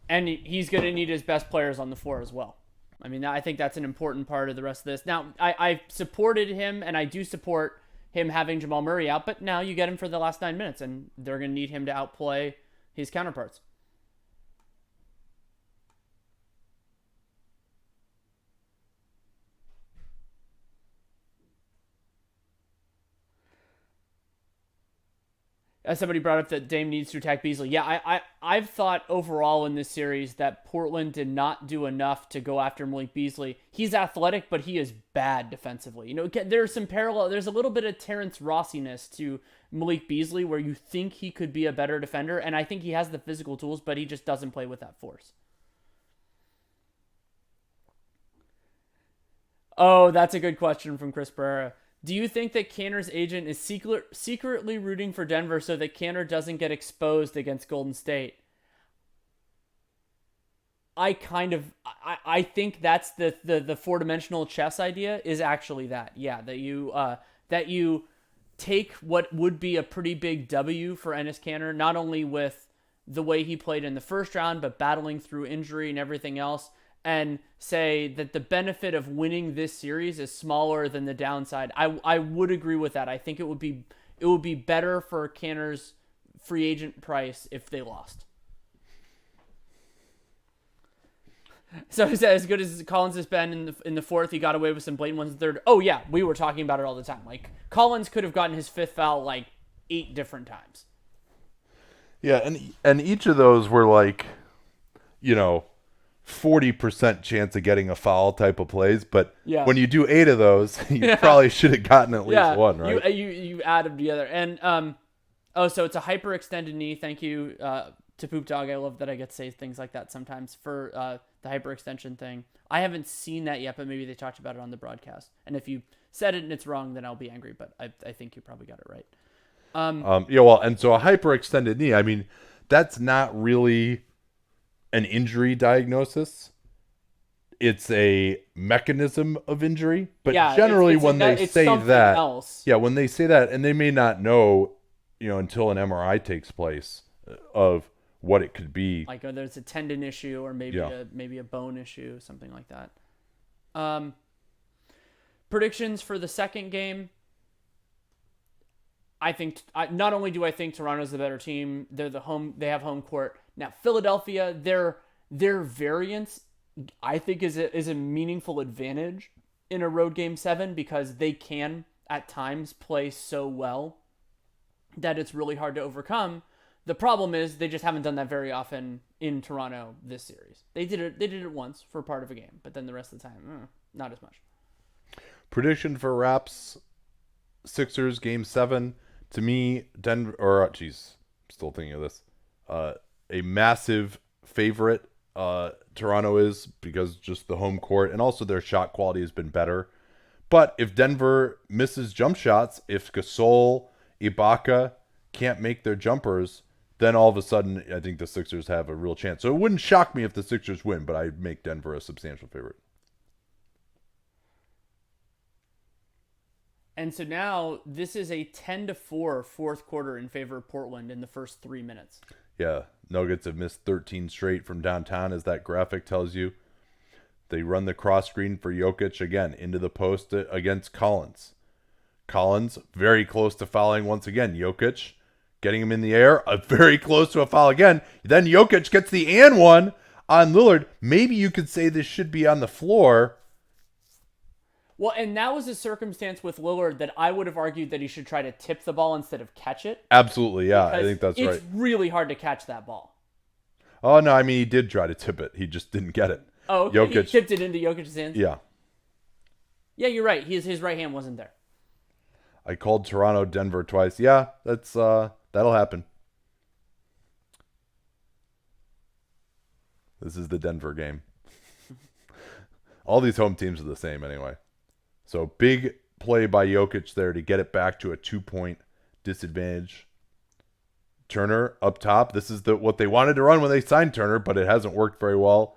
And he's going to need his best players on the floor as well. I mean, I think that's an important part of the rest of this. Now, I supported him, and I do support him having Jamal Murray out, but now you get him for the last 9 minutes, and they're going to need him to outplay his counterparts. As somebody brought up that Dame needs to attack Beasley. Yeah, I've thought overall in this series that Portland did not do enough to go after Malik Beasley. He's athletic, but he is bad defensively. You know, there's some parallel. There's a little bit of Terrence Rossiness to Malik Beasley where you think he could be a better defender, and I think he has the physical tools, but he just doesn't play with that force. Oh, that's a good question from Chris Pereira. Do you think that Kanter's agent is secretly rooting for Denver so that Kanter doesn't get exposed against Golden State? I think that's the four-dimensional chess idea is actually that. Yeah, that you take what would be a pretty big W for Enes Kanter, not only with the way he played in the first round, but battling through injury and everything else, and say that the benefit of winning this series is smaller than the downside. I would agree with that. I think it would be better for Kanter's free agent price if they lost. So he said, as good as Collins has been in the fourth, he got away with some blatant ones in the third. Oh yeah, we were talking about it all the time. Like Collins could have gotten his fifth foul like 8 different times. Yeah, and each of those were like, 40% chance of getting a foul type of plays, but when you do 8 of those, you probably should have gotten at least one, right? You add them together. And so it's a hyperextended knee. Thank you to Poop Dog. I love that I get to say things like that sometimes for the hyperextension thing. I haven't seen that yet, but maybe they talked about it on the broadcast. And if you said it and it's wrong, then I'll be angry, but I think you probably got it right. And so a hyperextended knee, I mean, that's not really an injury diagnosis. It's a mechanism of injury, but generally when they say that, when they say that, and they may not know, until an MRI takes place of what it could be. Like there's a tendon issue or maybe a bone issue, something like that. Predictions for the second game. Not only do I think Toronto's the better team, they have home court. Now, Philadelphia, their variance, I think, is a meaningful advantage in a road game 7 because they can, at times, play so well that it's really hard to overcome. The problem is they just haven't done that very often in Toronto this series. They did it once for part of a game, but then the rest of the time, not as much. Prediction for Raps Sixers game 7. To me, still thinking of this. A massive favorite Toronto is because just the home court and also their shot quality has been better. But if Denver misses jump shots, if Gasol, Ibaka can't make their jumpers, then all of a sudden I think the Sixers have a real chance. So it wouldn't shock me if the Sixers win, but I make Denver a substantial favorite. And so now this is a 10-4 fourth quarter in favor of Portland in the first 3 minutes. Yeah, Nuggets have missed 13 straight from downtown, as that graphic tells you. They run the cross screen for Jokic again into the post against Collins. Collins very close to fouling once again. Jokic getting him in the air, very close to a foul again. Then Jokic gets the and one on Lillard. Maybe you could say this should be on the floor. Well, and that was a circumstance with Lillard that I would have argued that he should try to tip the ball instead of catch it. Absolutely, yeah. I think that's right. It's really hard to catch that ball. Oh, no, I mean, he did try to tip it. He just didn't get it. Oh, okay. Jokic, he tipped it into Jokic's hands? Yeah. Yeah, you're right. His right hand wasn't there. I called Toronto, Denver twice. Yeah, that'll happen. This is the Denver game. All these home teams are the same anyway. So big play by Jokic there to get it back to a 2-point disadvantage. Turner up top. This is what they wanted to run when they signed Turner, but it hasn't worked very well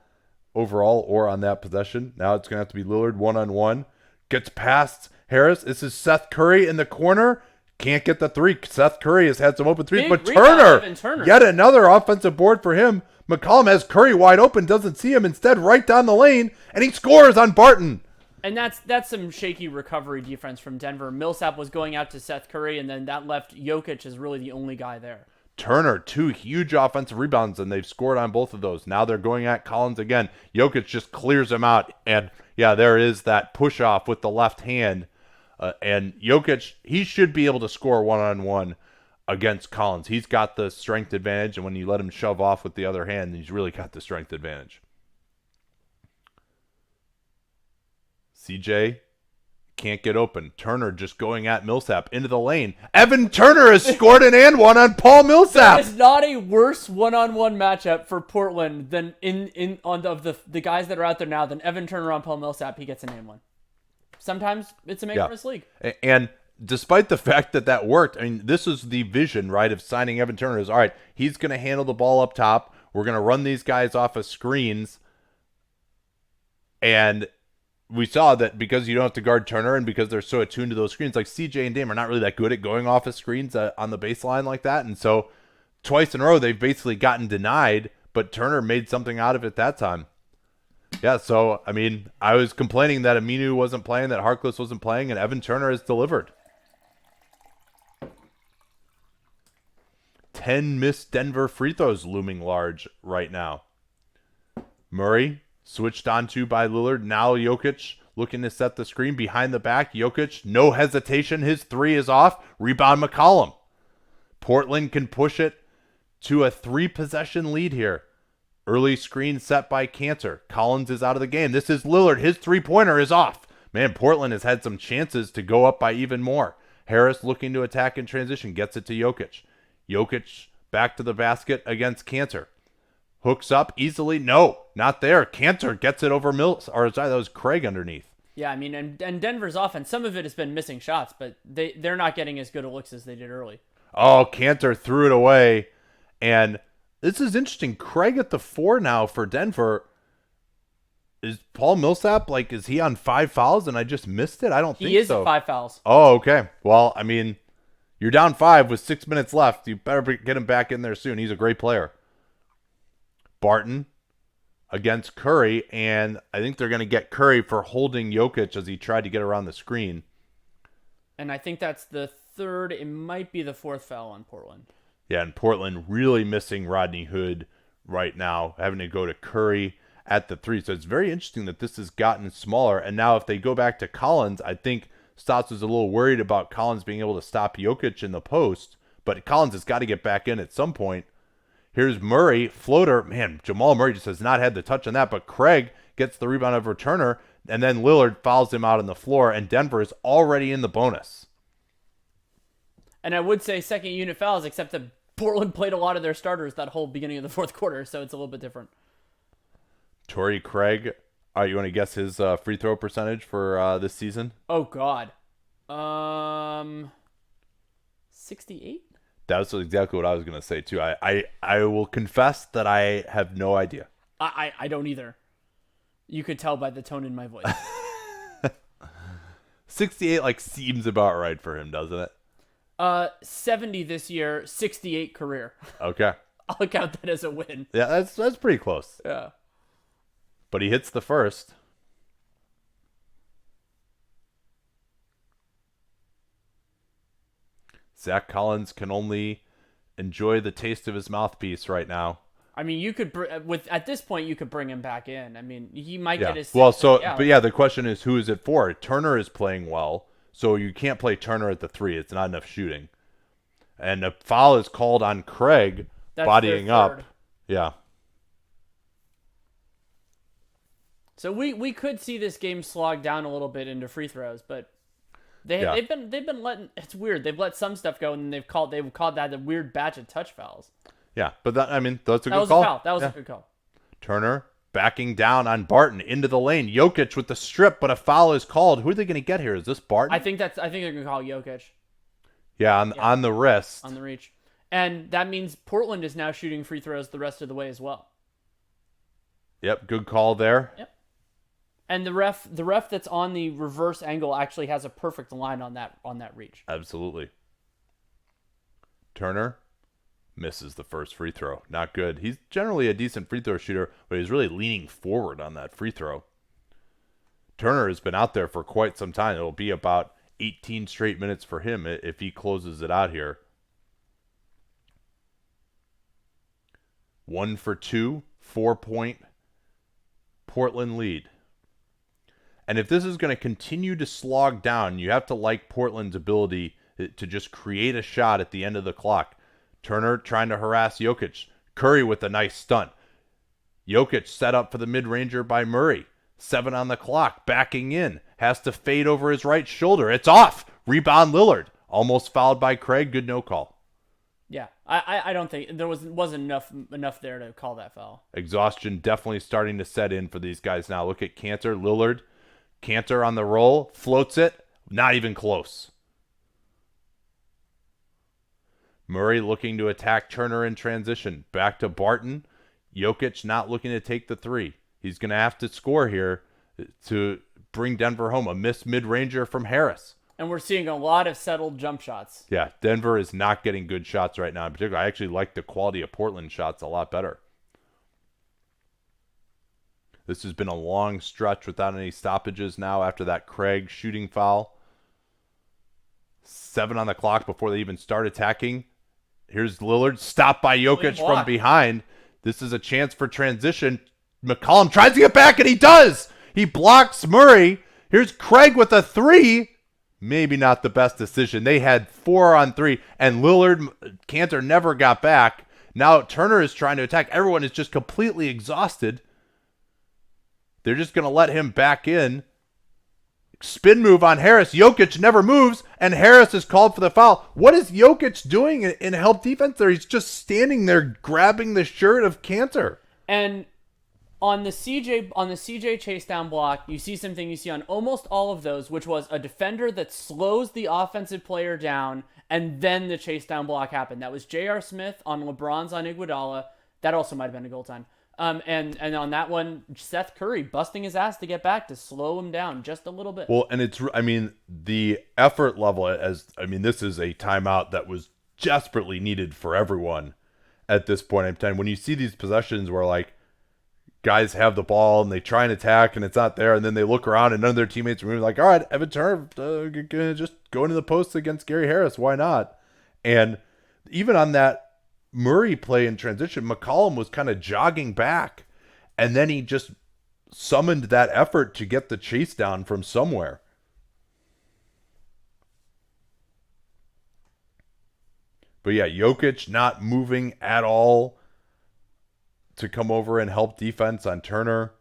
overall or on that possession. Now it's going to have to be Lillard one-on-one. Gets past Harris. This is Seth Curry in the corner. Can't get the three. Seth Curry has had some open threes, but Turner, yet another offensive board for him. McCollum has Curry wide open, doesn't see him, instead right down the lane, and he scores on Barton. And that's some shaky recovery defense from Denver. Millsap was going out to Seth Curry, and then that left Jokic as really the only guy there. Turner, 2 huge offensive rebounds, and they've scored on both of those. Now they're going at Collins again. Jokic just clears him out, and yeah, there is that push-off with the left hand. And Jokic, he should be able to score one-on-one against Collins. He's got the strength advantage, and when you let him shove off with the other hand, he's really got the strength advantage. CJ can't get open. Turner just going at Millsap into the lane. Evan Turner has scored an and one on Paul Millsap. It's not a worse one-on-one matchup for Portland than the guys that are out there now than Evan Turner on Paul Millsap. He gets an and one. Sometimes it's a make or miss league. And despite the fact that worked, I mean, this is the vision, right, of signing Evan Turner is, all right, he's going to handle the ball up top. We're going to run these guys off of screens. And we saw that because you don't have to guard Turner and because they're so attuned to those screens, like CJ and Dame are not really that good at going off of screens on the baseline like that. And so twice in a row, they've basically gotten denied, but Turner made something out of it that time. Yeah, so, I mean, I was complaining that Aminu wasn't playing, that Harkless wasn't playing, and Evan Turner has delivered. 10 missed Denver free throws looming large right now. Murray switched onto by Lillard. Now Jokic looking to set the screen behind the back. Jokic, no hesitation. His three is off. Rebound McCollum. Portland can push it to a 3-possession lead here. Early screen set by Cantor. Collins is out of the game. This is Lillard. His three-pointer is off. Man, Portland has had some chances to go up by even more. Harris looking to attack in transition. Gets it to Jokic. Jokic back to the basket against Cantor. Hooks up easily. No, not there. Cantor gets it over Mills. Or sorry, that was Craig underneath. Yeah, I mean, and Denver's offense, some of it has been missing shots, but they're not getting as good a looks as they did early. Oh, Cantor threw it away. And this is interesting. Craig at the 4 now for Denver. Is Paul Millsap, is he on 5 fouls and I just missed it? I don't think so. He is at 5 fouls. Oh, okay. Well, I mean, you're down 5 with 6 minutes left. You better get him back in there soon. He's a great player. Barton against Curry, and I think they're going to get Curry for holding Jokic as he tried to get around the screen. And I think that's the 3rd. It might be the 4th foul on Portland. Yeah, and Portland really missing Rodney Hood right now, having to go to Curry at the 3. So it's very interesting that this has gotten smaller. And now if they go back to Collins, I think Stotts was a little worried about Collins being able to stop Jokic in the post. But Collins has got to get back in at some point. Here's Murray, floater. Man, Jamal Murray just has not had the touch on that. But Craig gets the rebound over Turner. And then Lillard fouls him out on the floor. And Denver is already in the bonus. And I would say second unit fouls, except that Portland played a lot of their starters that whole beginning of the 4th quarter, so it's a little bit different. Torrey Craig, you want to guess his free throw percentage for this season? Oh, God. 68? That's exactly what I was going to say, too. I will confess that I have no idea. I don't either. You could tell by the tone in my voice. 68 like seems about right for him, doesn't it? 70 this year, 68 career. Okay. I'll count that as a win. Yeah, that's pretty close. Yeah. But he hits the first. Zach Collins can only enjoy the taste of his mouthpiece right now. I mean, you could at this point you could bring him back in. I mean, he might Yeah. get his Well, sixth, but yeah, the question is who is it for? Turner is playing well, so you can't play Turner at the 3. It's not enough shooting. And a foul is called on Craig, That's bodying their up. third. Yeah. So we could see this game slog down a little bit into free throws, but they've been letting, it's weird. They've let some stuff go, and they've called that a weird batch of touch fouls. Yeah, but that's a That good was call. a foul. That was a good call. Turner backing down on Barton into the lane. Jokic with the strip, but a foul is called. Who are they going to get here? Is this Barton? I think they're gonna call Jokic Yeah, on the wrist. on the reach, and that means Portland is now shooting free throws the rest of the way as well. Yep, good call there. Yep. And the ref that's on the reverse angle actually has a perfect line on that reach. Absolutely. Turner misses the first free throw. Not good. He's generally a decent free throw shooter, but he's really leaning forward on that free throw. Turner has been out there for quite some time. It'll be about 18 straight minutes for him if he closes it out here. 1 for 2, 4-point Portland lead. And if this is going to continue to slog down, you have to like Portland's ability to just create a shot at the end of the clock. Turner trying to harass Jokic. Curry with a nice stunt. Jokic set up for the mid-ranger by Murray. 7 on the clock, backing in. Has to fade over his right shoulder. It's off. Rebound Lillard. Almost fouled by Craig. Good no call. Yeah, I don't think there wasn't enough there to call that foul. Exhaustion definitely starting to set in for these guys now. Look at Cantor, Lillard. Cantor on the roll, floats it, not even close. Murray looking to attack Turner in transition. Back to Barton. Jokic not looking to take the 3. He's going to have to score here to bring Denver home. A missed mid-ranger from Harris. And we're seeing a lot of settled jump shots. Yeah, Denver is not getting good shots right now. In particular, I actually like the quality of Portland shots a lot better. This has been a long stretch without any stoppages now after that Craig shooting foul. 7 on the clock before they even start attacking. Here's Lillard, stopped by Jokic from behind. This is a chance for transition. McCollum tries to get back, and he does. He blocks Murray. Here's Craig with a 3. Maybe not the best decision. They had 4 on 3, and Lillard, Cantor never got back. Now Turner is trying to attack. Everyone is just completely exhausted. They're just going to let him back in. Spin move on Harris. Jokic never moves, and Harris is called for the foul. What is Jokic doing in help defense there? He's just standing there grabbing the shirt of Cantor. And on the CJ chase down block, you see something you see on almost all of those, which was a defender that slows the offensive player down, and then the chase down block happened. That was J.R. Smith on LeBron's on Iguodala. That also might have been a goal time. And on that one, Seth Curry busting his ass to get back to slow him down just a little bit. Well, and the effort level this is a timeout that was desperately needed for everyone at this point in time. When you see these possessions where like guys have the ball and they try and attack and it's not there, and then they look around and none of their teammates are moving, like, all right, Evan Turner gonna just go into the post against Gary Harris. Why not? And even on that Murray play in transition, McCollum was kind of jogging back, and then he just summoned that effort to get the chase down from somewhere. But yeah, Jokic not moving at all to come over and help defense on Turner.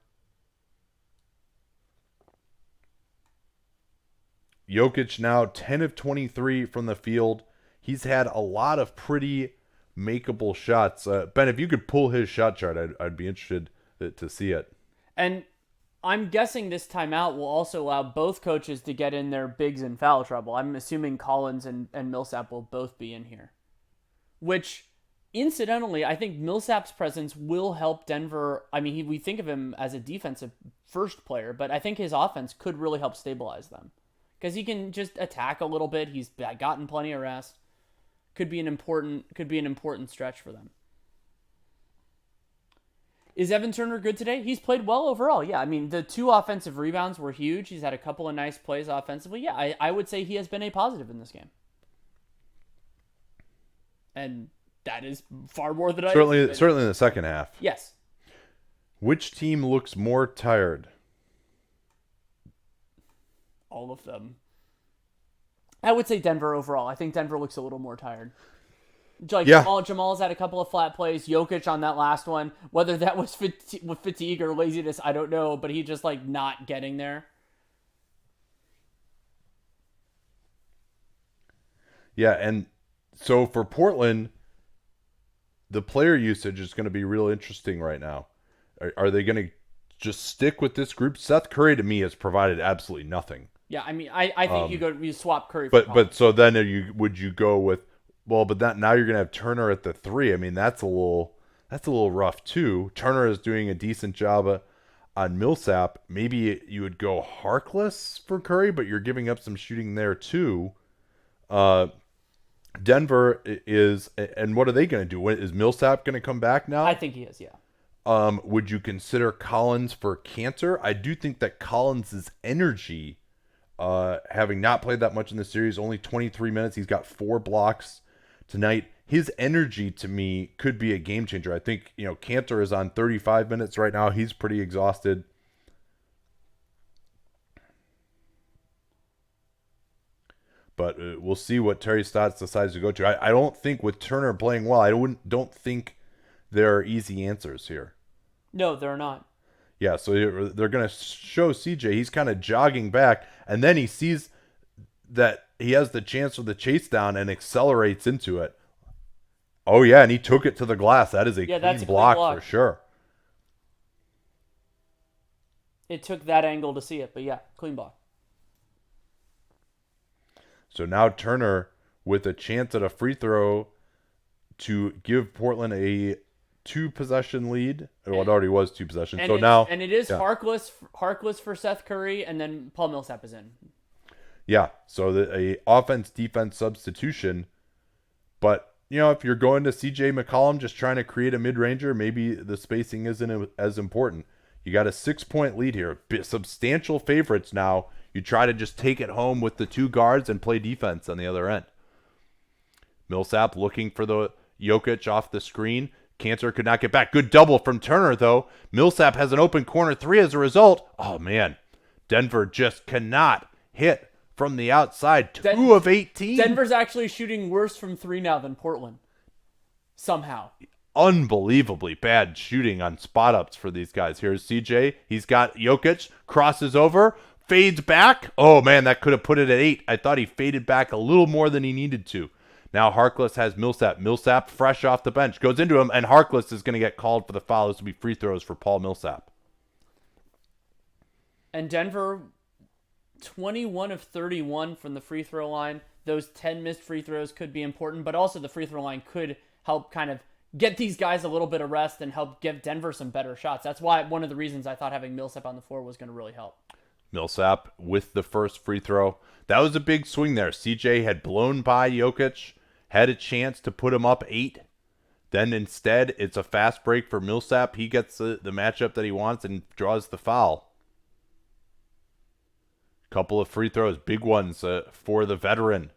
Jokic now 10 of 23 from the field. He's had a lot of pretty makeable shots. Ben, if you could pull his shot chart, I'd be interested to see it. And I'm guessing this timeout will also allow both coaches to get in their bigs in foul trouble. I'm assuming Collins and Millsap will both be in here. Which, incidentally, I think Millsap's presence will help Denver. I mean, we think of him as a defensive first player, but I think his offense could really help stabilize them. because he can just attack a little bit. He's gotten plenty of rest. Could be an important stretch for them. Is Evan Turner good today? He's played well overall. Yeah, I mean, the 2 offensive rebounds were huge. He's had a couple of nice plays offensively. Yeah, I would say he has been a positive in this game. And that is far more than certainly in the second half. Yes. Which team looks more tired? All of them. I would say Denver overall. I think Denver looks a little more tired. Like Jamal's had a couple of flat plays. Jokic on that last one. Whether that was fatigue or laziness, I don't know. But he just like not getting there. Yeah, and so for Portland, the player usage is going to be real interesting right now. Are they going to just stick with this group? Seth Curry to me has provided absolutely nothing. Yeah, I mean, I think you swap Curry. But so then would you go with? Well, but now you're gonna have Turner at the 3. I mean, that's a little rough too. Turner is doing a decent job on Millsap. Maybe you would go Harkless for Curry, but you're giving up some shooting there too. Denver is, and what are they gonna do? Is Millsap gonna come back now? I think he is. Yeah. Would you consider Collins for Cantor? I do think that Collins' energy, having not played that much in the series, only 23 minutes, he's got 4 blocks tonight. His energy to me could be a game changer. I think, Cantor is on 35 minutes right now. He's pretty exhausted. But we'll see what Terry Stotts decides to go to. I don't think with Turner playing well, I don't think there are easy answers here. No, they're not. Yeah, so they're going to show CJ. He's kind of jogging back, and then he sees that he has the chance for the chase down and accelerates into it. Oh, yeah, and he took it to the glass. That is a clean block for sure. It took that angle to see it, but yeah, clean block. So now Turner with a chance at a free throw to give Portland a 2-possession lead. Well, it already was 2 possessions. So now, and it is Harkless for Seth Curry, and then Paul Millsap is in. Yeah, so a offense-defense substitution. But, if you're going to C.J. McCollum just trying to create a mid-ranger, maybe the spacing isn't as important. You got a 6-point lead here. Substantial favorites now. You try to just take it home with the 2 guards and play defense on the other end. Millsap looking for the Jokic off the screen. Cantor could not get back. Good double from Turner, though. Millsap has an open corner 3 as a result. Oh, man. Denver just cannot hit from the outside. 2 of 18. Denver's actually shooting worse from 3 now than Portland. Somehow. Unbelievably bad shooting on spot-ups for these guys. Here's CJ. He's got Jokic. Crosses over. Fades back. Oh, man, that could have put it at 8. I thought he faded back a little more than he needed to. Now Harkless has Millsap. Millsap fresh off the bench. Goes into him, and Harkless is going to get called for the foul. This will be free throws for Paul Millsap. And Denver, 21 of 31 from the free throw line. Those 10 missed free throws could be important, but also the free throw line could help kind of get these guys a little bit of rest and help give Denver some better shots. That's why one of the reasons I thought having Millsap on the floor was going to really help. Millsap with the first free throw. That was a big swing there. CJ had blown by Jokic, had a chance to put him up 8. Then instead, it's a fast break for Millsap. He gets the matchup that he wants and draws the foul. Couple of free throws, big ones for the veteran.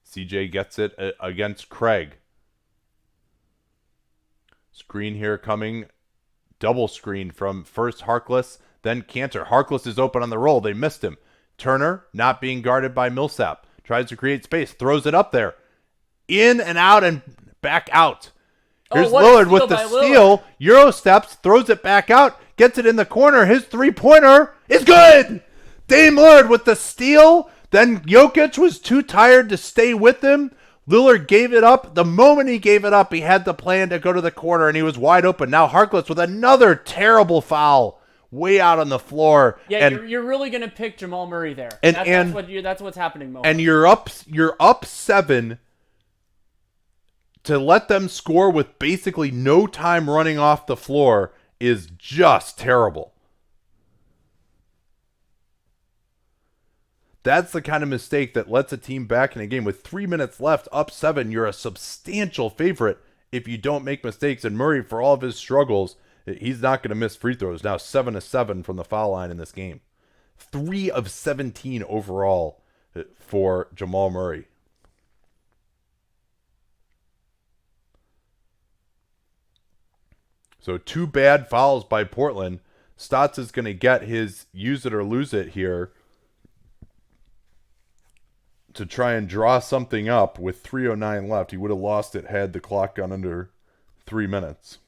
CJ gets it against Craig. Screen here coming. Double screen from first Harkless, then Cantor. Harkless is open on the roll. They missed him. Turner, not being guarded by Millsap, tries to create space, throws it up there. In and out and back out. Here's Lillard with the steal. Euro steps, throws it back out, gets it in the corner. His 3-pointer is good. Dame Lillard with the steal. Then Jokic was too tired to stay with him. Lillard gave it up. The moment he gave it up, he had the plan to go to the corner, and he was wide open. Now Harkless with another terrible foul way out on the floor. Yeah, and you're really going to pick Jamal Murray there. That's what's happening, Mo. And you're up 7 to let them score with basically no time running off the floor is just terrible. That's the kind of mistake that lets a team back in a game with 3 minutes left, up 7. You're a substantial favorite if you don't make mistakes. And Murray, for all of his struggles, he's not going to miss free throws. Now 7 of 7 from the foul line in this game. 3 of 17 overall for Jamal Murray. So 2 bad fouls by Portland. Stotts is going to get his use it or lose it here to try and draw something up with 3:09 left. He would have lost it had the clock gone under 3 minutes.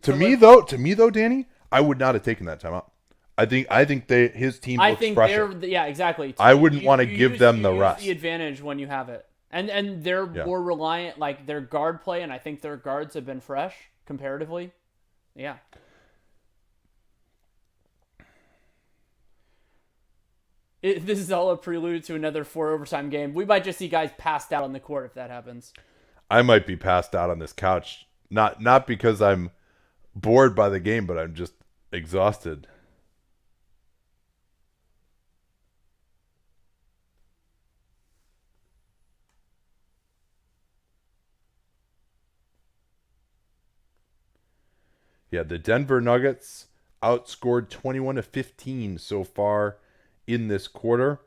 To me though, Danny, I would not have taken that timeout. I think his team looks fresher. Yeah, exactly. I wouldn't want to give them the rest. The advantage when you have it, and they're more reliant, like their guard play, and I think their guards have been fresh comparatively. Yeah. This is all a prelude to another 4 overtime game. We might just see guys passed out on the court if that happens. I might be passed out on this couch, not because I'm bored by the game, but I'm just exhausted. Yeah, the Denver Nuggets outscored 21-15 so far in this quarter.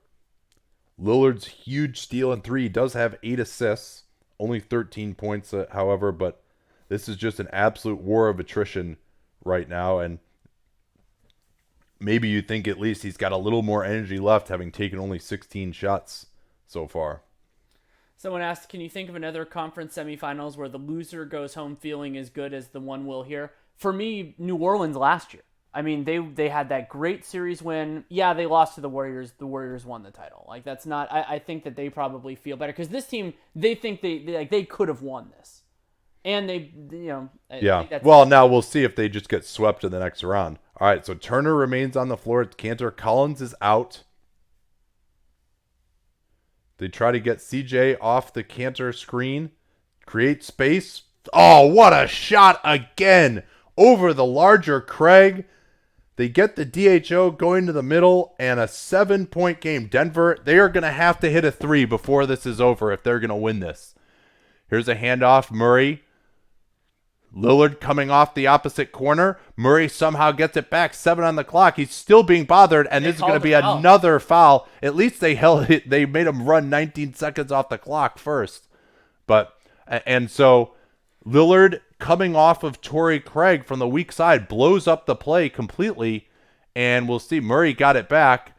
Lillard's huge steal and 3. He does have 8 assists, only 13 points, however, but this is just an absolute war of attrition right now, and maybe you think at least he's got a little more energy left, having taken only 16 shots so far. Someone asked, can you think of another conference semifinals where the loser goes home feeling as good as the one will here? For me, New Orleans last year. I mean, they had that great series win. Yeah, they lost to the Warriors. The Warriors won the title. Like, that's not... I think that they probably feel better because this team, they think they could have won this. And they, Yeah. Well, now we'll see if they just get swept in the next round. All right, so Turner remains on the floor. Cantor Collins is out. They try to get CJ off the Cantor screen. Create space. Oh, what a shot again over the larger Craig. They get the DHO going to the middle and a 7-point game. Denver, they are going to have to hit a 3 before this is over if they're going to win this. Here's a handoff. Murray. Lillard coming off the opposite corner. Murray somehow gets it back. 7 on the clock. He's still being bothered, and this is going to be another foul. At least they held it. They made him run 19 seconds off the clock first. And so Lillard coming off of Torrey Craig from the weak side blows up the play completely, and we'll see. Murray got it back,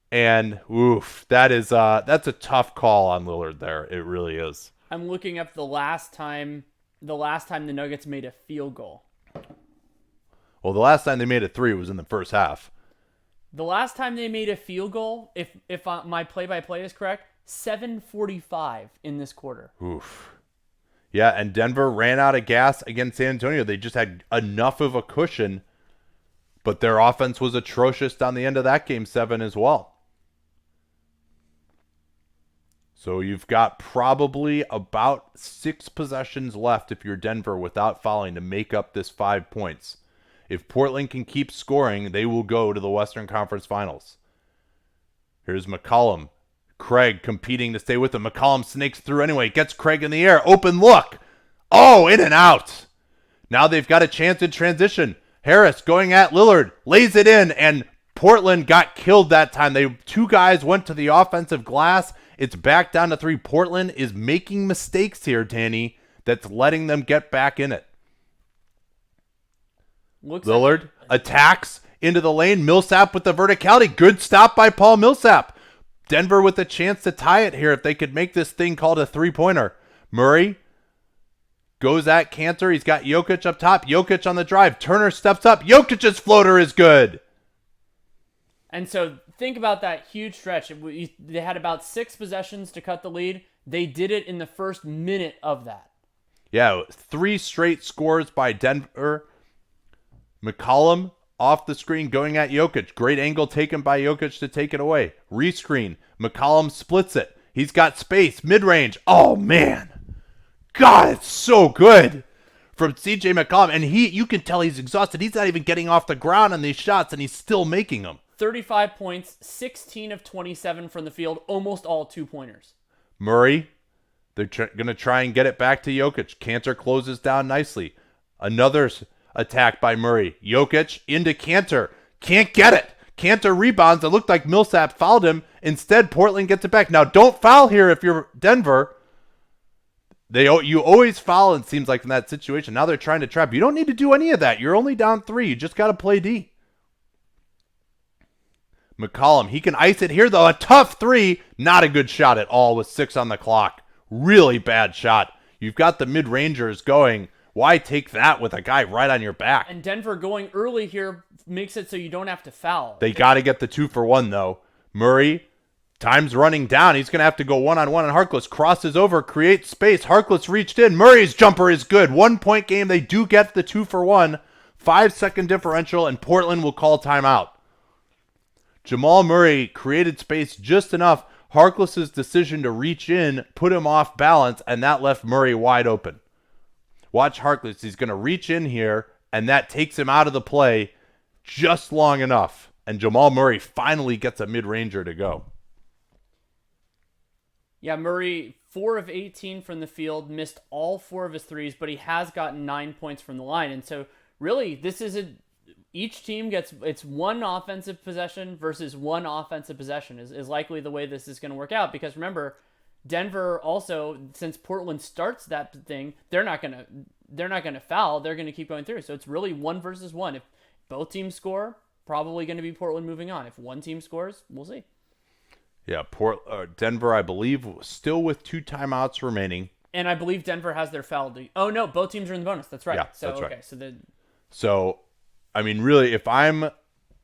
and oof, that's a tough call on Lillard there. It really is. I'm looking up the last time the Nuggets made a field goal. Well, the last time they made a 3 was in the first half. The last time they made a field goal, if my play-by-play is correct, 7:45 in this quarter. Oof. Yeah, and Denver ran out of gas against San Antonio. They just had enough of a cushion, but their offense was atrocious down the end of that game 7 as well. So you've got probably about 6 possessions left if you're Denver without fouling to make up this 5 points. If Portland can keep scoring, they will go to the Western Conference Finals. Here's McCollum. Craig competing to stay with him. McCollum snakes through anyway. Gets Craig in the air. Open look. Oh, in and out. Now they've got a chance in transition. Harris going at Lillard. Lays it in, and Portland got killed that time. 2 guys went to the offensive glass. It's back down to 3. Portland is making mistakes here, Danny, that's letting them get back in it. Lillard attacks into the lane. Millsap with the verticality. Good stop by Paul Millsap. Denver with a chance to tie it here if they could make this thing called a 3-pointer. Murray goes at Cantor. He's got Jokic up top. Jokic on the drive. Turner steps up. Jokic's floater is good. And so think about that huge stretch. They had about 6 possessions to cut the lead. They did it in the first minute of that. Yeah, 3 straight scores by Denver. McCollum off the screen going at Jokic. Great angle taken by Jokic to take it away. Rescreen. McCollum splits it. He's got space. Mid-range. Oh, man. God, it's so good from CJ McCollum. And you can tell he's exhausted. He's not even getting off the ground on these shots, and he's still making them. 35 points, 16 of 27 from the field, almost all 2-pointers. Murray, they're going to try and get it back to Jokic. Kanter closes down nicely. Another attack by Murray. Jokic into Kanter. Can't get it. Kanter rebounds. It looked like Millsap fouled him. Instead, Portland gets it back. Now, don't foul here if you're Denver. You always foul, it seems like, in that situation. Now they're trying to trap. You don't need to do any of that. You're only down 3. You just got to play D. McCollum, he can ice it here, though. A tough 3. Not a good shot at all with 6 on the clock. Really bad shot. You've got the mid-rangers going. Why take that with a guy right on your back? And Denver going early here makes it so you don't have to foul. They got to get the 2-for-1, though. Murray, time's running down. He's going to have to go one-on-one, and Harkless crosses over, creates space. Harkless reached in. Murray's jumper is good. 1-point game. They do get the 2-for-1. 5-second differential, and Portland will call timeout. Jamal Murray created space just enough. Harkless's decision to reach in put him off balance, and that left Murray wide open. Watch Harkless. He's going to reach in here, and that takes him out of the play just long enough. And Jamal Murray finally gets a mid-ranger to go. Yeah, Murray, 4 of 18 from the field, missed all 4 of his threes, but he has gotten 9 points from the line. And so, really, each team gets, it's one offensive possession versus one offensive possession is likely the way this is going to work out. Because remember, Denver also, since Portland starts that thing, they're not gonna foul. They're gonna keep going through. So it's really 1 versus 1. If both teams score, probably going to be Portland moving on. If one team scores, we'll see. Yeah, Denver, I believe, still with 2 timeouts remaining. And I believe Denver has their foul. Oh no, both teams are in the bonus. That's right. Yeah, so that's okay, right. So, I mean, really, if I'm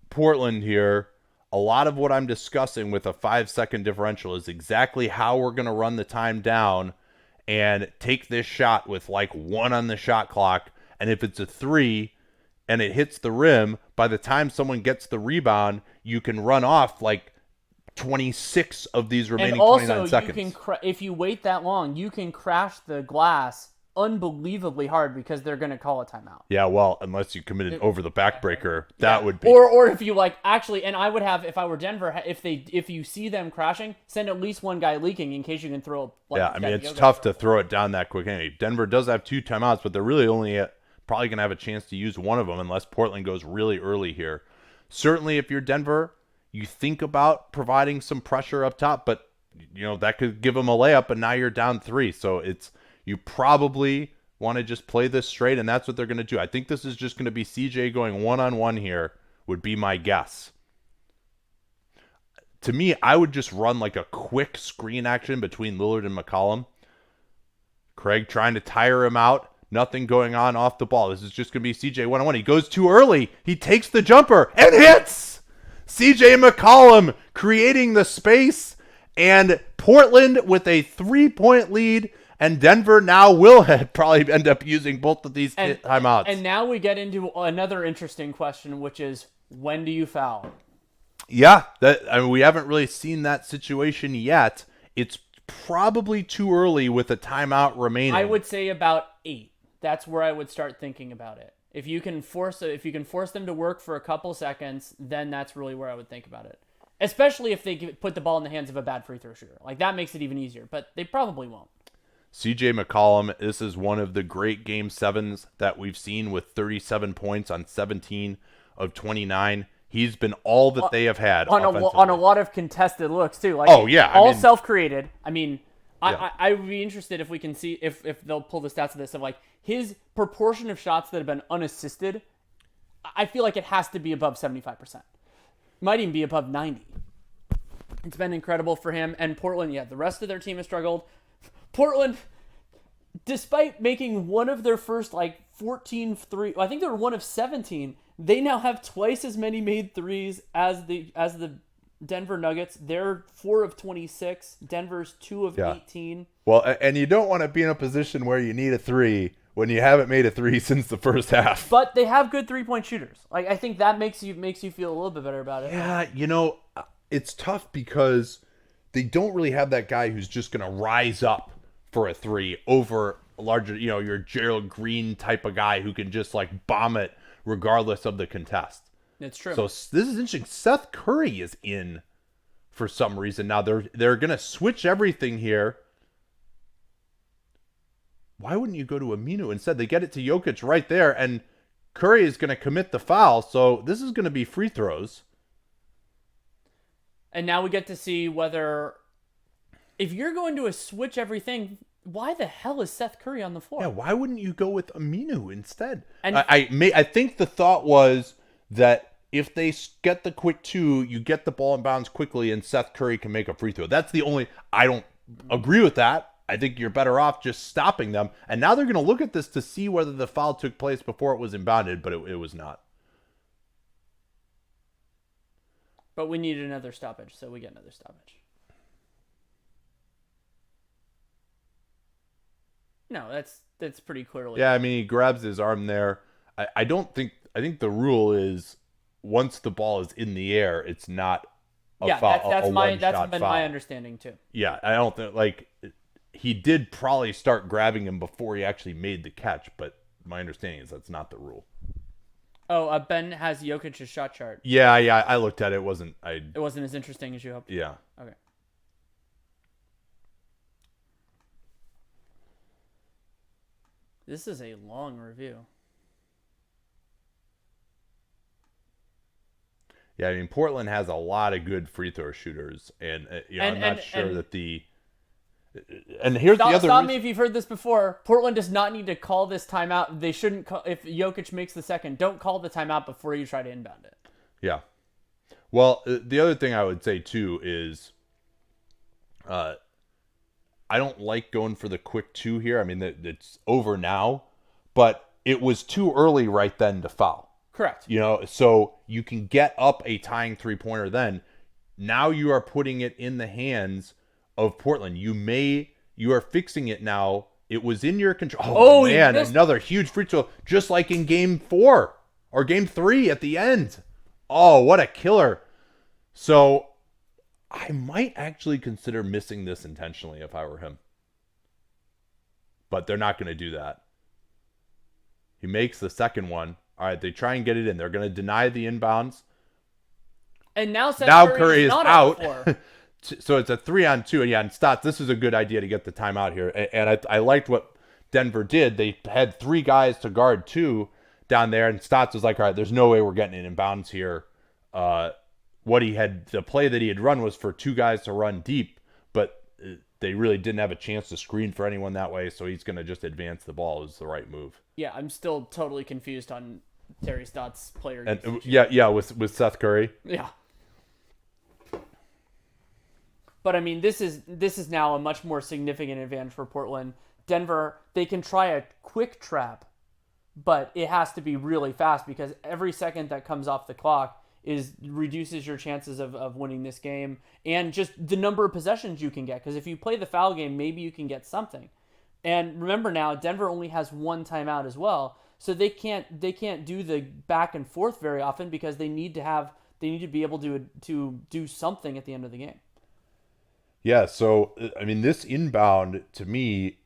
Portland here, a lot of what I'm discussing with a 5-second differential is exactly how we're going to run the time down and take this shot with like 1 on the shot clock. And if it's a 3 and it hits the rim, by the time someone gets the rebound, you can run off like 26 of these remaining 29 seconds. And also, if you wait that long, you can crash the glass unbelievably hard because they're going to call a timeout. Yeah, well, unless you committed over the backbreaker, that would be. Or if you actually, and I would have, if I were Denver, if you see them crashing, send at least one guy leaking in case you can throw. Yeah, I mean, it's tough to throw it down that quick. Anyway, Denver does have 2 timeouts, but they're really only probably going to have a chance to use one of them unless Portland goes really early here. Certainly, if you're Denver, you think about providing some pressure up top, but that could give them a layup, and now you're down 3. So you probably want to just play this straight, and that's what they're going to do. I think this is just going to be CJ going one-on-one here, would be my guess. To me, I would just run like a quick screen action between Lillard and McCollum. Craig trying to tire him out. Nothing going on off the ball. This is just going to be CJ one-on-one. He goes too early. He takes the jumper and hits! CJ McCollum creating the space, and Portland with a 3-point lead. And Denver now will probably end up using both of these timeouts. And now we get into another interesting question, which is, when do you foul? Yeah, we haven't really seen that situation yet. It's probably too early with a timeout remaining. I would say about 8. That's where I would start thinking about it. If you can force them to work for a couple seconds, then that's really where I would think about it. Especially if they put the ball in the hands of a bad free throw shooter. Like, that makes it even easier, but they probably won't. CJ McCollum, this is one of the great Game 7s that we've seen with 37 points on 17 of 29. He's been all that they have had on a lot of contested looks, too. Like, self-created. I mean, yeah. I would be interested if we can see, if they'll pull the stats of this, of like his proportion of shots that have been unassisted. I feel like it has to be above 75%. Might even be above 90. It's been incredible for him. And Portland, the rest of their team has struggled. Portland, despite making one of their first 14 threes, I think they were 1 of 17. They now have twice as many made threes as the Denver Nuggets. They're 4 of 26. Denver's 2 of 18. Well, and you don't want to be in a position where you need a 3 when you haven't made a 3 since the first half. But they have good 3-point shooters. I think that makes you feel a little bit better about it. Yeah, it's tough because they don't really have that guy who's just going to rise up for a 3 over a larger, your Gerald Green type of guy who can just bomb it regardless of the contest. It's true. So this is interesting. Seth Curry is in for some reason. Now they're going to switch everything here. Why wouldn't you go to Aminu instead? They get it to Jokic right there, and Curry is going to commit the foul. So this is going to be free throws. And now we get to see whether, if you're going to switch everything, why the hell is Seth Curry on the floor? Yeah, why wouldn't you go with Aminu instead? And I think the thought was that if they get the quick two, you get the ball in bounds quickly, and Seth Curry can make a free throw. That's the only. I don't agree with that. I think you're better off just stopping them. And now they're going to look at this to see whether the foul took place before it was inbounded, but it was not. But we need another stoppage, so we get another stoppage. No, that's pretty clearly. Yeah, I mean, he grabs his arm there. I think the rule is once the ball is in the air, it's not a foul. That's been foul. my understanding too. Yeah, I don't think he did probably start grabbing him before he actually made the catch, but my understanding is that's not the rule. Oh, Ben has Jokic's shot chart. Yeah, I looked at it. It wasn't as interesting as you hoped. Yeah. Okay. This is a long review. Yeah, I mean, Portland has a lot of good free throw shooters, and I'm not sure that the. And here's the other. Stop me if you've heard this before. Portland does not need to call this timeout. They shouldn't call, if Jokic makes the second. Don't call the timeout before you try to inbound it. Yeah. Well, the other thing I would say too is, I don't like going for the quick two here. I mean, it's over now, but it was too early right then to foul. Correct. So you can get up a tying 3-pointer then. Now you are putting it in the hands of Portland. You are fixing it now. It was in your control. Oh man, another huge free throw, just like in game 4 or game 3 at the end. Oh, what a killer. So I might actually consider missing this intentionally if I were him. But they're not going to do that. He makes the second one. All right, they try and get it in. They're going to deny the inbounds. And now Curry is not out. On So it's a 3-on-2. And yeah, and Stotts, this is a good idea to get the timeout here. And I liked what Denver did. They had 3 guys to guard 2 down there. And Stotts was like, all right, there's no way we're getting it in bounds here. The play that he had run was for 2 guys to run deep, but they really didn't have a chance to screen for anyone that way. So he's going to just advance the ball is the right move. Yeah, I'm still totally confused on Terry Stotts' player. And with Seth Curry. Yeah. But I mean, this is now a much more significant advantage for Portland. Denver, they can try a quick trap, but it has to be really fast because every second that comes off the clock reduces your chances of winning this game and just the number of possessions you can get. Because if you play the foul game, maybe you can get something. And remember now, Denver only has 1 timeout as well, so they can't do the back and forth very often because they need to be able to do something at the end of the game. Yeah, so I mean, this inbound to me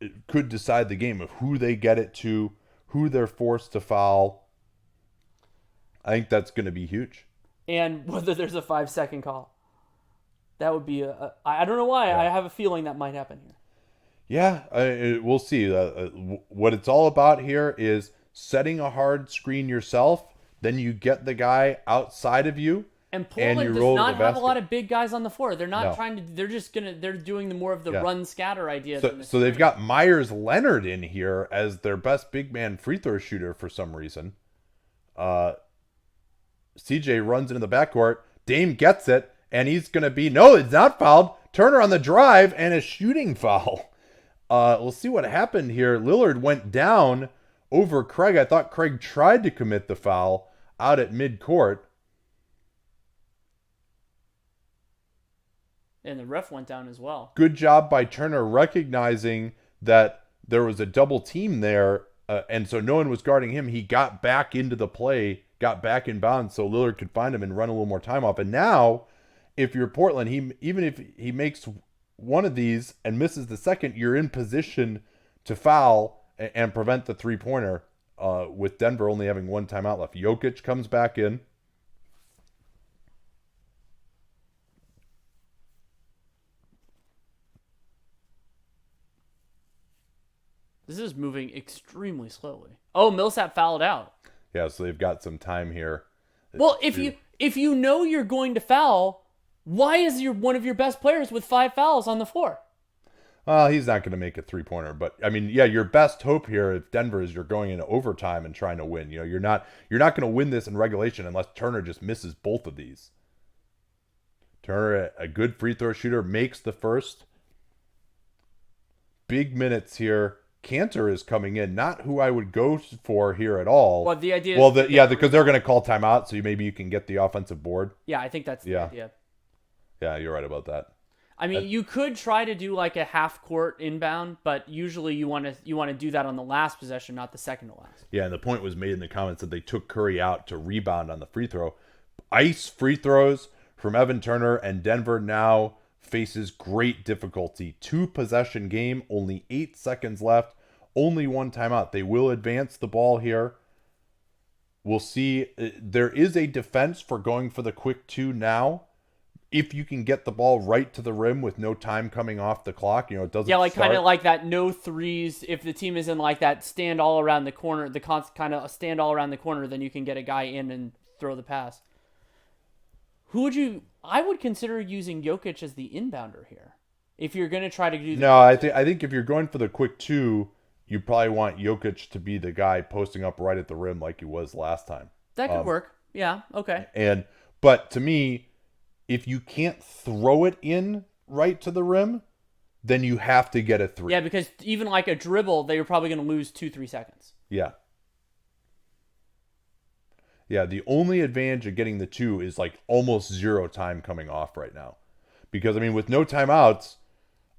it could decide the game of who they get it to, who they're forced to foul. I think that's going to be huge. And whether there's a 5-second call, that would be I don't know why. Yeah. I have a feeling that might happen here. Yeah, we'll see. What it's all about here is setting a hard screen yourself. Then you get the guy outside of you. And Portland does not have a lot of big guys on the floor. They're not trying to. They're doing more of the run scatter idea. So they've got Myers Leonard in here as their best big man free throw shooter for some reason. CJ runs into the backcourt. Dame gets it, and he's gonna be it's not fouled. Turner on the drive and a shooting foul. We'll see what happened here. Lillard went down over Craig. I thought Craig tried to commit the foul out at midcourt. And the ref went down as well. Good job by Turner recognizing that there was a double team there, and so no one was guarding him. He got back into the play, got back in bounds so Lillard could find him and run a little more time off. And now, if you're Portland, even if he makes one of these and misses the second, you're in position to foul and prevent the 3-pointer. with Denver only having one timeout left. Jokic comes back in. This is moving extremely slowly. Oh, Millsap fouled out. Yeah, so they've got some time here. Well, if you know you're going to foul, why is one of your best players with 5 fouls on the floor? Well, he's not going to make a three-pointer, but I mean, yeah, your best hope here if Denver is you're going into overtime and trying to win. You know, you're not going to win this in regulation unless Turner just misses both of these. Turner, a good free throw shooter, makes the first. Big minutes here. Cantor is coming in, not who I would go for here at all. Well, the idea is because they're going to call timeout, so maybe you can get the offensive board. Yeah, I think that's the idea. Yeah, you're right about that. I mean, you could try to do like a half court inbound, but usually you want to do that on the last possession, not the second to last. Yeah, and the point was made in the comments that they took Curry out to rebound on the free throw. Ice free throws from Evan Turner, and Denver now faces great difficulty. 2-possession game, only 8 seconds left, only one timeout. They will advance the ball here. We'll see. There is a defense for going for the quick 2 now. If you can get the ball right to the rim with no time coming off the clock, it doesn't. Yeah, like kind of like that no threes. If the team is in like that stand all around the corner, kind of stand all around the corner, then you can get a guy in and throw the pass. I would consider using Jokic as the inbounder here. If you're going to try to do No, I think if you're going for the quick 2, you probably want Jokic to be the guy posting up right at the rim like he was last time. That could work. Yeah, okay. But to me, if you can't throw it in right to the rim, then you have to get a 3. Yeah, because even like a dribble, they were probably going to lose 2-3 seconds. Yeah. Yeah, the only advantage of getting the 2 is like almost 0 time coming off right now. Because, I mean, with no timeouts,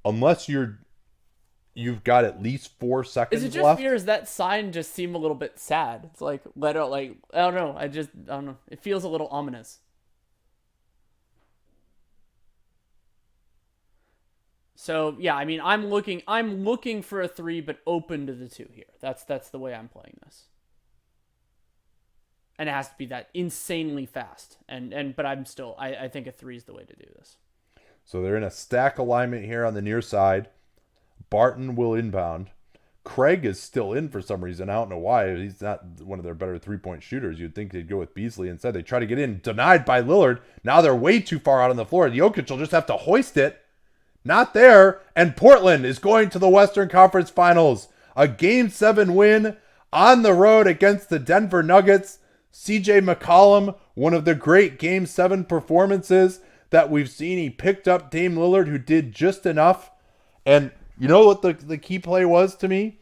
unless you've got at least 4 seconds left. Is it just me, or does that sign just seem a little bit sad? It's like, I don't know. I don't know. It feels a little ominous. So, yeah, I mean, I'm looking for a 3, but open to the 2 here. That's the way I'm playing this. And it has to be that insanely fast. But I think a 3 is the way to do this. So they're in a stack alignment here on the near side. Barton will inbound. Craig is still in for some reason. I don't know why. He's not one of their better three-point shooters. You'd think they'd go with Beasley instead. They try to get in. Denied by Lillard. Now they're way too far out on the floor. Jokic will just have to hoist it. Not there. And Portland is going to the Western Conference Finals. A Game 7 win on the road against the Denver Nuggets. CJ McCollum, one of the great Game 7 performances that we've seen. He picked up Dame Lillard, who did just enough. And you know what the key play was to me?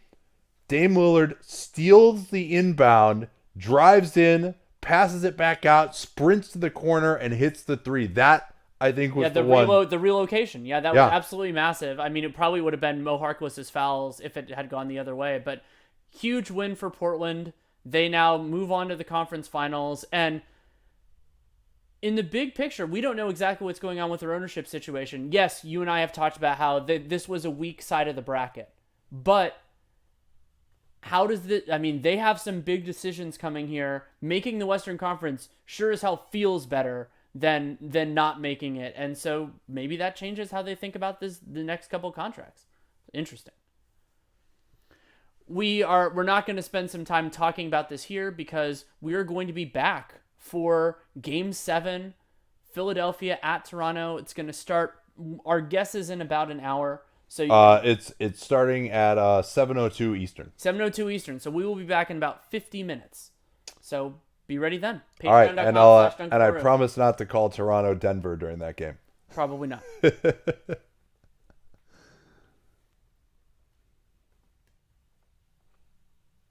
Dame Lillard steals the inbound, drives in, passes it back out, sprints to the corner, and hits the 3. That, I think, was the one. The relocation. Yeah, that was absolutely massive. I mean, it probably would have been Mo Harkless's fouls if it had gone the other way. But huge win for Portland. They now move on to the conference finals. And in the big picture, we don't know exactly what's going on with their ownership situation. Yes, you and I have talked about how this was a weak side of the bracket. But how does they have some big decisions coming here. Making the Western Conference sure as hell feels better than not making it. And so maybe that changes how they think about the next couple contracts. Interesting. We're not going to spend some time talking about this here because we are going to be back for Game 7, Philadelphia at Toronto. It's going to start. Our guess is in about an hour. So it's starting at 7:02 Eastern. 7:02 Eastern. So we will be back in about 50 minutes. So be ready then. All right, and I promise not to call Toronto Denver during that game. Probably not.